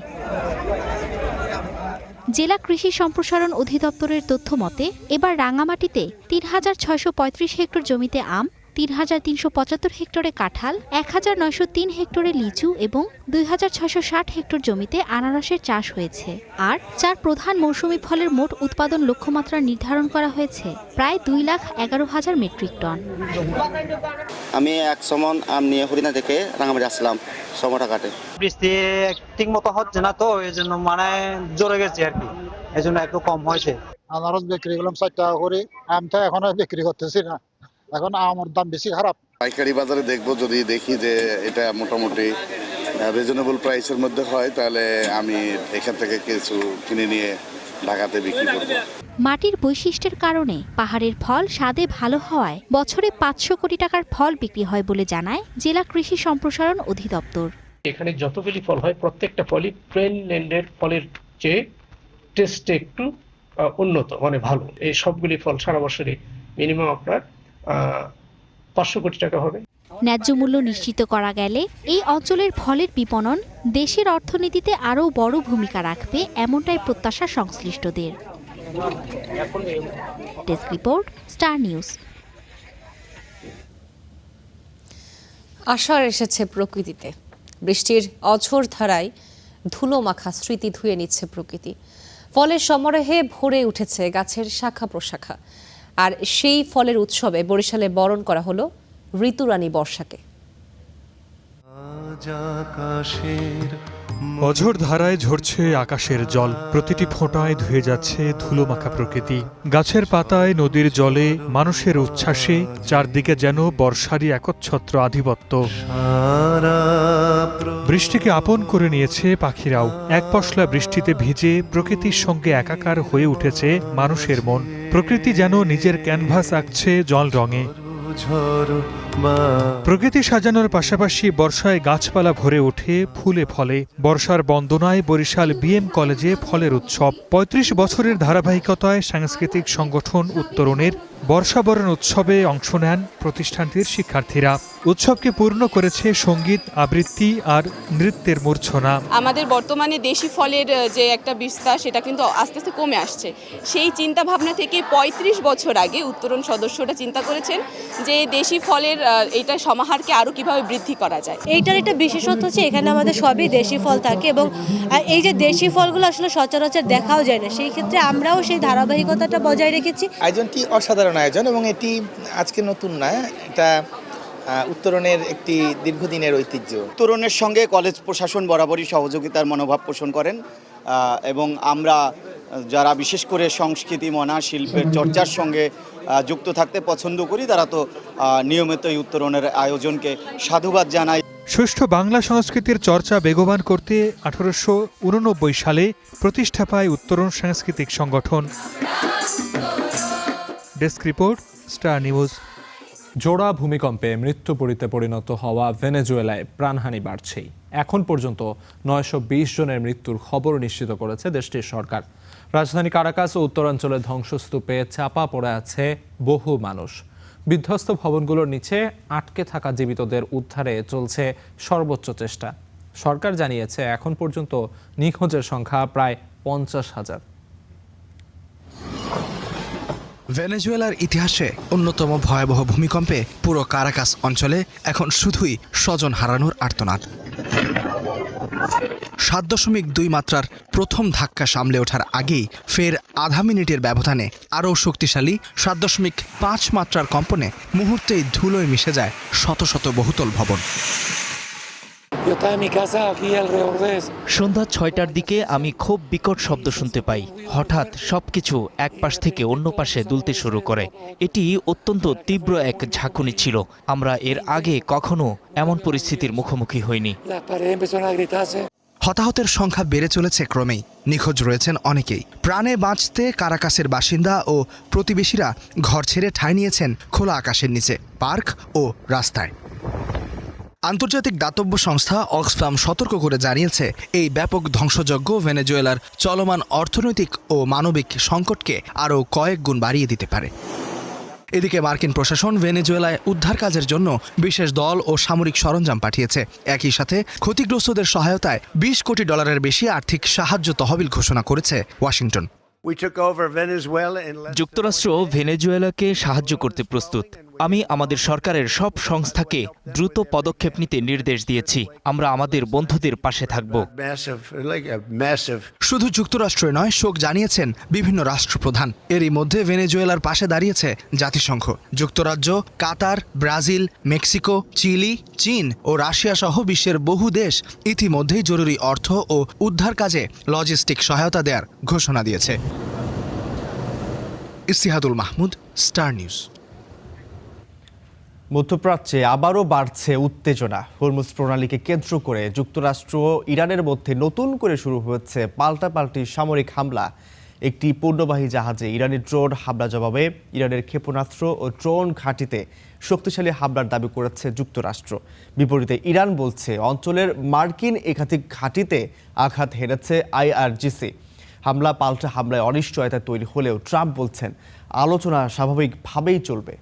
জেলা কৃষি সম্প্রসারণ অধিদপ্তরের তথ্য মতে এবার রাঙামাটিতে ৩,৬৩৫ হেক্টর জমিতে আম, ৩,৩৭৫ হেক্টরে কাঁঠাল, ১,৯০৩ হেক্টরে লিচু এবং ২,৬৬০ হেক্টর জমিতে আনারসের চাষ হয়েছে। আর ৪ প্রধান মৌসুমি ফলের মোট উৎপাদন লক্ষ্যমাত্রা নির্ধারণ করা হয়েছে প্রায় ২,১১,০০০ মেট্রিক টন। আমি ১০০ মণ আম নিয়ে হরিণা থেকে রাঙামাটি আসলাম সমটা ঘাটে। বৃষ্টি ঠিক মতো হচ্ছে না, তো এই জন্য মানে জোরে গেছে আর কি, এই জন্য একটু কম হয়েছে। আনারস বিক্রি করলাম ৪ টাকা করে, আমটা এখন আর বিক্রি করতেছি না, এখন আমের দাম বেশি খারাপ। পাইকারি বাজারে দেখবো, যদি দেখি যে এটা মোটামুটি রিজনেবল প্রাইসের মধ্যে হয় তাহলে আমি এখান থেকে কিছু কিনে নিয়ে ঢাকাতে বিক্রি করব। মাটির বৈশিষ্ট্যের কারণে পাহাড়ের ফল স্বাদে ভালো হওয়ায় বছরে ৫০০ কোটি টাকার ফল বিক্রি হয় বলে জানায় জেলা কৃষি সম্প্রসারণ অধিদপ্তর। এখানে যতগুলি ফল হয় প্রত্যেকটা ফলই প্লেন ল্যান্ডের ফলের চেয়ে টেস্টে একটু উন্নত, মানে ভালো। এই সবগুলি ফল সারা বছরে মিনিমাম আপনার ৫০০ কোটি টাকা হবে। ন্যায্য মূল্য নিশ্চিত করা গেলে এই অঞ্চলের ফলের বিপণন দেশের অর্থনীতিতে আরও বড় ভূমিকা রাখবে, এমনটাই প্রত্যাশা সংশ্লিষ্টদের। Desk report, Star News. আষাঢ় এসেছে প্রকৃতিতে। বৃষ্টির অঝোর ধারায় ধুলো মাখা স্মৃতি ধুয়ে নিচ্ছে প্রকৃতি। ফলের সমারোহে ভরে উঠেছে গাছের শাখা প্রশাখা। আর সেই ফলের উৎসবে বরিশালে বরণ করা হলো ঋতুরানী বর্ষাকে। অঝোর ধারায় ঝরছে আকাশের জল, প্রতিটি ফোঁটায় ধুয়ে যাচ্ছে ধুলোমাখা প্রকৃতি। গাছের পাতায়, নদীর জলে, মানুষের উচ্ছ্বাসে চারদিকে যেন বর্ষারই একচ্ছত্র আধিপত্য। বৃষ্টিকে আপন করে নিয়েছে পাখিরাও। এক পশলা বৃষ্টিতে ভিজে প্রকৃতির সঙ্গে একাকার হয়ে উঠেছে মানুষের মন। প্রকৃতি যেন নিজের ক্যানভাস আঁকছে জল রঙে। প্রকৃতি সাজানোর পাশাপাশি বর্ষায় গাছপালা ভরে ওঠে ফুলে ফলে। বর্ষার বন্দনায় বরিশাল বিএম কলেজে ফলের উৎসব। ৩৫ বছরের ধারাবাহিকতায় সাংস্কৃতিক সংগঠন উত্তরণের বর্ষাবরণ উৎসবে অংশ নেন প্রতিষ্ঠানটির শিক্ষার্থীরা। উৎসবকে পূর্ণ করেছে সঙ্গীত, আবৃত্তি আর নৃত্যের মূর্ছনা। আমাদের বর্তমানে দেশি ফলের যে একটা বিস্তার, সেটা কিন্তু আস্তে আস্তে কমে আসছে। সেই চিন্তা ভাবনা থেকে ৩৫ বছর আগে উত্তরণ সদস্যরা চিন্তা করেছেন যে দেশি ফলের এইটার সমাহারকে আরও কিভাবে বৃদ্ধি করা যায়। এইটার একটা বিশেষত্ব হচ্ছে এখানে আমাদের সবই দেশি ফল থাকে এবং এই যে দেশি ফলগুলো আসলে সচরাচর দেখাও যায় না, সেই ক্ষেত্রে আমরাও সেই ধারাবাহিকতাটা বজায় রেখেছি। আয়োজনটি অসাধারণ আয়োজন এবং এটি আজকে নতুন না, এটা উত্তরণের একটি দীর্ঘদিনের ঐতিহ্য। উত্তরণের সঙ্গে কলেজ প্রশাসন বরাবরই সহযোগিতার মনোভাব পোষণ করেন এবং আমরা যারা বিশেষ করে সংস্কৃতি মনা শিল্পের চর্চার সঙ্গে যুক্ত থাকতে পছন্দ করি তারা তো নিয়মিত এই উত্তরণের আয়োজনকে সাধুবাদ জানাই। সুষ্ঠু বাংলা সংস্কৃতির চর্চা বেগবান করতে 1889 সালে প্রতিষ্ঠা পায় উত্তরণ সাংস্কৃতিক সংগঠন। Desk report, Star news. জোড়া ভূমিকম্পে মৃত্যুপরিতে পরিণত হওয়া ভেনেজুয়েলায় প্রাণহানি বাড়ছেই। এখন পর্যন্ত 920 জনের মৃত্যুর খবর নিশ্চিত করেছে দেশটির সরকার। রাজধানী কারাকাস ও উত্তরাঞ্চলের ধ্বংসস্তূপে চাপা পড়ে আছে বহু মানুষ। বিধ্বস্ত ভবনগুলোর নিচে আটকে থাকা জীবিতদের উদ্ধারে চলছে সর্বোচ্চ চেষ্টা। সরকার জানিয়েছে এখন পর্যন্ত নিখোঁজের সংখ্যা প্রায় 50,000। ভেনেজুয়েলার ইতিহাসে অন্যতম ভয়াবহ ভূমিকম্পে পুরো কারাকাস অঞ্চলে এখন শুধুই স্বজন হারানোর আর্তনাদ। 7.2 মাত্রার প্রথম ধাক্কা সামলে ওঠার আগেই ফের আধা মিনিটের ব্যবধানে আরও শক্তিশালী 7.5 মাত্রার কম্পনে মুহূর্তেই ধুলোয় মিশে যায় শত শত বহুতল ভবন। সন্ধ্যা 6টার দিকে আমি খুব বিকট শব্দ শুনতে পাই। হঠাৎ সবকিছু এক পাশ থেকে অন্য পাশে দুলতে শুরু করে। এটি অত্যন্ত তীব্র এক ঝাঁকুনি ছিল। আমরা এর আগে কখনো এমন পরিস্থিতির মুখোমুখি হইনি। হতাহতের সংখ্যা বেড়ে চলেছে ক্রমেই। নিখোঁজ রয়েছেন অনেকেই। প্রাণে বাঁচতে কারাকাসের বাসিন্দা ও প্রতিবেশীরা ঘর ছেড়ে ঠাঁই নিয়েছেন খোলা আকাশের নিচে, পার্ক ও রাস্তায়। আন্তর্জাতিক দাতব্য সংস্থা অক্সফাম সতর্ক করে জানিয়েছে এই ব্যাপক ধ্বংসযজ্ঞ ভেনেজুয়েলার চলমান অর্থনৈতিক ও মানবিক সংকটকে আরও কয়েক গুণ বাড়িয়ে দিতে পারে। এদিকে মার্কিন প্রশাসন ভেনেজুয়েলায় উদ্ধার কাজের জন্য বিশেষ দল ও সামরিক সরঞ্জাম পাঠিয়েছে। একই সাথে ক্ষতিগ্রস্তদের সহায়তায় $20 কোটি বেশি আর্থিক সাহায্য তহবিল ঘোষণা করেছে ওয়াশিংটন। যুক্তরাষ্ট্র ভেনেজুয়েলাকে সাহায্য করতে প্রস্তুত। আমি আমাদের সরকারের সব সংস্থাকে দ্রুত পদক্ষেপ নিতে নির্দেশ দিয়েছি। আমরা আমাদের বন্ধুদের পাশে থাকব। শুধু যুক্তরাষ্ট্রে নয়, শোক জানিয়েছেন বিভিন্ন রাষ্ট্রপ্রধান। এরই মধ্যে ভেনেজুয়েলার পাশে দাঁড়িয়েছে জাতিসংঘ। যুক্তরাজ্য, কাতার, ব্রাজিল, মেক্সিকো, চিলি, চীন ও রাশিয়া সহ বিশ্বের বহু দেশ ইতিমধ্যেই জরুরি অর্থ ও উদ্ধার কাজে লজিস্টিক সহায়তা দেওয়ার ঘোষণা দিয়েছে। ইস্তিহাদুল মাহমুদ, স্টার নিউজ। মধ্যপ্রাচ্যে আবারও বাড়ছে উত্তেজনা। হরমুজ প্রণালীকে কেন্দ্র করে যুক্তরাষ্ট্র ইরানের মধ্যে নতুন করে শুরু হয়েছে পাল্টাপাল্টি সামরিক হামলা। একটি পণ্যবাহী জাহাজে ইরানি ড্রোন হামলা জবাবে ইরানের ক্ষেপণাস্ত্র ও ড্রোন ঘাঁটিতে শক্তিশালী হামলার দাবি করেছে যুক্তরাষ্ট্র। বিপরীতে ইরান বলছে অঞ্চলের মার্কিন একাধিক ঘাঁটিতে আঘাত হেনেছে IRGC। হামলা পাল্টা হামলায় অনিশ্চয়তা তৈরি হলেও ট্রাম্প বলছেন আলোচনা স্বাভাবিকভাবেই চলবে।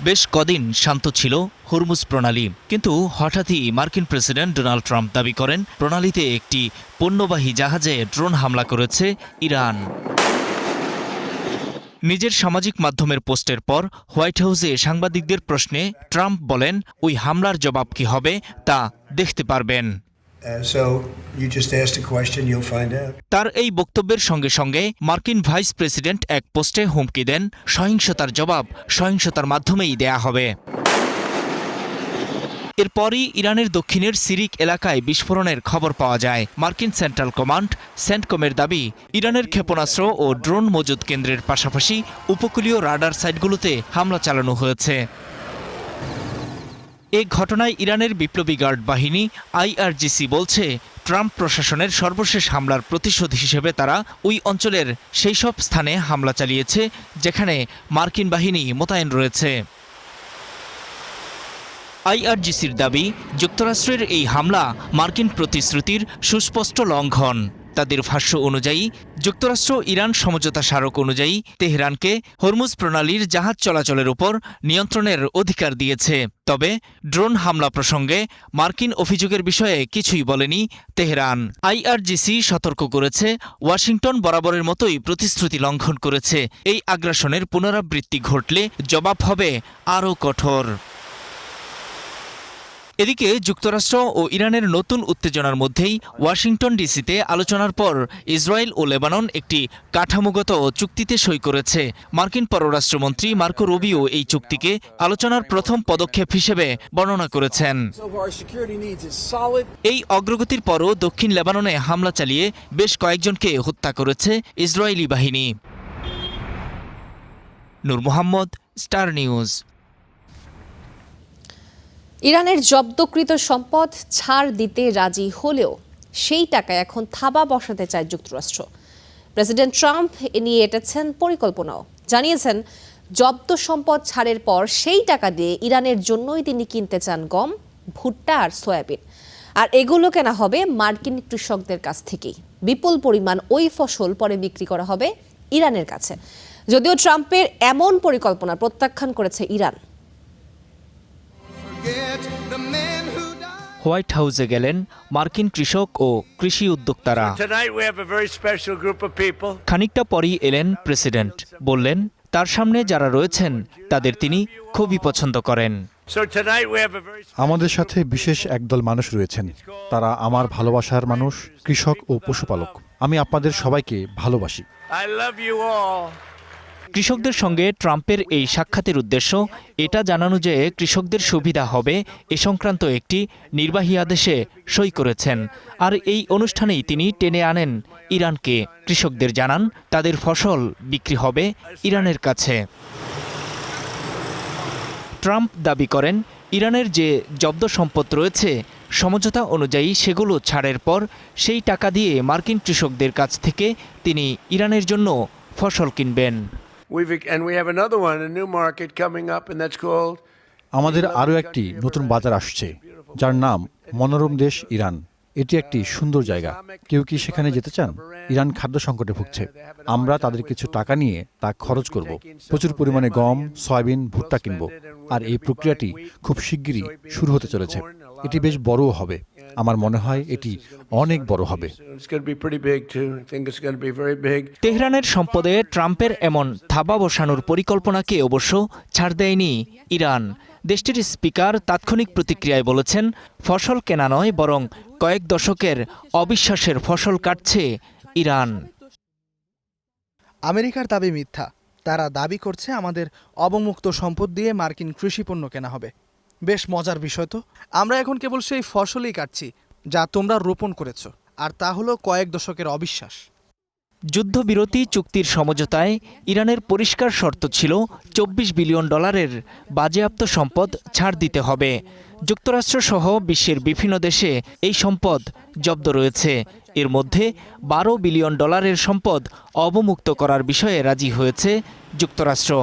বেশ কদিন শান্ত ছিল হরমুজ প্রণালী, কিন্তু হঠাৎই মার্কিন প্রেসিডেন্ট ডোনাল্ড ট্রাম্প দাবি করেন প্রণালীতে একটি পণ্যবাহী জাহাজে ড্রোন হামলা করেছে ইরান। নিজের সামাজিক মাধ্যমের পোস্টের পর হোয়াইট হাউসে সাংবাদিকদের প্রশ্নে ট্রাম্প বলেন ওই হামলার জবাব কি হবে তা দেখতে পারবেন। তার এই বক্তব্যের সঙ্গে সঙ্গে মার্কিন ভাইস প্রেসিডেন্ট এক পোস্টে হুমকি দেন সহিংসতার জবাব সহিংসতার মাধ্যমেই দেয়া হবে। এরপরই ইরানের দক্ষিণের সিরিক এলাকায় বিস্ফোরণের খবর পাওয়া যায়। মার্কিন সেন্ট্রাল কমান্ড সেন্টকমের দাবি ইরানের ক্ষেপণাস্ত্র ও ড্রোন মজুত কেন্দ্রের পাশাপাশি উপকূলীয় রাডার সাইটগুলোতে হামলা চালানো হয়েছে। এ ঘটনায় ইরানের বিপ্লবী গার্ড বাহিনী IRGC বলছে ট্রাম্প প্রশাসনের সর্বশেষ হামলার প্রতিশোধ হিসেবে তারা ওই অঞ্চলের সেই সব স্থানে হামলা চালিয়েছে যেখানে মার্কিন বাহিনী মোতায়েন রয়েছে। IRGCর দাবি যুক্তরাষ্ট্রের এই হামলা মার্কিন প্রতিশ্রুতির সুস্পষ্ট লঙ্ঘন। তাদের ভাষ্য অনুযায়ী যুক্তরাষ্ট্র ইরান সমঝোতা স্মারক অনুযায়ী তেহরানকে হরমুজ প্রণালীর জাহাজ চলাচলের উপর নিয়ন্ত্রণের অধিকার দিয়েছে। তবে ড্রোন হামলা প্রসঙ্গে মার্কিন অভিযোগের বিষয়ে কিছুই বলেনি তেহরান। আইআরজিসি সতর্ক করেছে, ওয়াশিংটন বরাবরের মতোই প্রতিশ্রুতি লঙ্ঘন করেছে। এই আগ্রাসনের পুনরাবৃত্তি ঘটলে জবাব হবে আরও কঠোর। এদিকে যুক্তরাষ্ট্র ও ইরানের নতুন উত্তেজনার মধ্যেই ওয়াশিংটন ডিসিতে আলোচনার পর ইসরায়েল ও লেবানন একটি কাঠামোগত চুক্তিতে সই করেছে। মার্কিন পররাষ্ট্রমন্ত্রী মার্কো রুবিও এই চুক্তিকে আলোচনার প্রথম পদক্ষেপ হিসেবে বর্ণনা করেছেন। এই অগ্রগতির পরও দক্ষিণ লেবাননে হামলা চালিয়ে বেশ কয়েকজনকে হত্যা করেছে ইসরায়েলি বাহিনী। নূর মোহাম্মদ, স্টার নিউজ। ইরানের জব্দকৃত সম্পদ ছাড় দিতে রাজি হলেও সেই টাকায় এখন থাবা বসাতে চায় যুক্তরাষ্ট্র। প্রেসিডেন্ট ট্রাম্প এ নিয়ে এঁটেছেন পরিকল্পনাও। জানিয়েছেন, জব্দ সম্পদ ছাড়ের পর সেই টাকা দিয়ে ইরানের জন্যই তিনি কিনতে চান গম, ভুট্টা আর সয়াবিন। আর এগুলো কেনা হবে মার্কিন কৃষকদের কাছ থেকেই। বিপুল পরিমাণ ওই ফসল পরে বিক্রি করা হবে ইরানের কাছে। যদিও ট্রাম্পের এমন পরিকল্পনা প্রত্যাখ্যান করেছে ইরান। হোয়াইট হাউসে গেলেন মার্কিন কৃষক ও কৃষি উদ্যোক্তারা। খানিকটা পরই এলেন প্রেসিডেন্ট। বললেন, তার সামনে যারা রয়েছেন তাদের তিনি খুবই পছন্দ করেন। আমাদের সাথে বিশেষ একদল মানুষ রয়েছেন, তারা আমার ভালোবাসার মানুষ, কৃষক ও পশুপালক। আমি আপনাদের সবাইকে ভালোবাসি। কৃষকদের সঙ্গে ট্রাম্পের এই সাক্ষাতের উদ্দেশ্য এটা জানানো যে কৃষকদের সুবিধা হবে এ সংক্রান্ত একটি নির্বাহী আদেশে সই করেছেন। আর এই অনুষ্ঠানেই তিনি টেনে আনেন ইরানকে। কৃষকদের জানান তাদের ফসল বিক্রি হবে ইরানের কাছে। ট্রাম্প দাবি করেন, ইরানের যে জব্দ সম্পদ রয়েছে সমঝোতা অনুযায়ী সেগুলো ছাড়ের পর সেই টাকা দিয়ে মার্কিন কৃষকদের কাছ থেকে তিনি ইরানের জন্য ফসল কিনবেন। আমাদের আরও একটি নতুন বাজার আসছে, যার নাম মনোরম দেশ ইরান। এটি একটি সুন্দর জায়গা। কেউ কি সেখানে যেতে চান? ইরান খাদ্য সংকটে ভুগছে। আমরা তাদের কিছু টাকা নিয়ে তা খরচ করব। প্রচুর পরিমাণে গম, সয়াবিন, ভুট্টা কিনব। আর এই প্রক্রিয়াটি খুব শিগগিরই শুরু হতে চলেছে। এটি বেশ বড়ও হবে। আমার মনে হয় এটি অনেক বড় হবে। তেহরানের সম্পদে ট্রাম্পের এমন থাবা বসানোর পরিকল্পনাকে অবশ্য ছাড় দেয়নি ইরান। দেশটির স্পিকার তাৎক্ষণিক প্রতিক্রিয়ায় বলেছেন, ফসল কেনা নয় বরং কয়েক দশকের অবিশ্বাসের ফসল কাটছে ইরান। আমেরিকার দাবি মিথ্যা। তারা দাবি করছে আমাদের অবমুক্ত সম্পদ দিয়ে মার্কিন কৃষিপণ্য কেনা হবে। বেশ মজার বিষয় তো। আমরা এখন কেবল সেই ফসলই কাটছি যা তোমরা রোপণ করেছ, আর তা হলো কয়েক দশকের অবিশ্বাস। যুদ্ধবিরতি চুক্তির সমঝোতায় ইরানের পরিষ্কার শর্ত ছিল $24 বিলিয়ন বাজেয়াপ্ত সম্পদ ছাড় দিতে হবে। যুক্তরাষ্ট্রসহ বিশ্বের বিভিন্ন দেশে এই সম্পদ জব্দ রয়েছে। এর মধ্যে $12 বিলিয়ন সম্পদ অবমুক্ত করার বিষয়ে রাজি হয়েছে যুক্তরাষ্ট্র,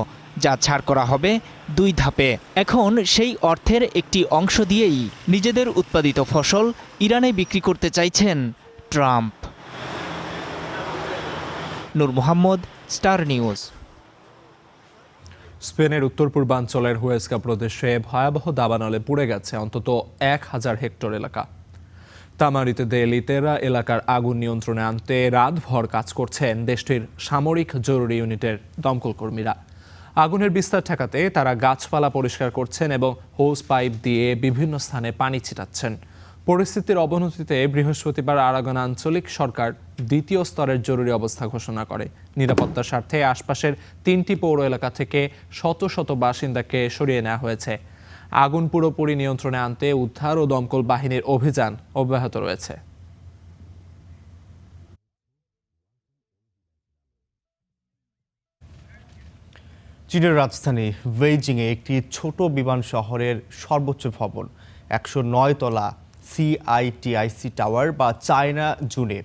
যা ছাড় করা হবে 2 ধাপে। এখন সেই অর্থের একটি অংশ দিয়েই নিজেদের উৎপাদিত ফসল ইরানে বিক্রি করতে চাইছেন ট্রাম্প। নূর মোহাম্মদ, স্টার নিউজ। স্পেনের উত্তর পূর্বাঞ্চলের হুয়েস্কা প্রদেশে ভয়াবহ দাবানলে পুড়ে গেছে অন্তত 1000 হেক্টর এলাকা। তামারিতে দে লিতেরা এলাকার আগুন নিয়ন্ত্রণে আনতে রাতভর কাজ করছেন দেশটির সামরিক জরুরি ইউনিটের দমকল কর্মীরা। আগুনের বিস্তার ঠেকাতে তারা গাছপালা পরিষ্কার করছেন এবং হোস পাইপ দিয়ে বিভিন্ন স্থানে পানি ছিটাচ্ছেন। পরিস্থিতির অবনতিতে বৃহস্পতিবার আরাগন আঞ্চলিক সরকার 2য় স্তরের জরুরি অবস্থা ঘোষণা করে। নিরাপত্তার স্বার্থে আশপাশের 3টি পৌর এলাকা থেকে শত শত বাসিন্দাকে সরিয়ে নেওয়া হয়েছে। আগুন পুরোপুরি নিয়ন্ত্রণে আনতে উদ্ধার ও দমকল বাহিনীর অভিযান অব্যাহত রয়েছে। চীনের রাজধানী বেইজিংয়ে একটি ছোট বিমান শহরের সর্বোচ্চ ভবন 109 তলা CITIC টাওয়ার বা চায়না জুনে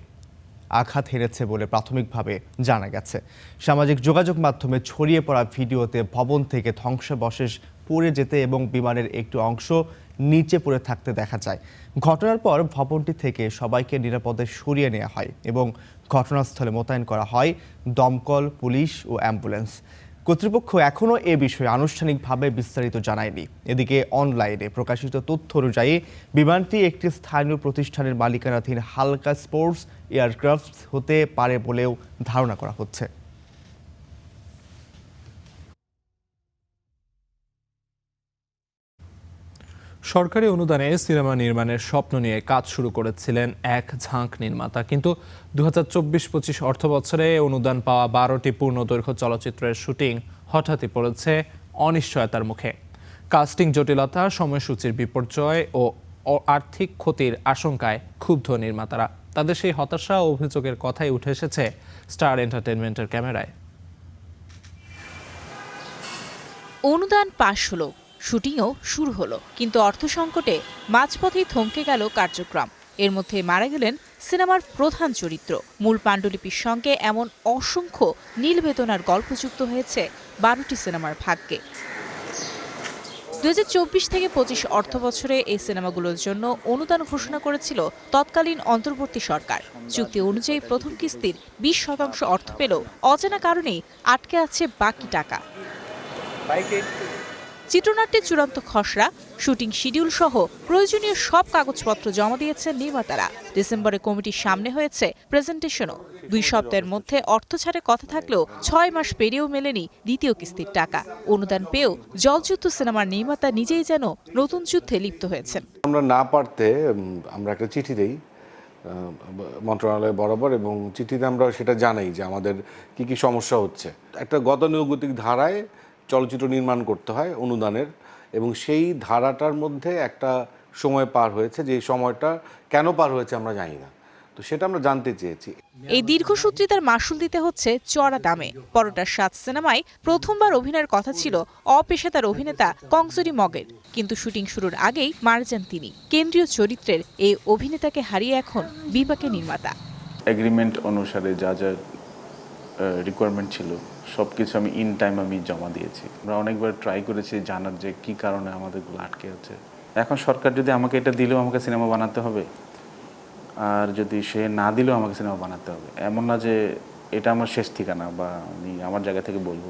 আঘাত হেরেছে বলে প্রাথমিকভাবে জানা গেছে। সামাজিক যোগাযোগ মাধ্যমে ছড়িয়ে পড়া ভিডিওতে ভবন থেকে ধ্বংসাবশেষ পড়ে যেতে এবং বিমানের একটি অংশ নিচে পড়ে থাকতে দেখা যায়। ঘটনার পর ভবনটি থেকে সবাইকে নিরাপদে সরিয়ে নেওয়া হয় এবং ঘটনাস্থলে মোতায়েন করা হয় দমকল, পুলিশ ও অ্যাম্বুলেন্স। কর্তৃপক্ষ এখনও এ বিষয়ে আনুষ্ঠানিকভাবে বিস্তারিত জানায়নি। এদিকে অনলাইনে প্রকাশিত তথ্য অনুযায়ী বিমানটি একটি স্থানীয় প্রতিষ্ঠানের মালিকানাধীন হালকা স্পোর্টস এয়ারক্রাফট হতে পারে বলেও ধারণা করা হচ্ছে। সরকারি অনুদানে সিনেমা নির্মাণের স্বপ্ন নিয়ে কাজ শুরু করেছিলেন এক ঝাঁক নির্মাতা, কিন্তু 2024-25 অর্থবছরে অনুদান পাওয়া 12টি পূর্ণদৈর্ঘ্য চলচ্চিত্রের শুটিং হঠাৎই পড়েছে অনিশ্চয়তার মুখে। কাস্টিং জটিলতা, সময়সূচির বিপর্যয় ও আর্থিক ক্ষতির আশঙ্কায় ক্ষুব্ধ নির্মাতারা। তাদের সেই হতাশা ও অভিযোগের কথাই উঠে এসেছে স্টার এন্টারটেইনমেন্টের ক্যামেরায়। অনুদান পাশ হলো, শুটিংও শুরু হলো, কিন্তু অর্থ সংকটে মাঝপথেই থমকে গেল কার্যক্রম। এর মধ্যে মারা গেলেন সিনেমার প্রধান চরিত্র। মূল পাণ্ডুলিপির সঙ্গে এমন অসংখ্য নীল বেদনার গল্প যুক্ত হয়েছে 12টি সিনেমার ভাগ্যে। 2024-25 অর্থ বছরে এই সিনেমাগুলোর জন্য অনুদান ঘোষণা করেছিল তৎকালীন অন্তর্বর্তী সরকার। চুক্তি অনুযায়ী প্রথম কিস্তির 20% অর্থ পেলেও অজানা কারণেই আটকে আছে বাকি টাকা। চিত্রনাট্যের চূড়ান্ত খসড়া, শুটিং শিডিউল সহ প্রয়োজনীয় সব কাগজপত্র জমা দিয়েছেন নির্মাতারা। ডিসেম্বরে কমিটির সামনে হয়েছে প্রেজেন্টেশনও। 2 সপ্তাহের মধ্যে অর্থ ছাড়ে কথা থাকলেও 6 মাস পেরিয়েও মেলেনি দ্বিতীয় কিস্তির টাকা। অনুদান পেয়েও জলযুদ্ধ সিনেমার নির্মাতা নিজেই যেন নতুন যুদ্ধে লিপ্ত হয়েছেন। আমরা না পারতে আমরা একটা চিঠি দেই মন্ত্রণালয় বরাবর, এবং চিঠিতে আমরা সেটা জানাই যে আমাদের কি কি সমস্যা হচ্ছে। একটা গতানুগতিক ধারায় চলচ্চিত্র নির্মাণ করতে হয় অনুদানের, এবং সেই ধারাটার মধ্যে একটা সময় পার হয়েছে, যে সময়টা কেন পার হয়েছে আমরা জানি না, তো সেটা আমরা জানতে চেয়েছি। এই দীর্ঘসূত্রিতার মাসুল দিতে হচ্ছে চড়া দামে। পরোটার 7 সিনেমায় প্রথমবার অভিনয়ের কথা ছিল অপেশাদার অভিনেতা কংসরি মগের, কিন্তু শুটিং শুরুর আগেই মারা যান তিনি। কেন্দ্রীয় চরিত্রের এই অভিনেতাকে হারিয়ে এখন বিপাকে নির্মাতা। এগ্রিমেন্ট অনুসারে যা যা রিকোয়ারমেন্ট ছিল সব কিছু আমি ইন টাইম আমি জমা দিয়েছি। আমরা অনেকবার ট্রাই করেছি জানার যে কি কারণে আমাদেরগুলো আটকে আছে। এখন সরকার যদি আমাকে এটা দিলেও আমাকে সিনেমা বানাতে হবে, আর যদি সে না দিলেও আমাকে সিনেমা বানাতে হবে। এমন না যে এটা আমার শেষ ঠিকানা বা আমি আমার জায়গা থেকে বলবো।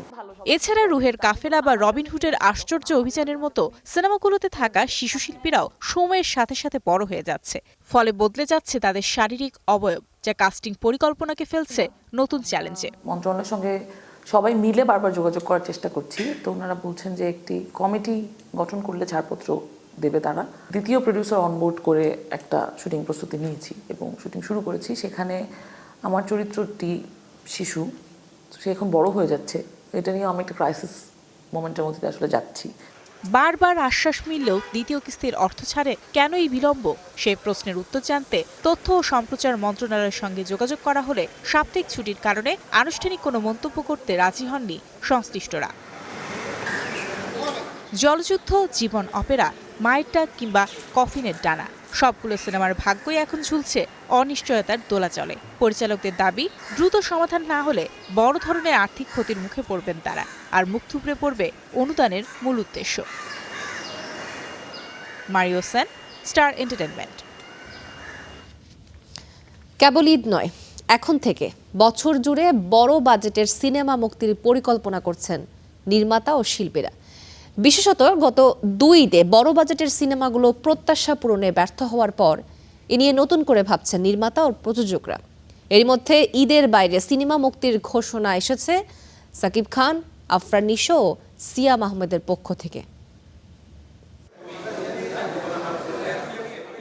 এছাড়া রুহের কাফেলা বা রবিনহুডের আশ্চর্য অভিযানের মতো সিনেমাগুলোতে থাকা শিশু শিল্পীরাও সময়ের সাথে সাথে বড় হয়ে যাচ্ছে। ফলে বদলে যাচ্ছে তাদের শারীরিক অবয়ব, যা কাস্টিং পরিকল্পনাকে ফেলছে নতুন চ্যালেঞ্জে। মন্ত্রণালয়ের সঙ্গে সবাই মিলে বারবার যোগাযোগ করার চেষ্টা করছি, তো ওনারা বলছেন যে একটি কমিটি গঠন করলে ছাড়পত্র দেবে তারা। দ্বিতীয় প্রডিউসার অনবোর্ড করে একটা শুটিং প্রস্তুতি নিয়েছি এবং শুটিং শুরু করেছি। সেখানে আমার চরিত্রটি শিশু, সে এখন বড় হয়ে যাচ্ছে। এটা নিয়ে আমি একটা ক্রাইসিস মোমেন্টের মধ্যে আসলে যাচ্ছি। বারবার আশ্বাস মিললেও দ্বিতীয় কিস্তির অর্থ ছাড়ে কেন এই বিলম্ব, সেই প্রশ্নের উত্তর জানতে তথ্য ও সম্প্রচার মন্ত্রণালয়ের সঙ্গে যোগাযোগ করা হলে সাপ্তাহিক ছুটির কারণে আনুষ্ঠানিক কোনো মন্তব্য করতে রাজি হননি সংশ্লিষ্টরা। জলযুদ্ধ, জীবন অপেরা, মায়ের ডাক কিংবা কফিনের ডানা, সবগুলো সিনেমার ভাগ্যই এখন ঝুলছে অনিশ্চয়তার দোলাচলে। পরিচালকদের দাবি, দ্রুত সমাধান না হলে বড় ধরনের আর্থিক ক্ষতির মুখে পড়বেন তারা, আর মুখ থুবড়ে পড়বে অনুদানের মূল উদ্দেশ্য। Mario Sen, Star Entertainment. কেবল ঈদ নয়, এখন থেকে বছর জুড়ে বড় বাজেটের সিনেমা মুক্তির পরিকল্পনা করছেন নির্মাতা ও শিল্পীরা। বিশেষত গত 2 ঈদে বড় বাজেটের সিনেমাগুলো প্রত্যাশা পূরণে ব্যর্থ হওয়ার পর এ নিয়ে নতুন করে ভাবছেন নির্মাতা ও প্রযোজকরা। এর মধ্যে ঈদের বাইরে সিনেমা মুক্তির ঘোষণা এসেছে সাকিব খান, আফরান নিশো ও সিয়াম আহমেদের পক্ষ থেকে।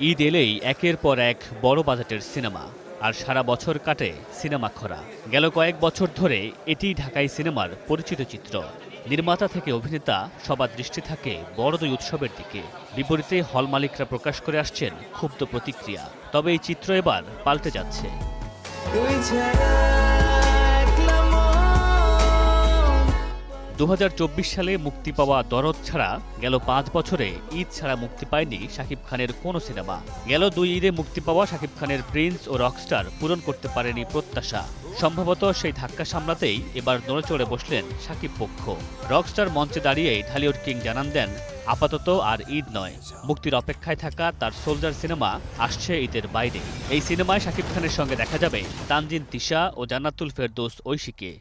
ঈদ এলেই একের পর এক বড় বাজেটের সিনেমা, আর সারা বছর কাটে সিনেমা খরা। গেল কয়েক বছর ধরে এটি ঢাকাই সিনেমার পরিচিত চিত্র। নির্মাতা থেকে অভিনেতা সবার দৃষ্টি থাকে বড় 2 উৎসবের দিকে। বিপরীতে হল মালিকরা প্রকাশ করে আসছেন ক্ষুব্ধ প্রতিক্রিয়া। তবে এই চিত্র এবার পাল্টে যাচ্ছে। 2024 সালে মুক্তি পাওয়া দরদ ছাড়া গেল 5 বছরে ঈদ ছাড়া মুক্তি পায়নি শাকিব খানের কোনো সিনেমা। গেল 2 ঈদে মুক্তি পাওয়া শাকিব খানের প্রিন্স ও রকস্টার পূরণ করতে পারেনি প্রত্যাশা। সম্ভবত সেই ধাক্কা সামলাতেই এবার নড়েচড়ে বসলেন শাকিব পক্ষ। রকস্টার মঞ্চে দাঁড়িয়েই ঢালিউড কিং জানান দেন, আপাতত আর ঈদ নয়, মুক্তির অপেক্ষায় থাকা তার সোলজার সিনেমা আসছে ঈদের বাইরে। এই সিনেমায় শাকিব খানের সঙ্গে দেখা যাবে তানজিন তিশা ও জান্নাতুল ফেরদৌস ঐশীকে।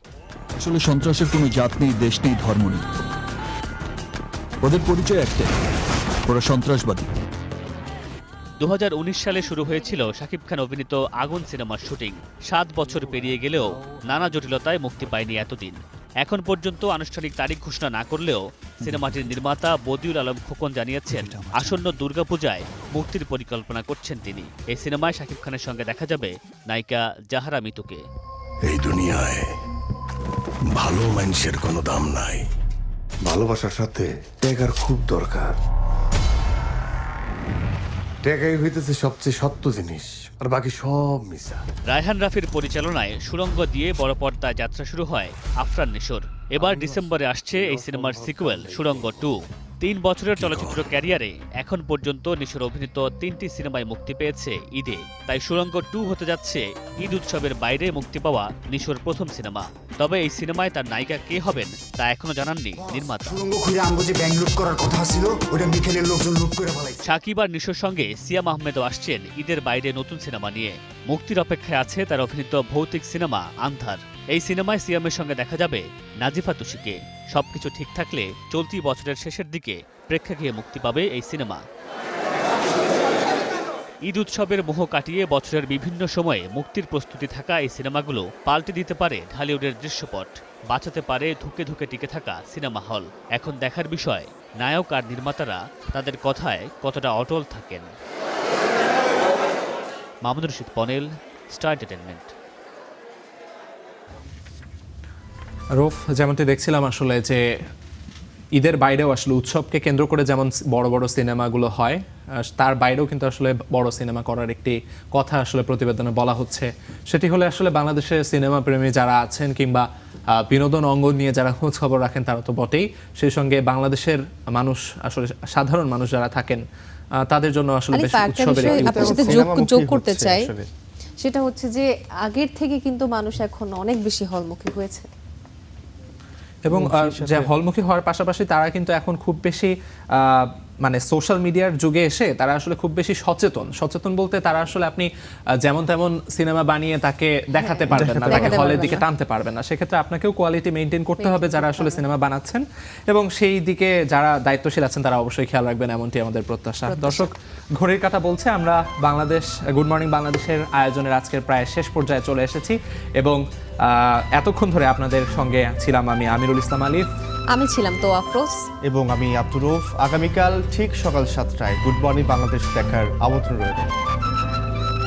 আসলে সন্ত্রাসের কোনো জাত নেই, দেশ নেই, ধর্ম নেই, ওদের পরিচয় একটাই, ওরা সন্ত্রাসবাদী। 2019 সালে শুরু হয়েছিল শাকিব খান অভিনীত আগুন সিনেমার শুটিং। 7 বছর পেরিয়ে গেলেও নানা জটিলতায় মুক্তি পায়নি এতদিন। এখন পর্যন্ত আনুষ্ঠানিক তারিখ ঘোষণা না করলেও সিনেমাটির নির্মাতা বদিউল আলম খোকন জানিয়েছেন আসন্ন দুর্গাপূজায় মুক্তির পরিকল্পনা করছেন তিনি। এই সিনেমায় শাকিব খানের সঙ্গে দেখা যাবে নায়িকা জাহারা মিতুকে। এই দুনিয়ায় ভালো মানুষের কোনো দাম নাই, ভালোবাসার সাথে ত্যাগের খুব দরকার। ত্যাগই হইতেছে সবচেয়ে সত্য জিনিস, আর বাকি সব মিশা। রায়হান রাফির পরিচালনায় সুড়ঙ্গ দিয়ে বড় পর্দায় যাত্রা শুরু হয় আফরান নিশোর। এবার ডিসেম্বরে আসছে এই সিনেমার সিকুয়েল সুড়ঙ্গ 2। 3 বছরের চলচ্চিত্র ক্যারিয়ারে এখন পর্যন্ত নিশোর অভিনীত 3টি সিনেমায় মুক্তি পেয়েছে ঈদে। তাই সুড়ঙ্গ 2 হতে যাচ্ছে ঈদ উৎসবের বাইরে মুক্তি পাওয়া নিশোর প্রথম সিনেমা। তবে এই সিনেমায় তার নায়িকা কে হবেন তা এখনো জানাননি নির্মাতা। শাকিব আর নিশোর সঙ্গে সিয়াম আহমেদও আসছেন ঈদের বাইরে নতুন সিনেমা নিয়ে। মুক্তির অপেক্ষায় আছে তার অভিনীত ভৌতিক সিনেমা আন্ধার। এই সিনেমায় সিয়ামের সঙ্গে দেখা যাবে নাজিফা তুষিকে। সবকিছু ঠিক থাকলে চলতি বছরের শেষের দিকে প্রেক্ষাগৃহে মুক্তি পাবে এই সিনেমা। ঈদ উৎসবের মোহ কাটিয়ে বছরের বিভিন্ন সময়ে মুক্তির প্রস্তুতি থাকা এই সিনেমাগুলো পাল্টে দিতে পারে ঢালিউডের দৃশ্যপট, বাঁচাতে পারে ধুকে ধুকে টিকে থাকা সিনেমা হল। এখন দেখার বিষয় নায়ক আর নির্মাতারা তাদের কথায় কতটা অটল থাকেন। Mamunur Rashid Ponel, Star Entertainment. রূপ, যেমনটি দেখছিলাম আসলে যে ঈদের বাইরেও আসলে উৎসবকে কেন্দ্র করে যেমন বড় বড় সিনেমাগুলো হয়, তার বাইরেও কিন্তু আসলে বড় সিনেমা করার একটি কথা আসলে প্রতিবেদনে বলা হচ্ছে। সেটি হলে আসলে বাংলাদেশের সিনেমা প্রেমী যারা আছেন কিংবা বিনোদন অঙ্গ নিয়ে যারা খোঁজ খবর রাখেন তারা তো বটেই, সেই সঙ্গে বাংলাদেশের মানুষ আসলে সাধারণ মানুষ যারা থাকেন তাদের জন্য আসলে বেশ উৎসবের আপনার সাথে যোগ করতে চাই, সেটা হচ্ছে যে আগের থেকে কিন্তু মানুষ এখন অনেক বেশি হলমুখী হয়েছে এবং যে হলমুখী হওয়ার পাশাপাশি তারা কিন্তু এখন খুব বেশি মানে সোশ্যাল মিডিয়ার যুগে এসে তারা আসলে খুব বেশি সচেতন বলতে তারা আসলে আপনি যেমন তেমন সিনেমা বানিয়ে তাকে দেখাতে পারবেন না, তাকে হলের দিকে টানতে পারবেন না। সেক্ষেত্রে আপনাকেও কোয়ালিটি মেনটেন করতে হবে যারা আসলে সিনেমা বানাচ্ছেন, এবং সেই দিকে যারা দায়িত্বশীল আছেন তারা অবশ্যই খেয়াল রাখবেন, এমনটি আমাদের প্রত্যাশা। দর্শক, ঘড়ির কাঁটা বলছে আমরা বাংলাদেশ গুড মর্নিং বাংলাদেশের আয়োজনের আজকের প্রায় শেষ পর্যায়ে চলে এসেছি, এবং এতক্ষণ ধরে আপনাদের সঙ্গে ছিলাম আমি আমিরুল ইসলাম আলিফ, আমি ছিলাম তো আফরোজ, এবং আমি আব্দুর রউফ। আগামীকাল ঠিক সকাল 7টায় গুড মর্নিং বাংলাদেশ দেখার আমন্ত্রণ রইল।